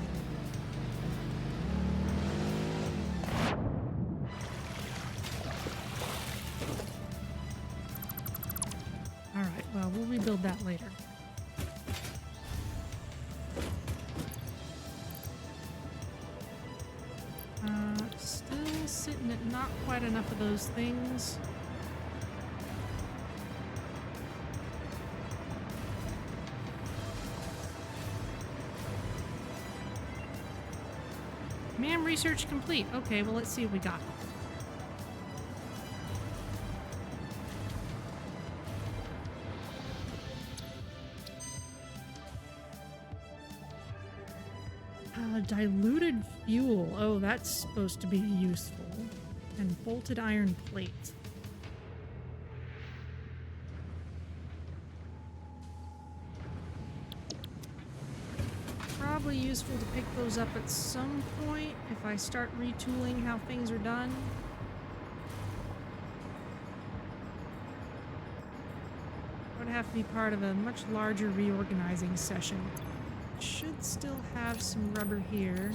All right, well, we'll rebuild that later. Sitting at not quite enough of those things. Ma'am, research complete. Okay, well, let's see what we got. Diluted fuel. Oh, that's supposed to be useful. And bolted iron plate. Probably useful to pick those up at some point if I start retooling how things are done. Would have to be part of a much larger reorganizing session. Should still have some rubber here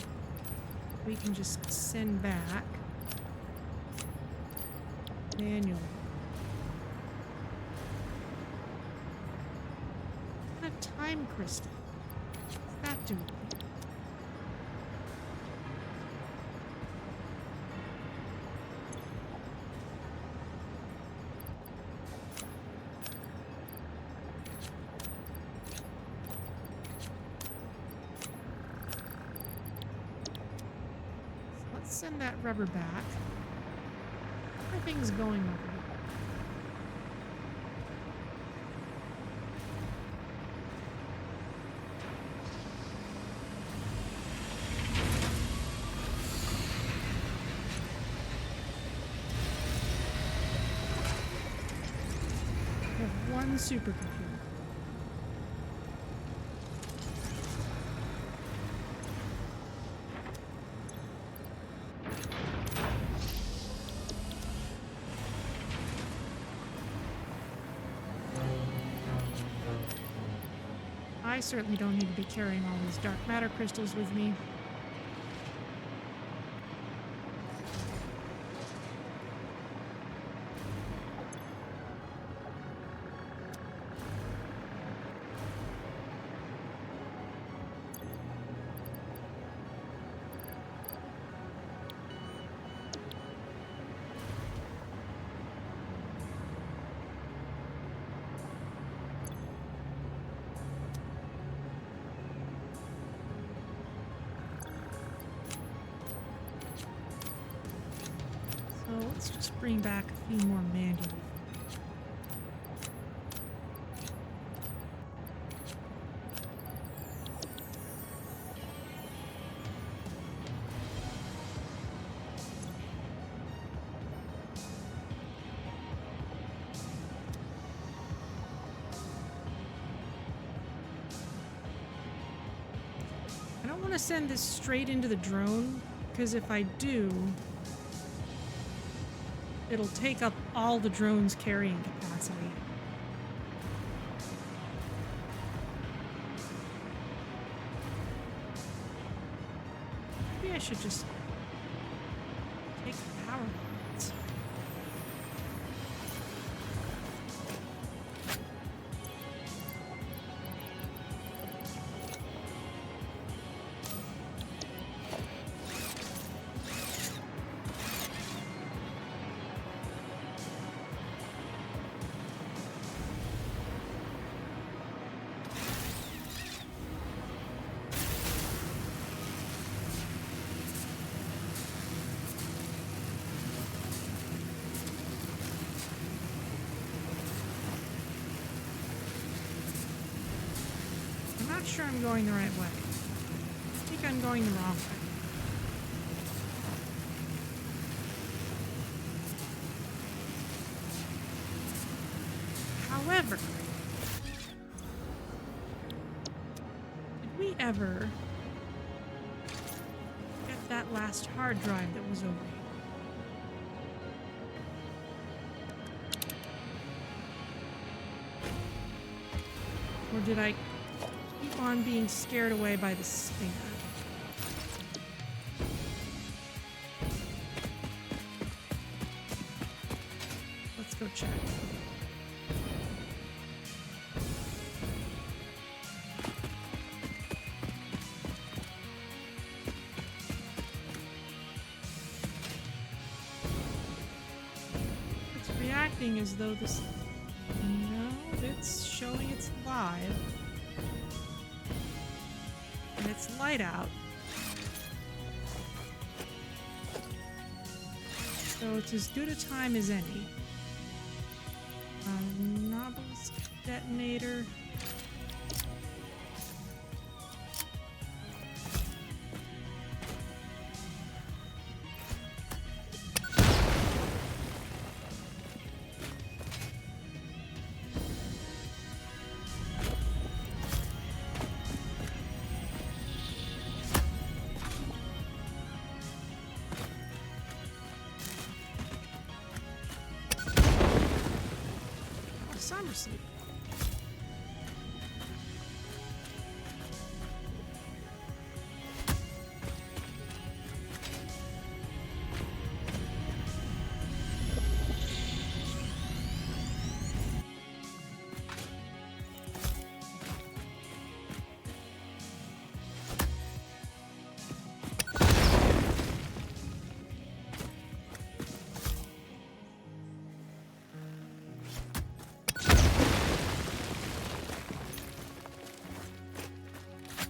we can just send back manually. A time crystal. What's that doing? Send that rubber back. How are things going over here? We have one supercomputer. I certainly don't need to be carrying all these dark matter crystals with me. So let's just bring back a few more manual. I don't want to send this straight into the drone, because if I do, it'll take up all the drone's carrying capacity. Maybe I should just take the power lines. I'm not sure I'm going the right way. I think I'm going the wrong way. However, did we ever get that last hard drive that was over here? Or did I keep on being scared away by the stinger? Let's go check. It's reacting as though this... No, it's showing it's live. And it's light out. So it's as good a time as any. Novel's detonator. Somerset.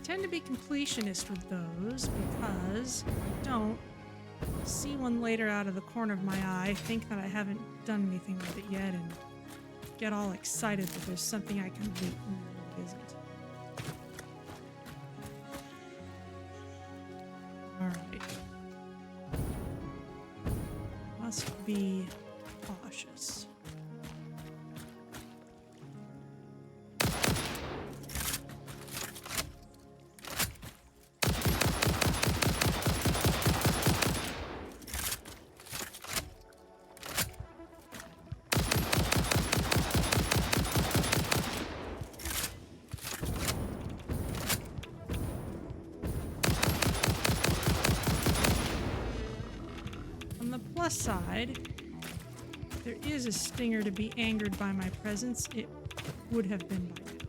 Tend to be completionist with those because I don't see one later out of the corner of my eye, think that I haven't done anything with it yet, and get all excited that there's something I can loot when there really isn't. Alright. Must be cautious. plus side, there is a stinger to be angered by my presence. It would have been by now.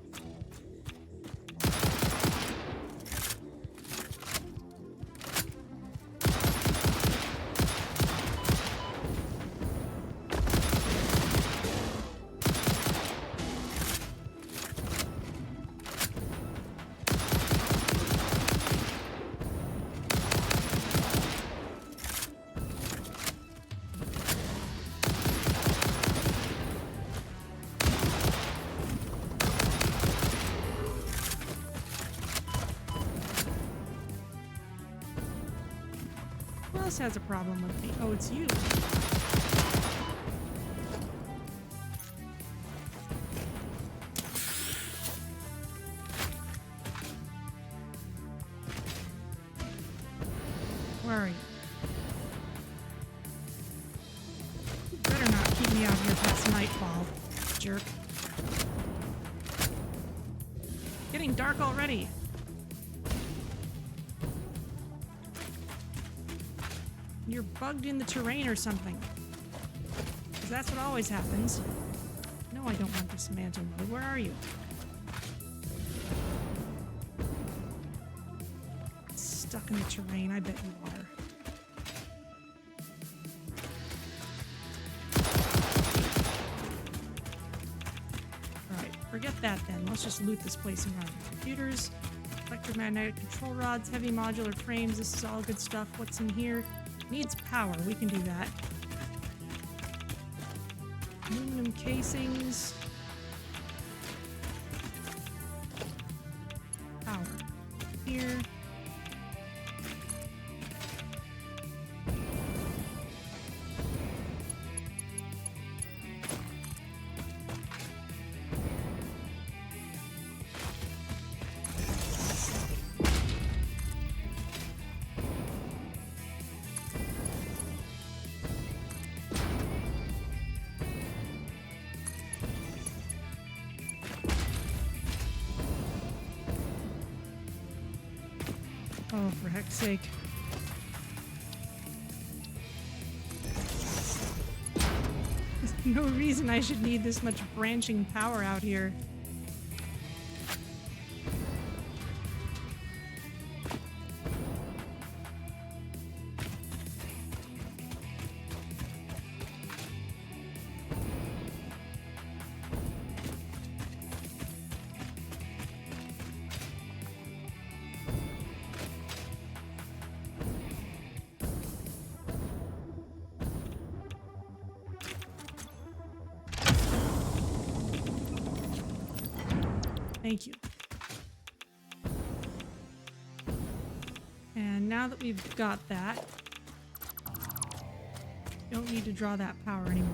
Who else has a problem with me? Oh, it's you. Where are you? You better not keep me out here past nightfall, jerk. Getting dark already. You're bugged in the terrain or something. Because that's what always happens. No, I don't want dismantle mode. Where are you? Stuck in the terrain, I bet you are. Alright, forget that then. Let's just loot this place and run. Computers, electromagnetic control rods, heavy modular frames. This is all good stuff. What's in here? Needs power. We can do that. Aluminum casings. Power. Here. Oh, for heck's sake. There's no reason I should need this much branching power out here. Thank you. And now that we've got that, don't need to draw that power anymore.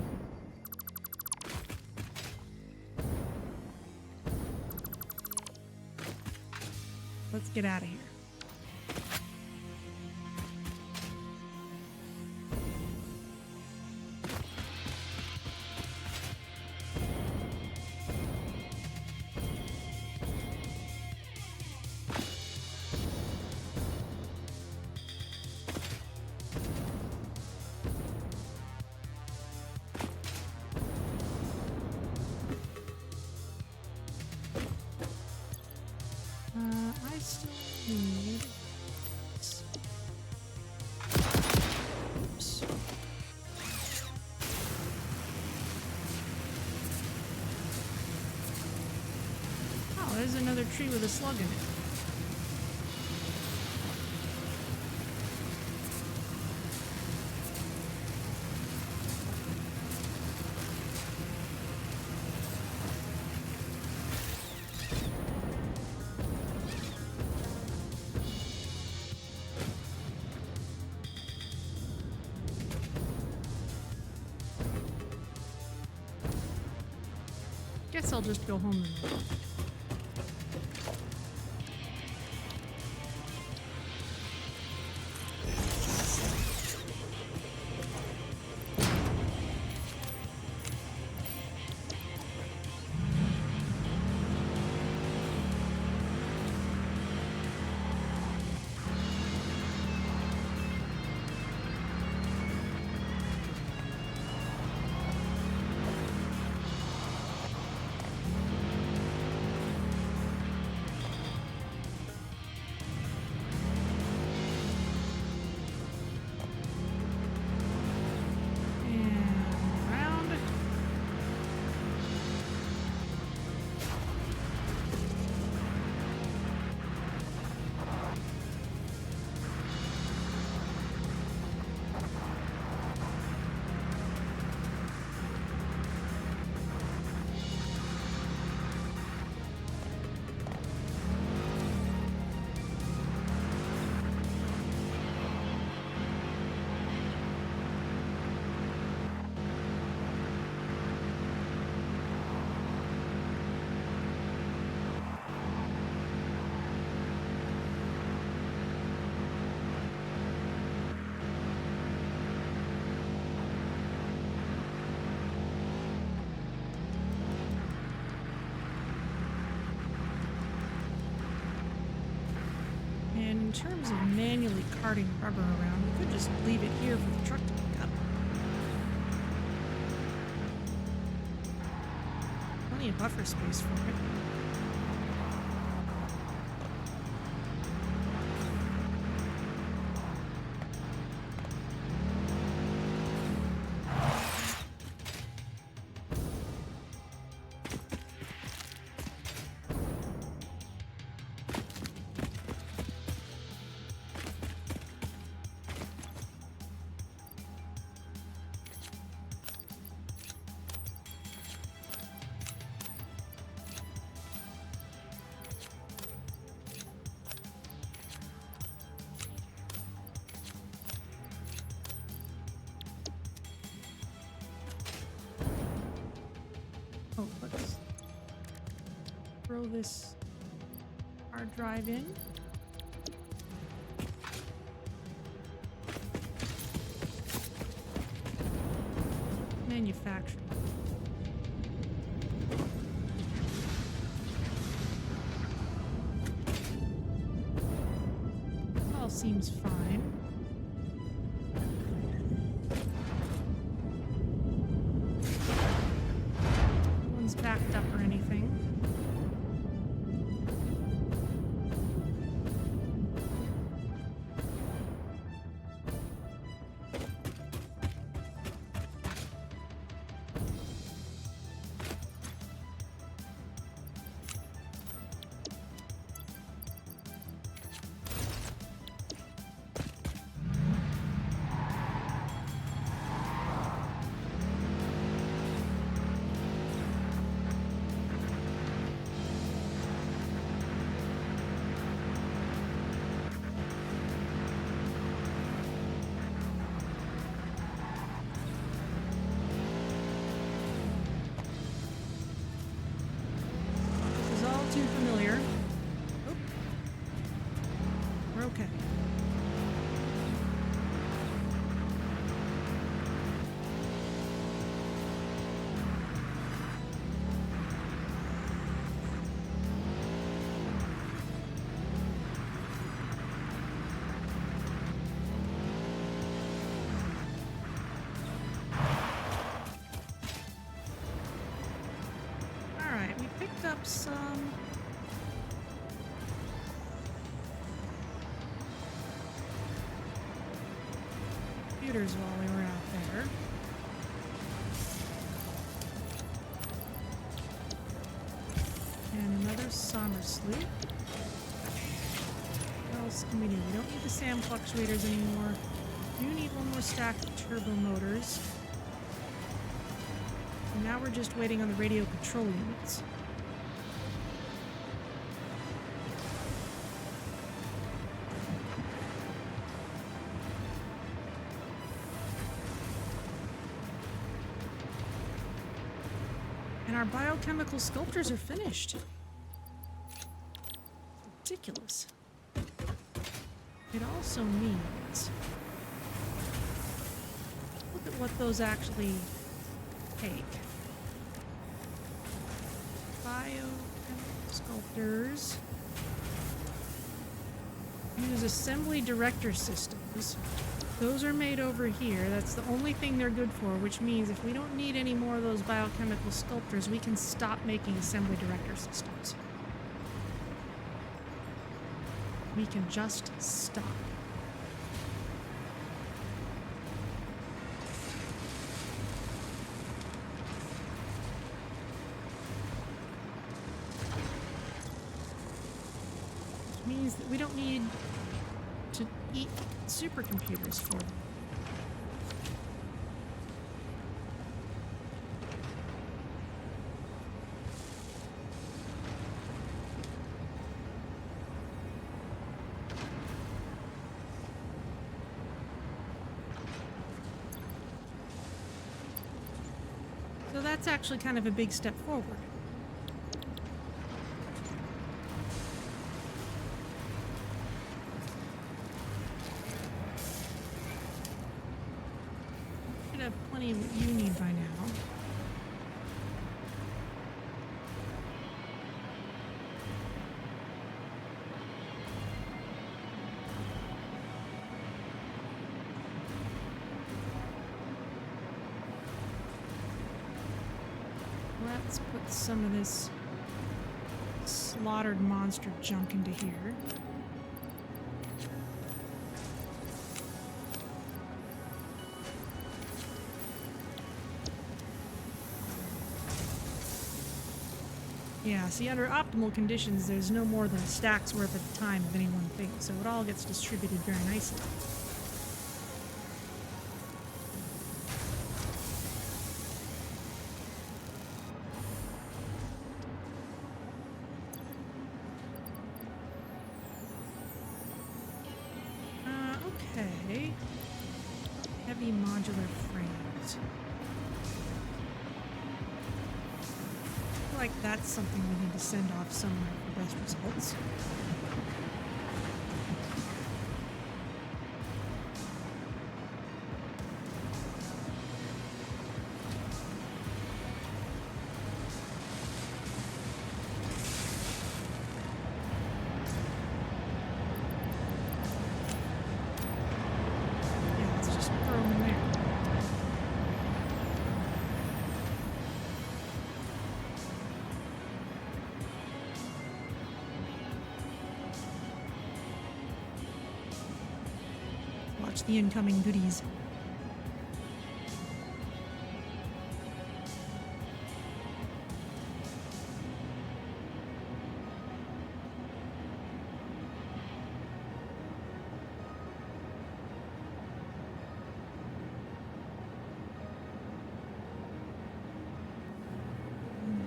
Let's get out of here. I still need... Oops. Oh, there's another tree with a slug in it. Guess I'll just go home then. terms of manually carting rubber around, we could just leave it here for the truck to pick up. Plenty of buffer space for it. Oh, let's throw this hard drive in. Manufacturing. All seems fine. Backed up or anything. Too familiar. Oh. We're okay. All right, we picked up some computers while we were out there. And another Sommer sloop. What else can we do? We don't need the SAM fluctuators anymore. We do need one more stack of turbo motors. And now we're just waiting on the radio control units. And our biochemical sculptors are finished. Ridiculous. It also means, look at what those actually take. Biochemical sculptors use assembly director systems. Those are made over here. That's the only thing they're good for, which means if we don't need any more of those biochemical sculptors, we can stop making assembly director systems. We can just stop. Which means that we don't need to eat supercomputers for them. So that's actually kind of a big step forward. Should have plenty of what you need by now. let's put some of this slaughtered monster junk into here. Yeah, see, under optimal conditions, there's no more than a stack's worth at a time of any one thing, so it all gets distributed very nicely. Okay. Heavy modular frames. Like that's something we need to send off somewhere for best results. Yeah, let's just throw them in there. Watch the incoming goodies.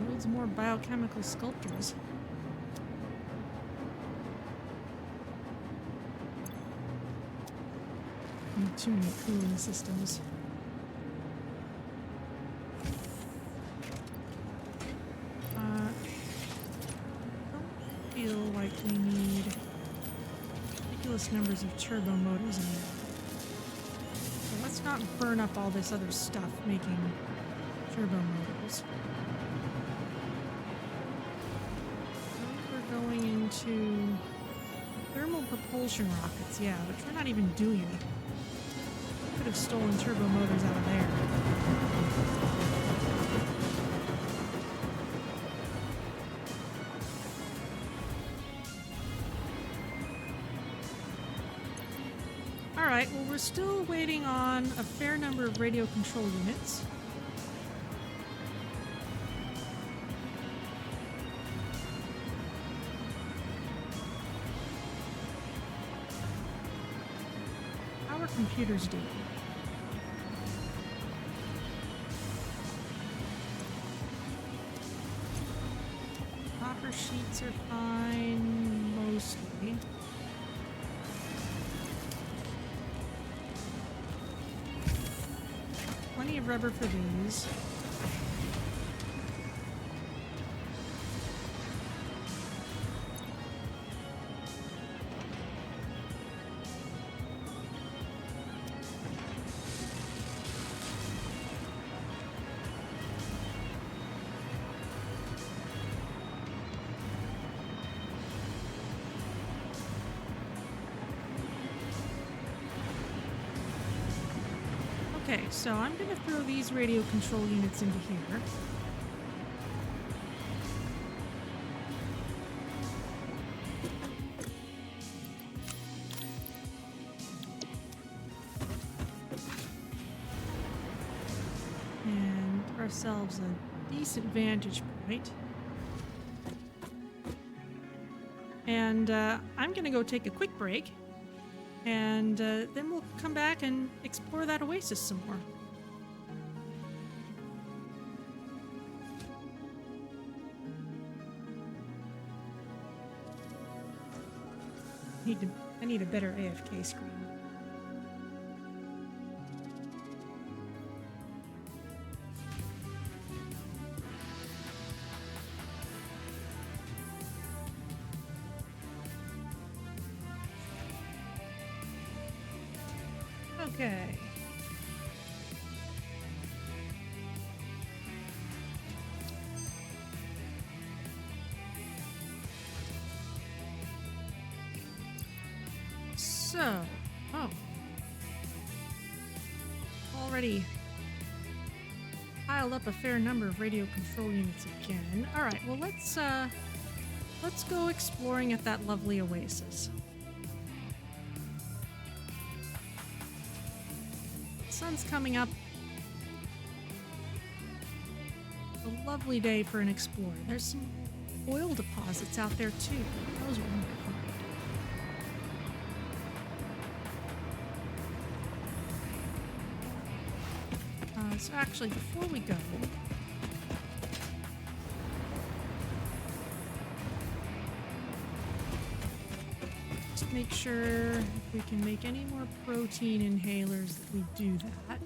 Loads more biochemical sculptors. Too many cooling systems. Don't feel like we need ridiculous numbers of turbo motors in there. So let's not burn up all this other stuff making turbo motors. We're going into thermal propulsion rockets, yeah, which we're not even doing anything. Could have stolen turbo motors out of there. Alright, well we're still waiting on a fair number of radio control units. How are computers doing? Sheets are fine, mostly. Plenty of rubber for these. Okay, so I'm going to throw these radio control units into here. And give ourselves a decent vantage point. And I'm going to go take a quick break. And then we'll come back and explore that oasis some more. I need a better AFK screen. Okay. So, already piled up a fair number of radio control units again. All right, well let's go exploring at that lovely oasis. The sun's coming up. A lovely day for an explorer. There's some oil deposits out there too. Who knows what we might find. So actually, before we go, just make sure if we can make any more protein inhalers that we do that.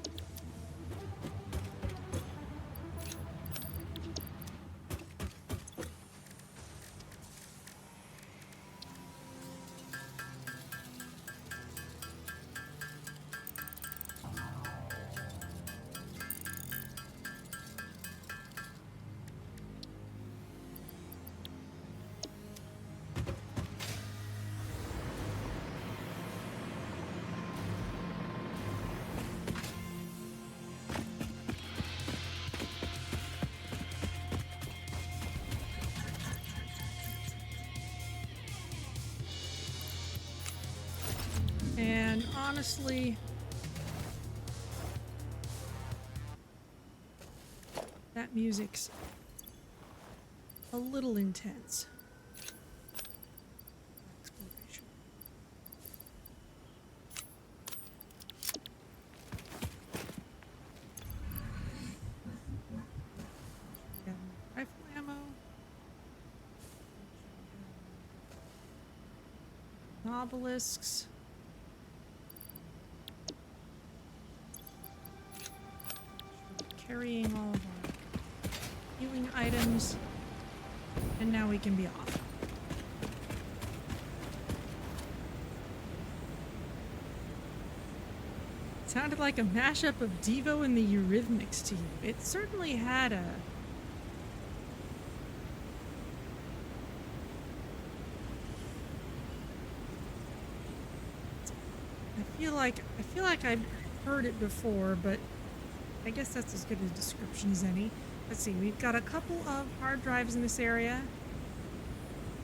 And honestly, that music's a little intense. Exploration. Got rifle ammo. Obelisks. Carrying all of our healing items, and now we can be off. Sounded like a mashup of Devo and the Eurythmics to you. It certainly had a... I feel like I've heard it before, but I guess that's as good a description as any. Let's see, we've got a couple of hard drives in this area.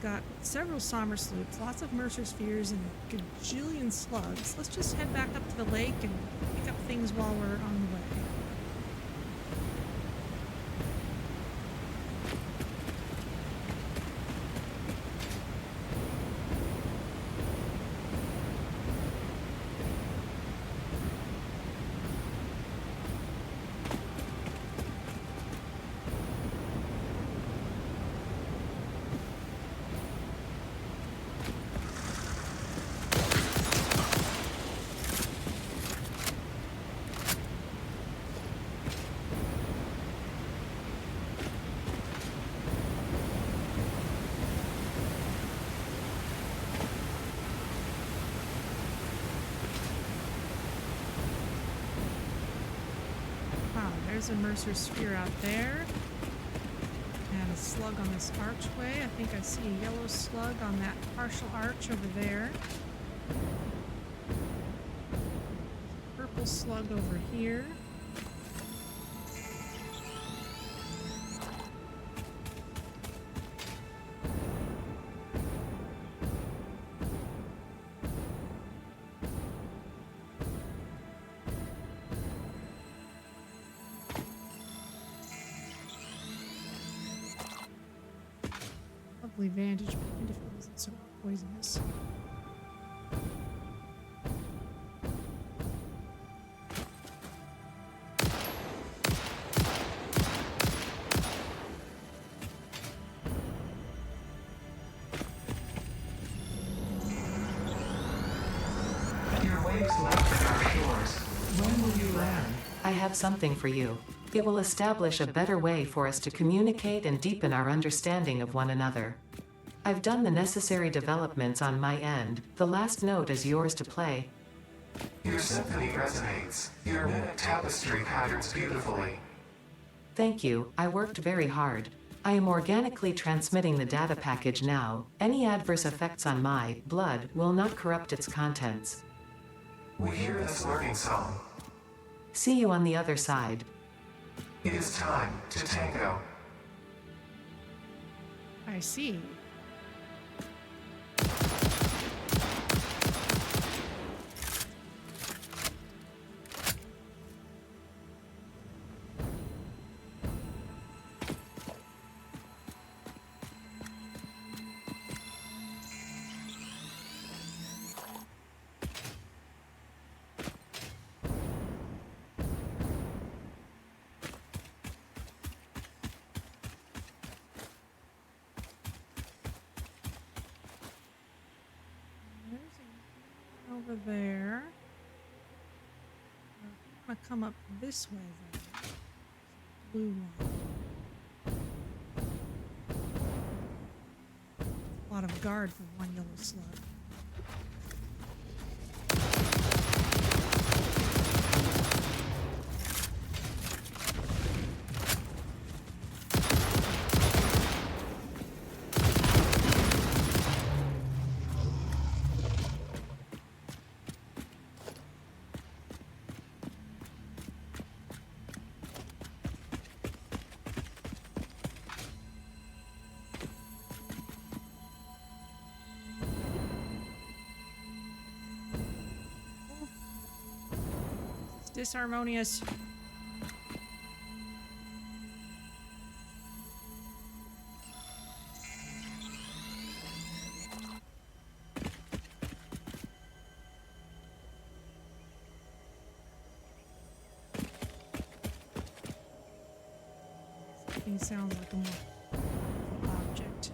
Got several Sommer sloops, lots of Mercer spheres, and a gajillion slugs. Let's just head back up to the lake and pick up things while we're on the way. There's a Mercer sphere out there. And a slug on this archway. I think I see a yellow slug on that partial arch over there. Purple slug over here. Vantage point if it wasn't so poisonous. Your waves left at our shores. When will you land? I have something for you. It will establish a better way for us to communicate and deepen our understanding of one another. I've done the necessary developments on my end. The last note is yours to play. Your symphony resonates. Your minute tapestry patterns beautifully. Thank you, I worked very hard. I am organically transmitting the data package now. Any adverse effects on my blood will not corrupt its contents. We hear this learning song. See you on the other side. It is time to tango. I see. Over there. I'm gonna come up this way then. Blue one. A lot of guard for one yellow slug. Disharmonious. Something sounds like a more object.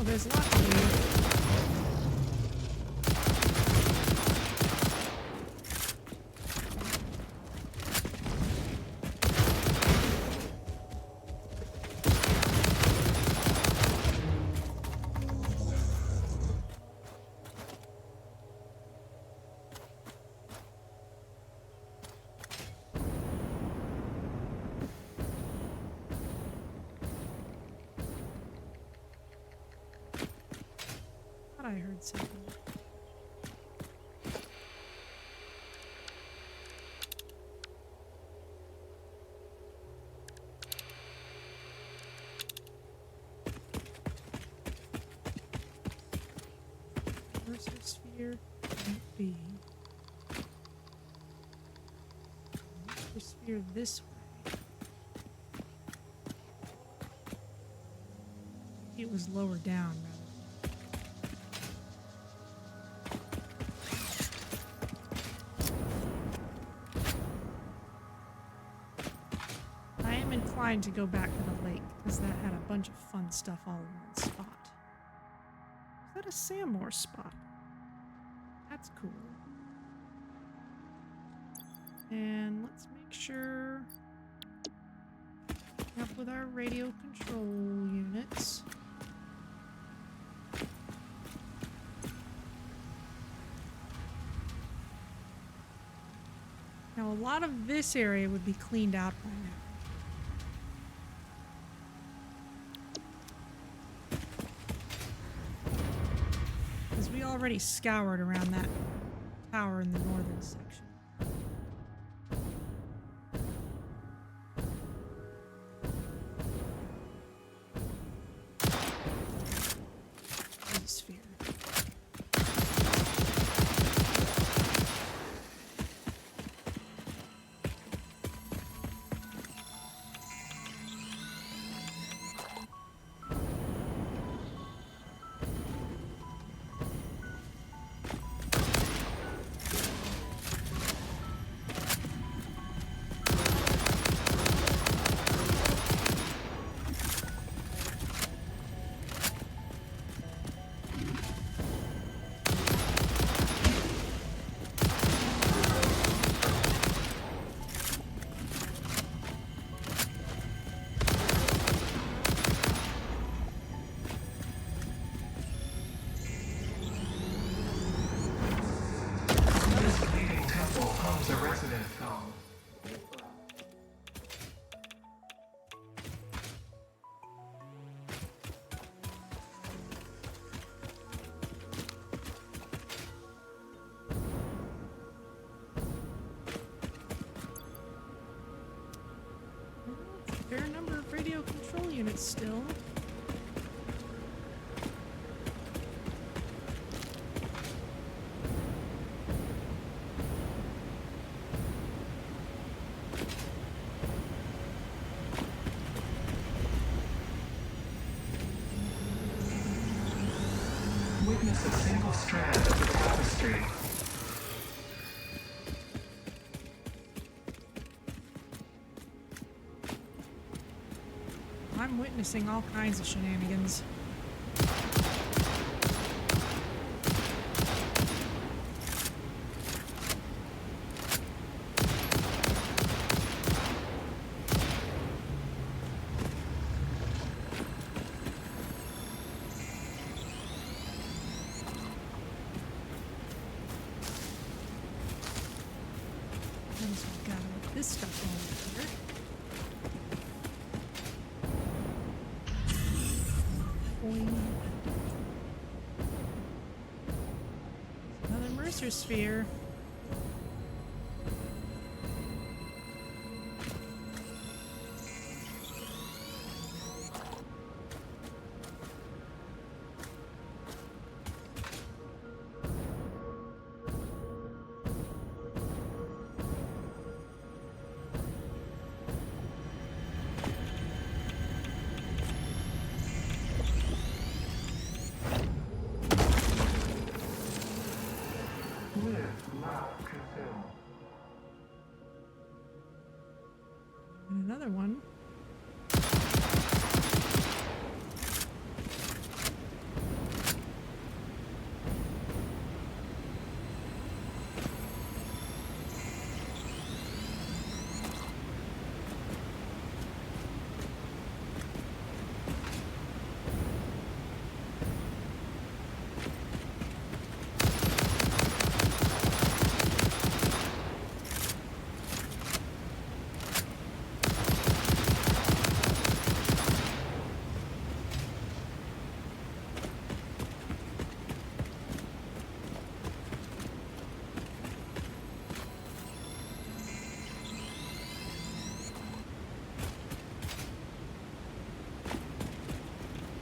There's lots of you. I heard something. Where's the sphere? Might be. The sphere this way. It was lower down, rather. Inclined to go back to the lake because that had a bunch of fun stuff all in one spot. Is that a Samor spot? That's cool. And let's make sure up with our radio control units. Now a lot of this area would be cleaned out by now. We already scoured around that tower in the northern section. There's a sphere. units still. Witness a single strand of the tapestry. I'm witnessing all kinds of shenanigans. Got all this stuff over here. Another Mercer sphere. And another one.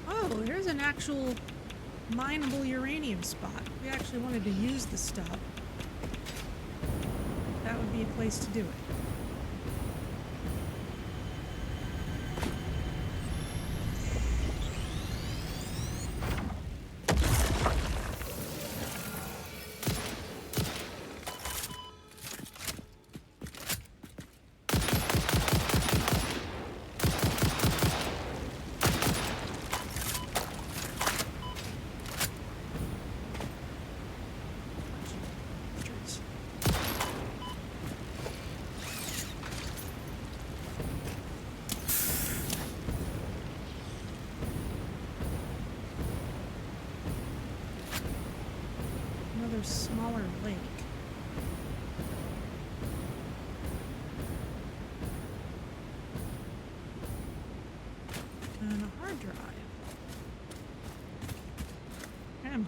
Oh, here's an actual mineable uranium spot. If we actually wanted to use the stuff, that would be a place to do it. Smaller lake. And a hard drive. Where am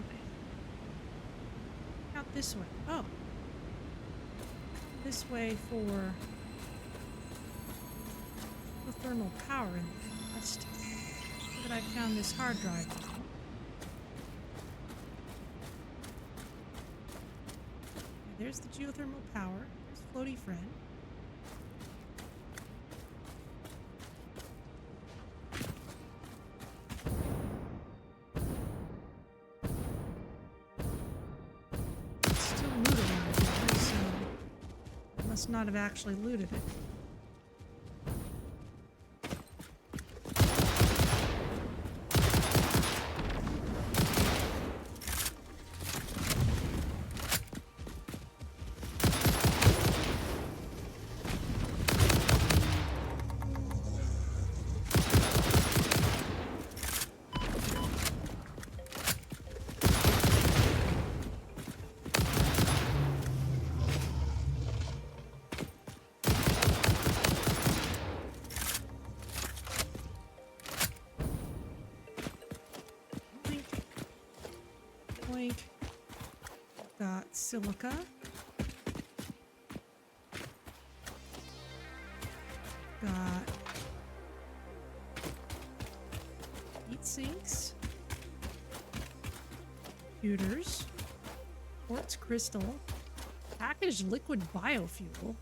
I? Out this way. Oh. This way for the thermal power in the past. Look that I found this hard drive. There's the geothermal power. There's Floaty Friend. It's still looted around here, so I must not have actually looted it. Got silica. Got heat sinks, computers, quartz crystal, packaged liquid biofuel.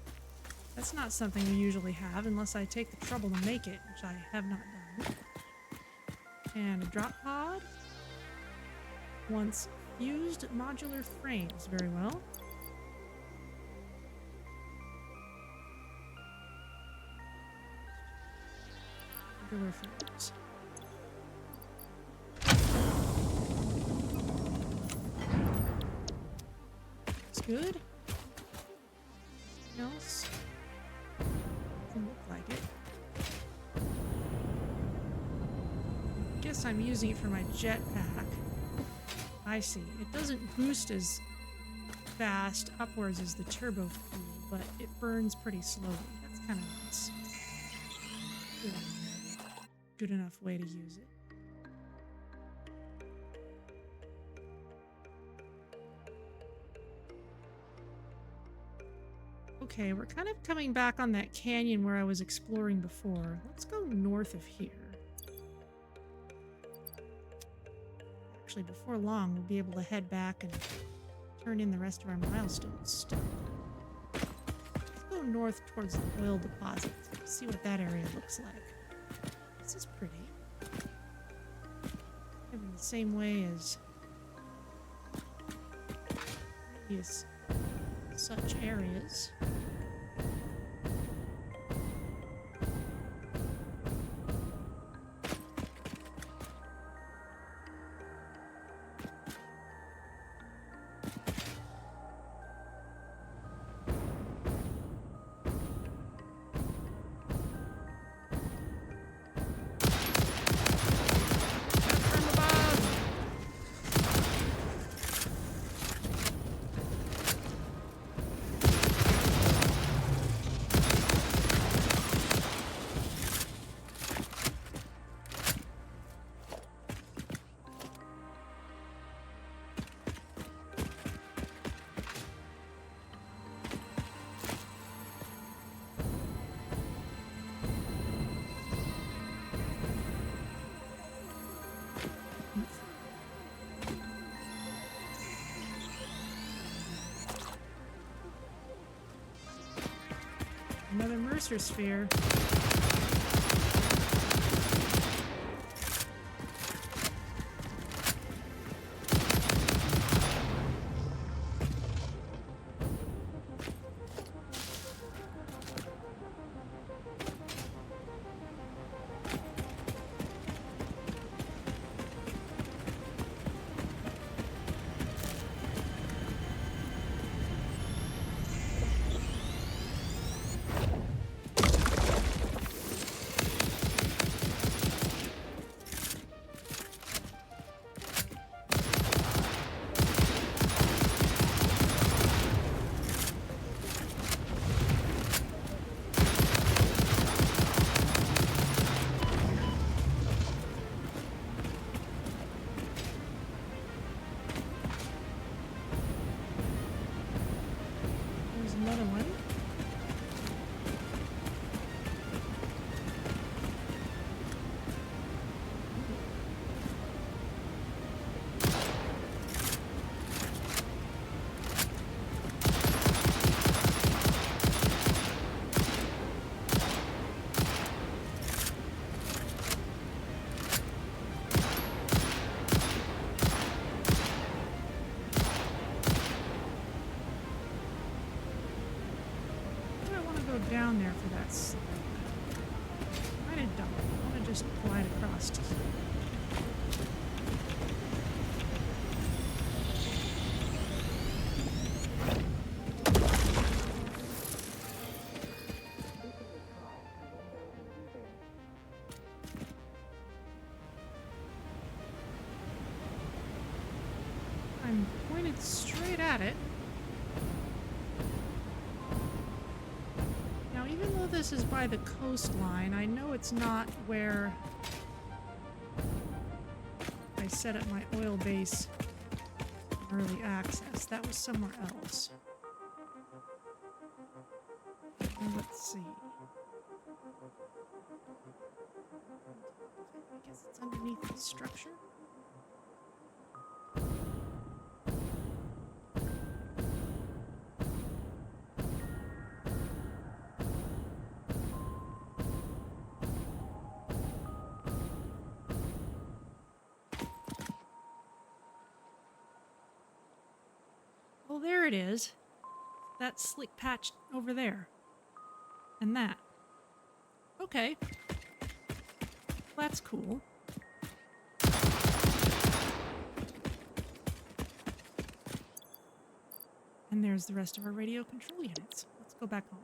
That's not something we usually have unless I take the trouble to make it, which I have not done. And a drop pod. Once fused modular frames. Very well. Modular frames. Looks good. Anything else? Doesn't look like it. I guess I'm using it for my jetpack. I see. It doesn't boost as fast upwards as the turbo fuel, but it burns pretty slowly. That's kind of nice. Good enough way to use it. Okay, we're kind of coming back on that canyon where I was exploring before. Let's go north of here. Actually, before long, we'll be able to head back and turn in the rest of our milestone stuff. Let's go north towards the oil deposit. See what that area looks like. This is pretty. Kind of in the same way as previous such areas. Another Mercer sphere. Down there for that slide. Might have done. I want to just glide across to here. I'm pointed straight at it. This is by the coastline. I know it's not where I set up my oil base in early access. That was somewhere else. Let's see. guess it's underneath the structure. Well, there it is. That slick patch over there. And that. Okay. That's cool. And there's the rest of our radio control units. Let's go back home.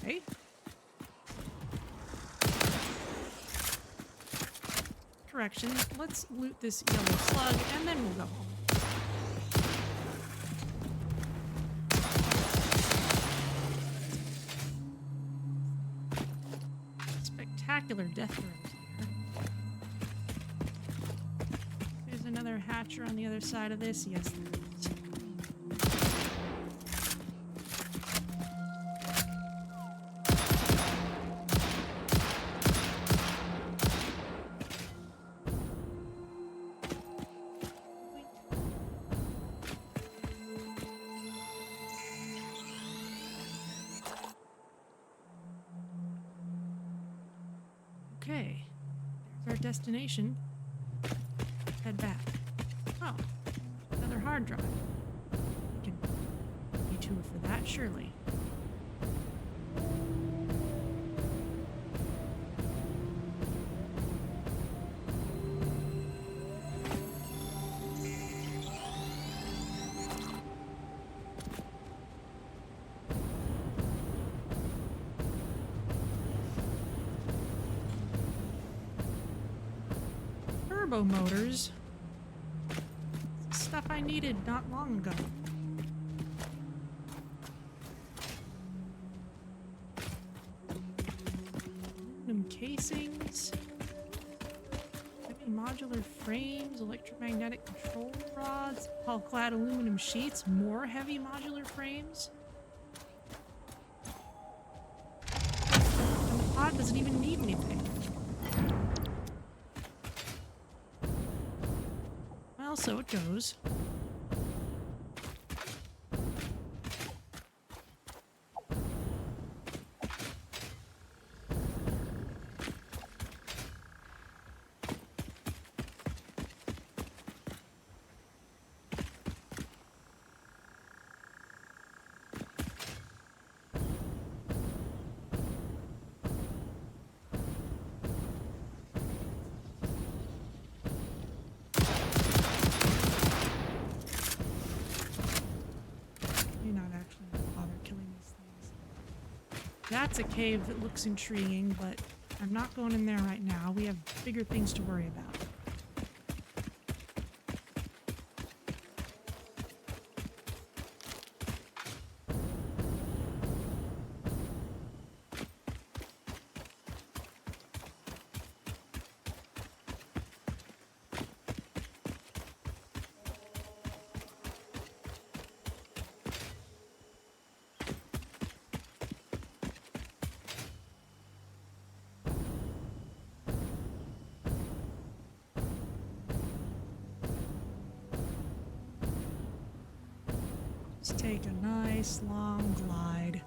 Okay. Correction. Let's loot this yellow slug and then we'll go home. Spectacular death throws here. There's another hatcher on the other side of this. Yes, there is. Okay, there's our destination. Head back. Oh, another hard drive. We can detour for that, surely. Turbo motors. Stuff I needed not long ago. Aluminum casings. Heavy modular frames. Electromagnetic control rods. Hull-clad aluminum sheets. More heavy modular frames. And the pod doesn't even need anything. Well, so it goes. That's a cave that looks intriguing, but I'm not going in there right now. We have bigger things to worry about. Let's take a nice long glide.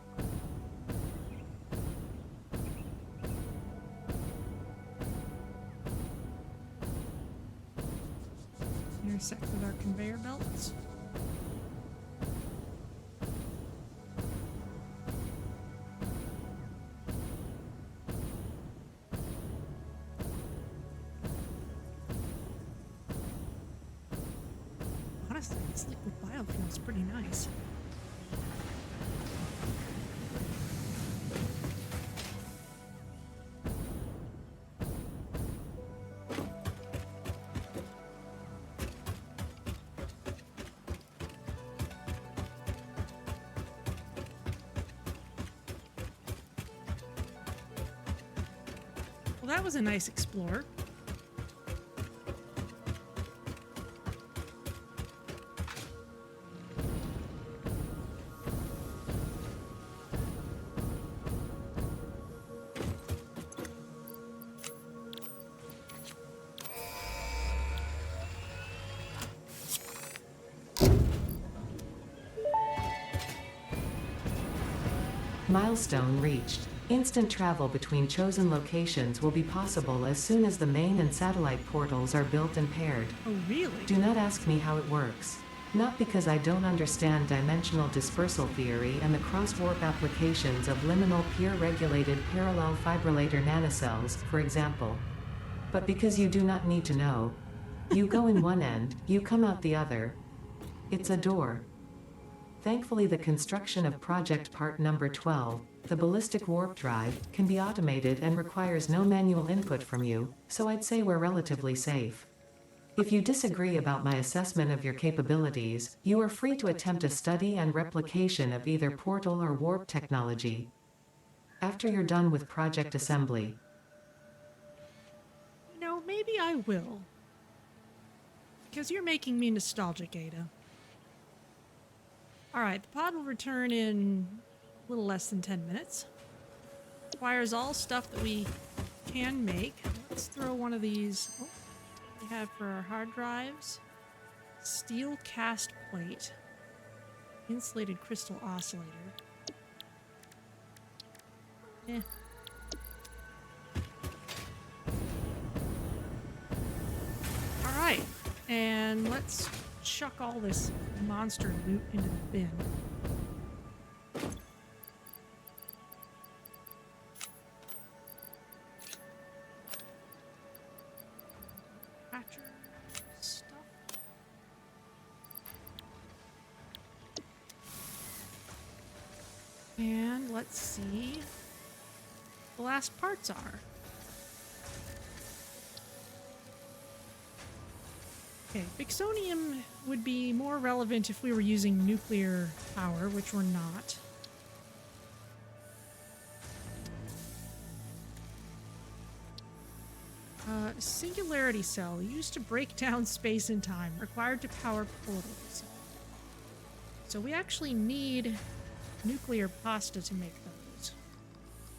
Intersect with our conveyor belts. Honestly, this liquid biofuel is pretty nice. Well, that was a nice explore. Milestone reached. Instant travel between chosen locations will be possible as soon as the main and satellite portals are built and paired. Oh, really? Do not ask me how it works. Not because I don't understand dimensional dispersal theory and the cross-warp applications of liminal peer-regulated parallel fibrillator nanocells, for example. But because you do not need to know. You go in one end, you come out the other. It's a door. Thankfully, the construction of project part number 12, the ballistic warp drive, can be automated and requires no manual input from you, so I'd say we're relatively safe. If you disagree about my assessment of your capabilities, you are free to attempt a study and replication of either portal or warp technology. After you're done with project assembly. You know, maybe I will. Because you're making me nostalgic, Ada. Alright, the pod will return in a little less than 10 minutes. Requires all stuff that we can make. Let's throw one of these. Oh, we have for our hard drives. Steel cast plate. Insulated crystal oscillator. Alright, and let's chuck all this monster loot into the bin. Catcher stuff. And let's see what the last parts are. Okay, Bixonium would be more relevant if we were using nuclear power, which we're not. Singularity cell, used to break down space and time, required to power portals. So we actually need nuclear pasta to make those.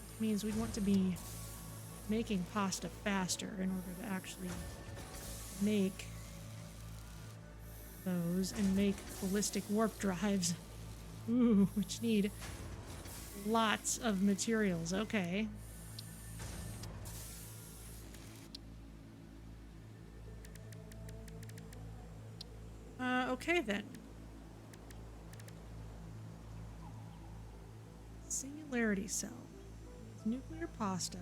Which means we'd want to be making pasta faster in order to actually make those and make ballistic warp drives. Ooh, which need lots of materials. Okay. Okay then. Singularity cell. Nuclear pasta.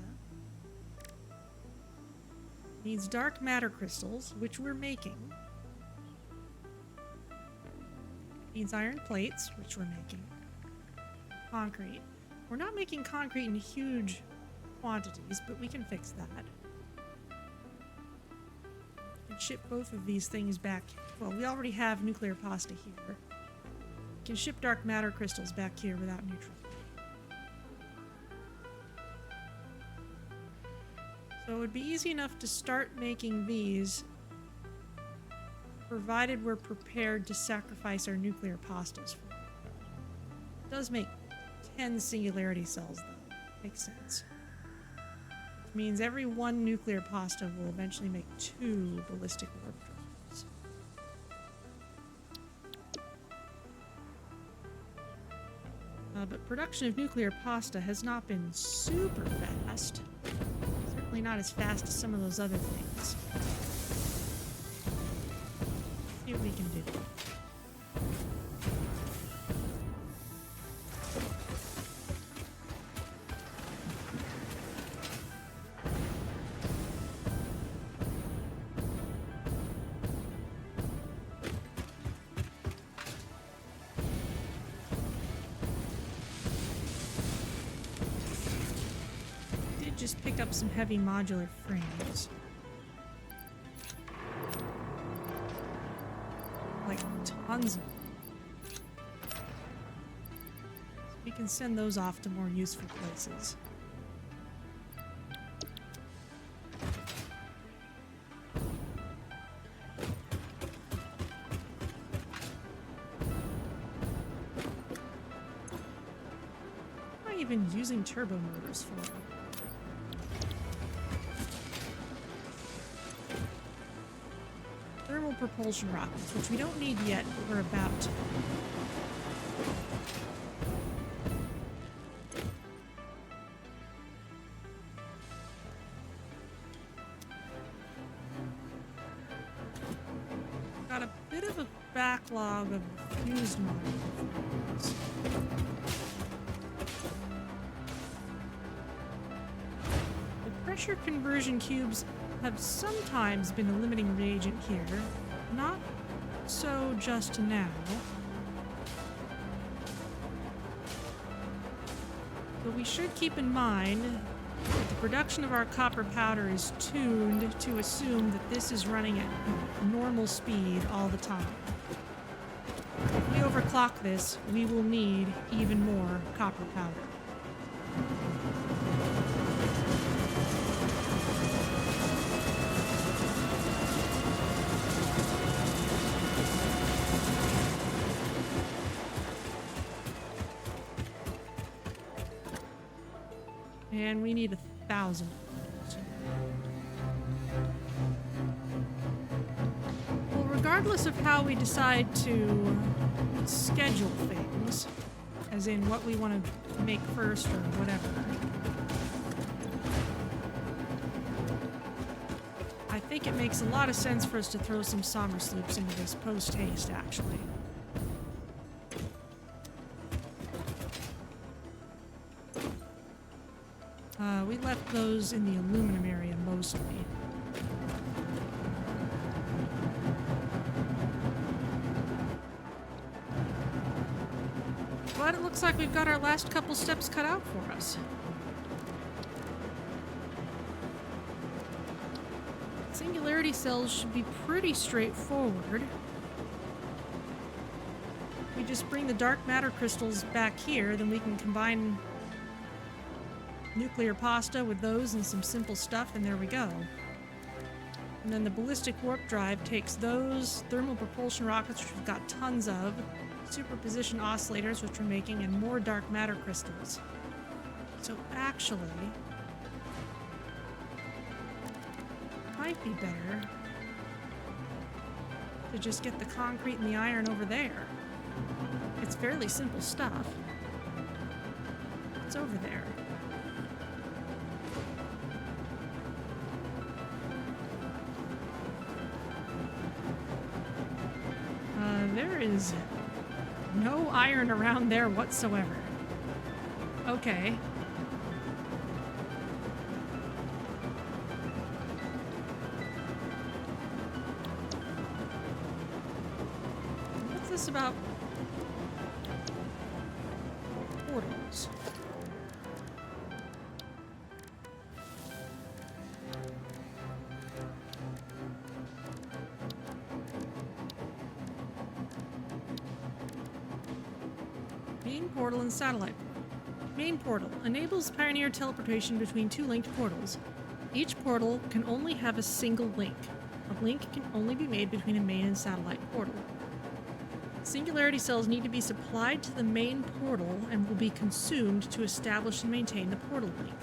Needs dark matter crystals, which we're making. Needs iron plates, which we're making. Concrete. We're not making concrete in huge quantities, but we can fix that. And ship both of these things back. Well, we already have nuclear pasta here. We can ship dark matter crystals back here without neutral. So it would be easy enough to start making these, provided we're prepared to sacrifice our nuclear pastas for it. It does make 10 singularity cells, though. Makes sense. Which means every one nuclear pasta will eventually make 2 ballistic warp drives. But production of nuclear pasta has not been super fast. Certainly not as fast as some of those other things. See what we can do. Just pick up some heavy modular frames. Like tons of them. So we can send those off to more useful places. What am I even using turbo motors for? Thermal propulsion rockets, which we don't need yet, but we're about to. bit of a backlog of fused modules. The pressure conversion cubes have sometimes been a limiting reagent here, not so just now. But we should keep in mind that the production of our copper powder is tuned to assume that this is running at normal speed all the time. If we overclock this, we will need even more copper powder. And we need 1,000. Well, regardless of how we decide to schedule things, as in what we want to make first or whatever, I think it makes a lot of sense for us to throw some somber sloops into this post-haste, actually. We left those in the aluminum area mostly. But it looks like we've got our last couple steps cut out for us. Singularity cells should be pretty straightforward. We just bring the dark matter crystals back here, then we can combine nuclear pasta with those and some simple stuff, and there we go. And then the ballistic warp drive takes those thermal propulsion rockets, which we've got tons of, superposition oscillators, which we're making, and more dark matter crystals. So actually, it might be better to just get the concrete and the iron over there. It's fairly simple stuff. It's over there. There is no iron around there whatsoever. Okay. What's this about portals? Main portal and satellite portal. Main portal enables Pioneer teleportation between two linked portals. Each portal can only have a single link. A link can only be made between a main and satellite portal. Singularity cells need to be supplied to the main portal and will be consumed to establish and maintain the portal link.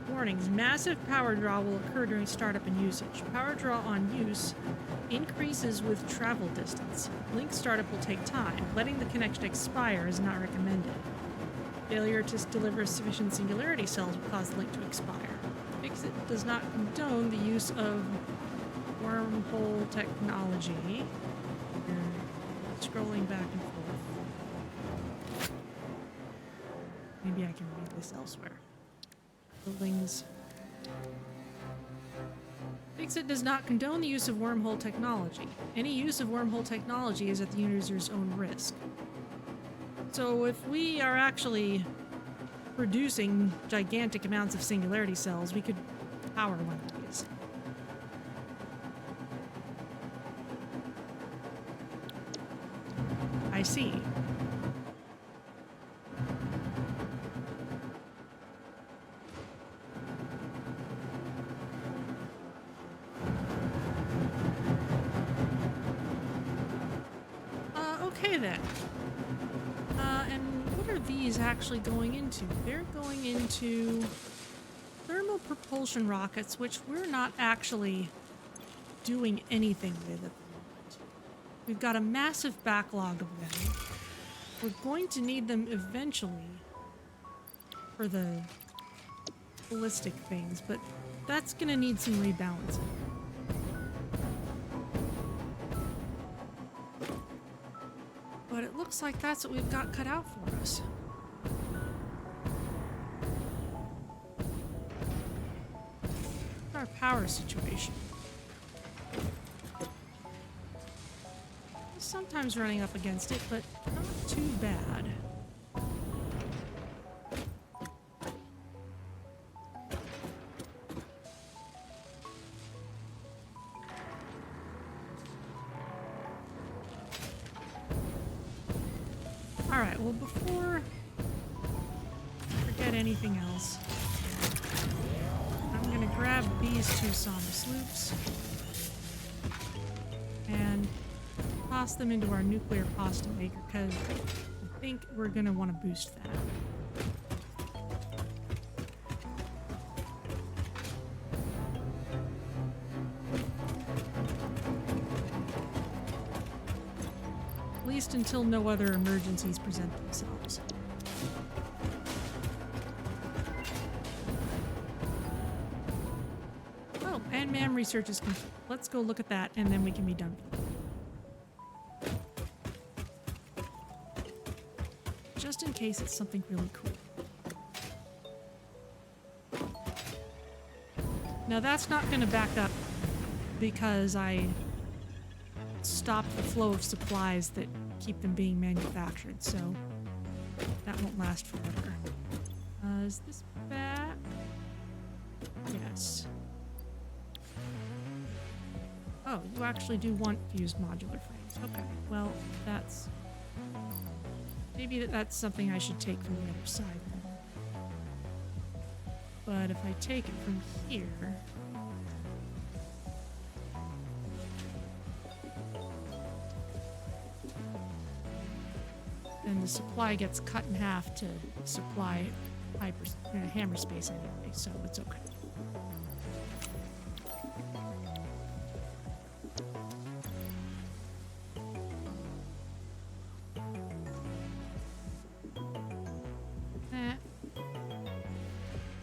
Warnings: massive power draw will occur during startup and usage. Power draw on use increases with travel distance. Link startup will take time. Letting the connection expire is not recommended. Failure to deliver sufficient singularity cells will cause the link to expire. Fixit does not condone the use of wormhole technology. You're scrolling back and forth. Maybe I can read this elsewhere. Buildings. Fixit does not condone the use of wormhole technology. Any use of wormhole technology is at the user's own risk. So if we are actually producing gigantic amounts of singularity cells, we could power one of these. I see. Okay then. And what are these actually going into? They're going into thermal propulsion rockets, which we're not actually doing anything with at the moment. We've got a massive backlog of them. We're going to need them eventually for the ballistic things, but that's going to need some rebalancing. But it looks like that's what we've got cut out for us. Our power situation. Sometimes running up against it, but not too bad. Alright, well before I forget anything else, I'm gonna grab these two somber sloops and toss them into our nuclear pasta maker because I think we're gonna want to boost that. At least until no other emergencies present themselves. Oh, and MAM research is complete. Let's go look at that and then we can be done with it. Just in case it's something really cool. Now that's not going to back up because I stopped the flow of supplies that keep them being manufactured, so that won't last forever. Is this back? Yes. Oh, you actually do want fused modular frames. Okay, well, that's... Maybe that's something I should take from the other side then. But if I take it from here... then the supply gets cut in half to supply hammer space anyway, so it's okay.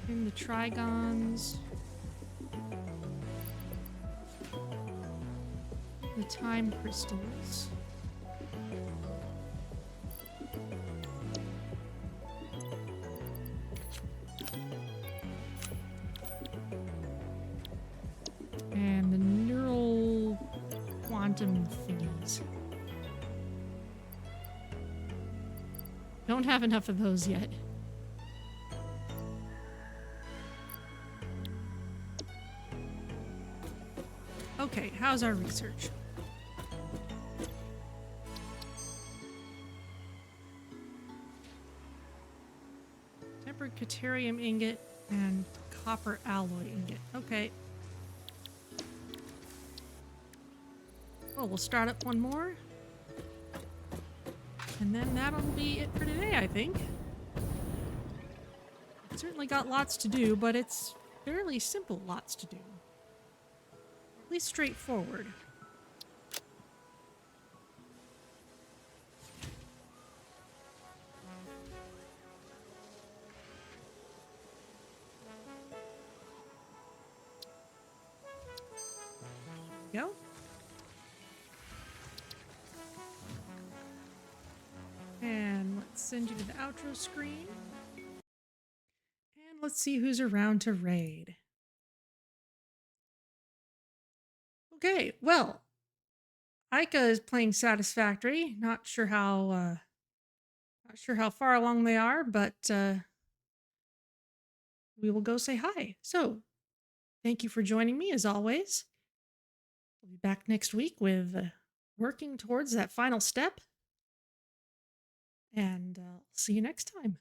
In the Trigons. The time crystals. And the neural quantum thingies. Don't have enough of those yet. Okay, how's our research? Tempered Caterium ingot and copper alloy ingot. Okay. Well, we'll start up one more. And then that'll be it for today, I think. Certainly got lots to do, but it's fairly simple lots to do. At least straightforward. Go. And let's send you to the outro screen. And let's see who's around to raid. Okay, well, Aika is playing Satisfactory. Not sure how far along they are, but we will go say hi. So, thank you for joining me as always. We'll be back next week with working towards that final step. And see you next time.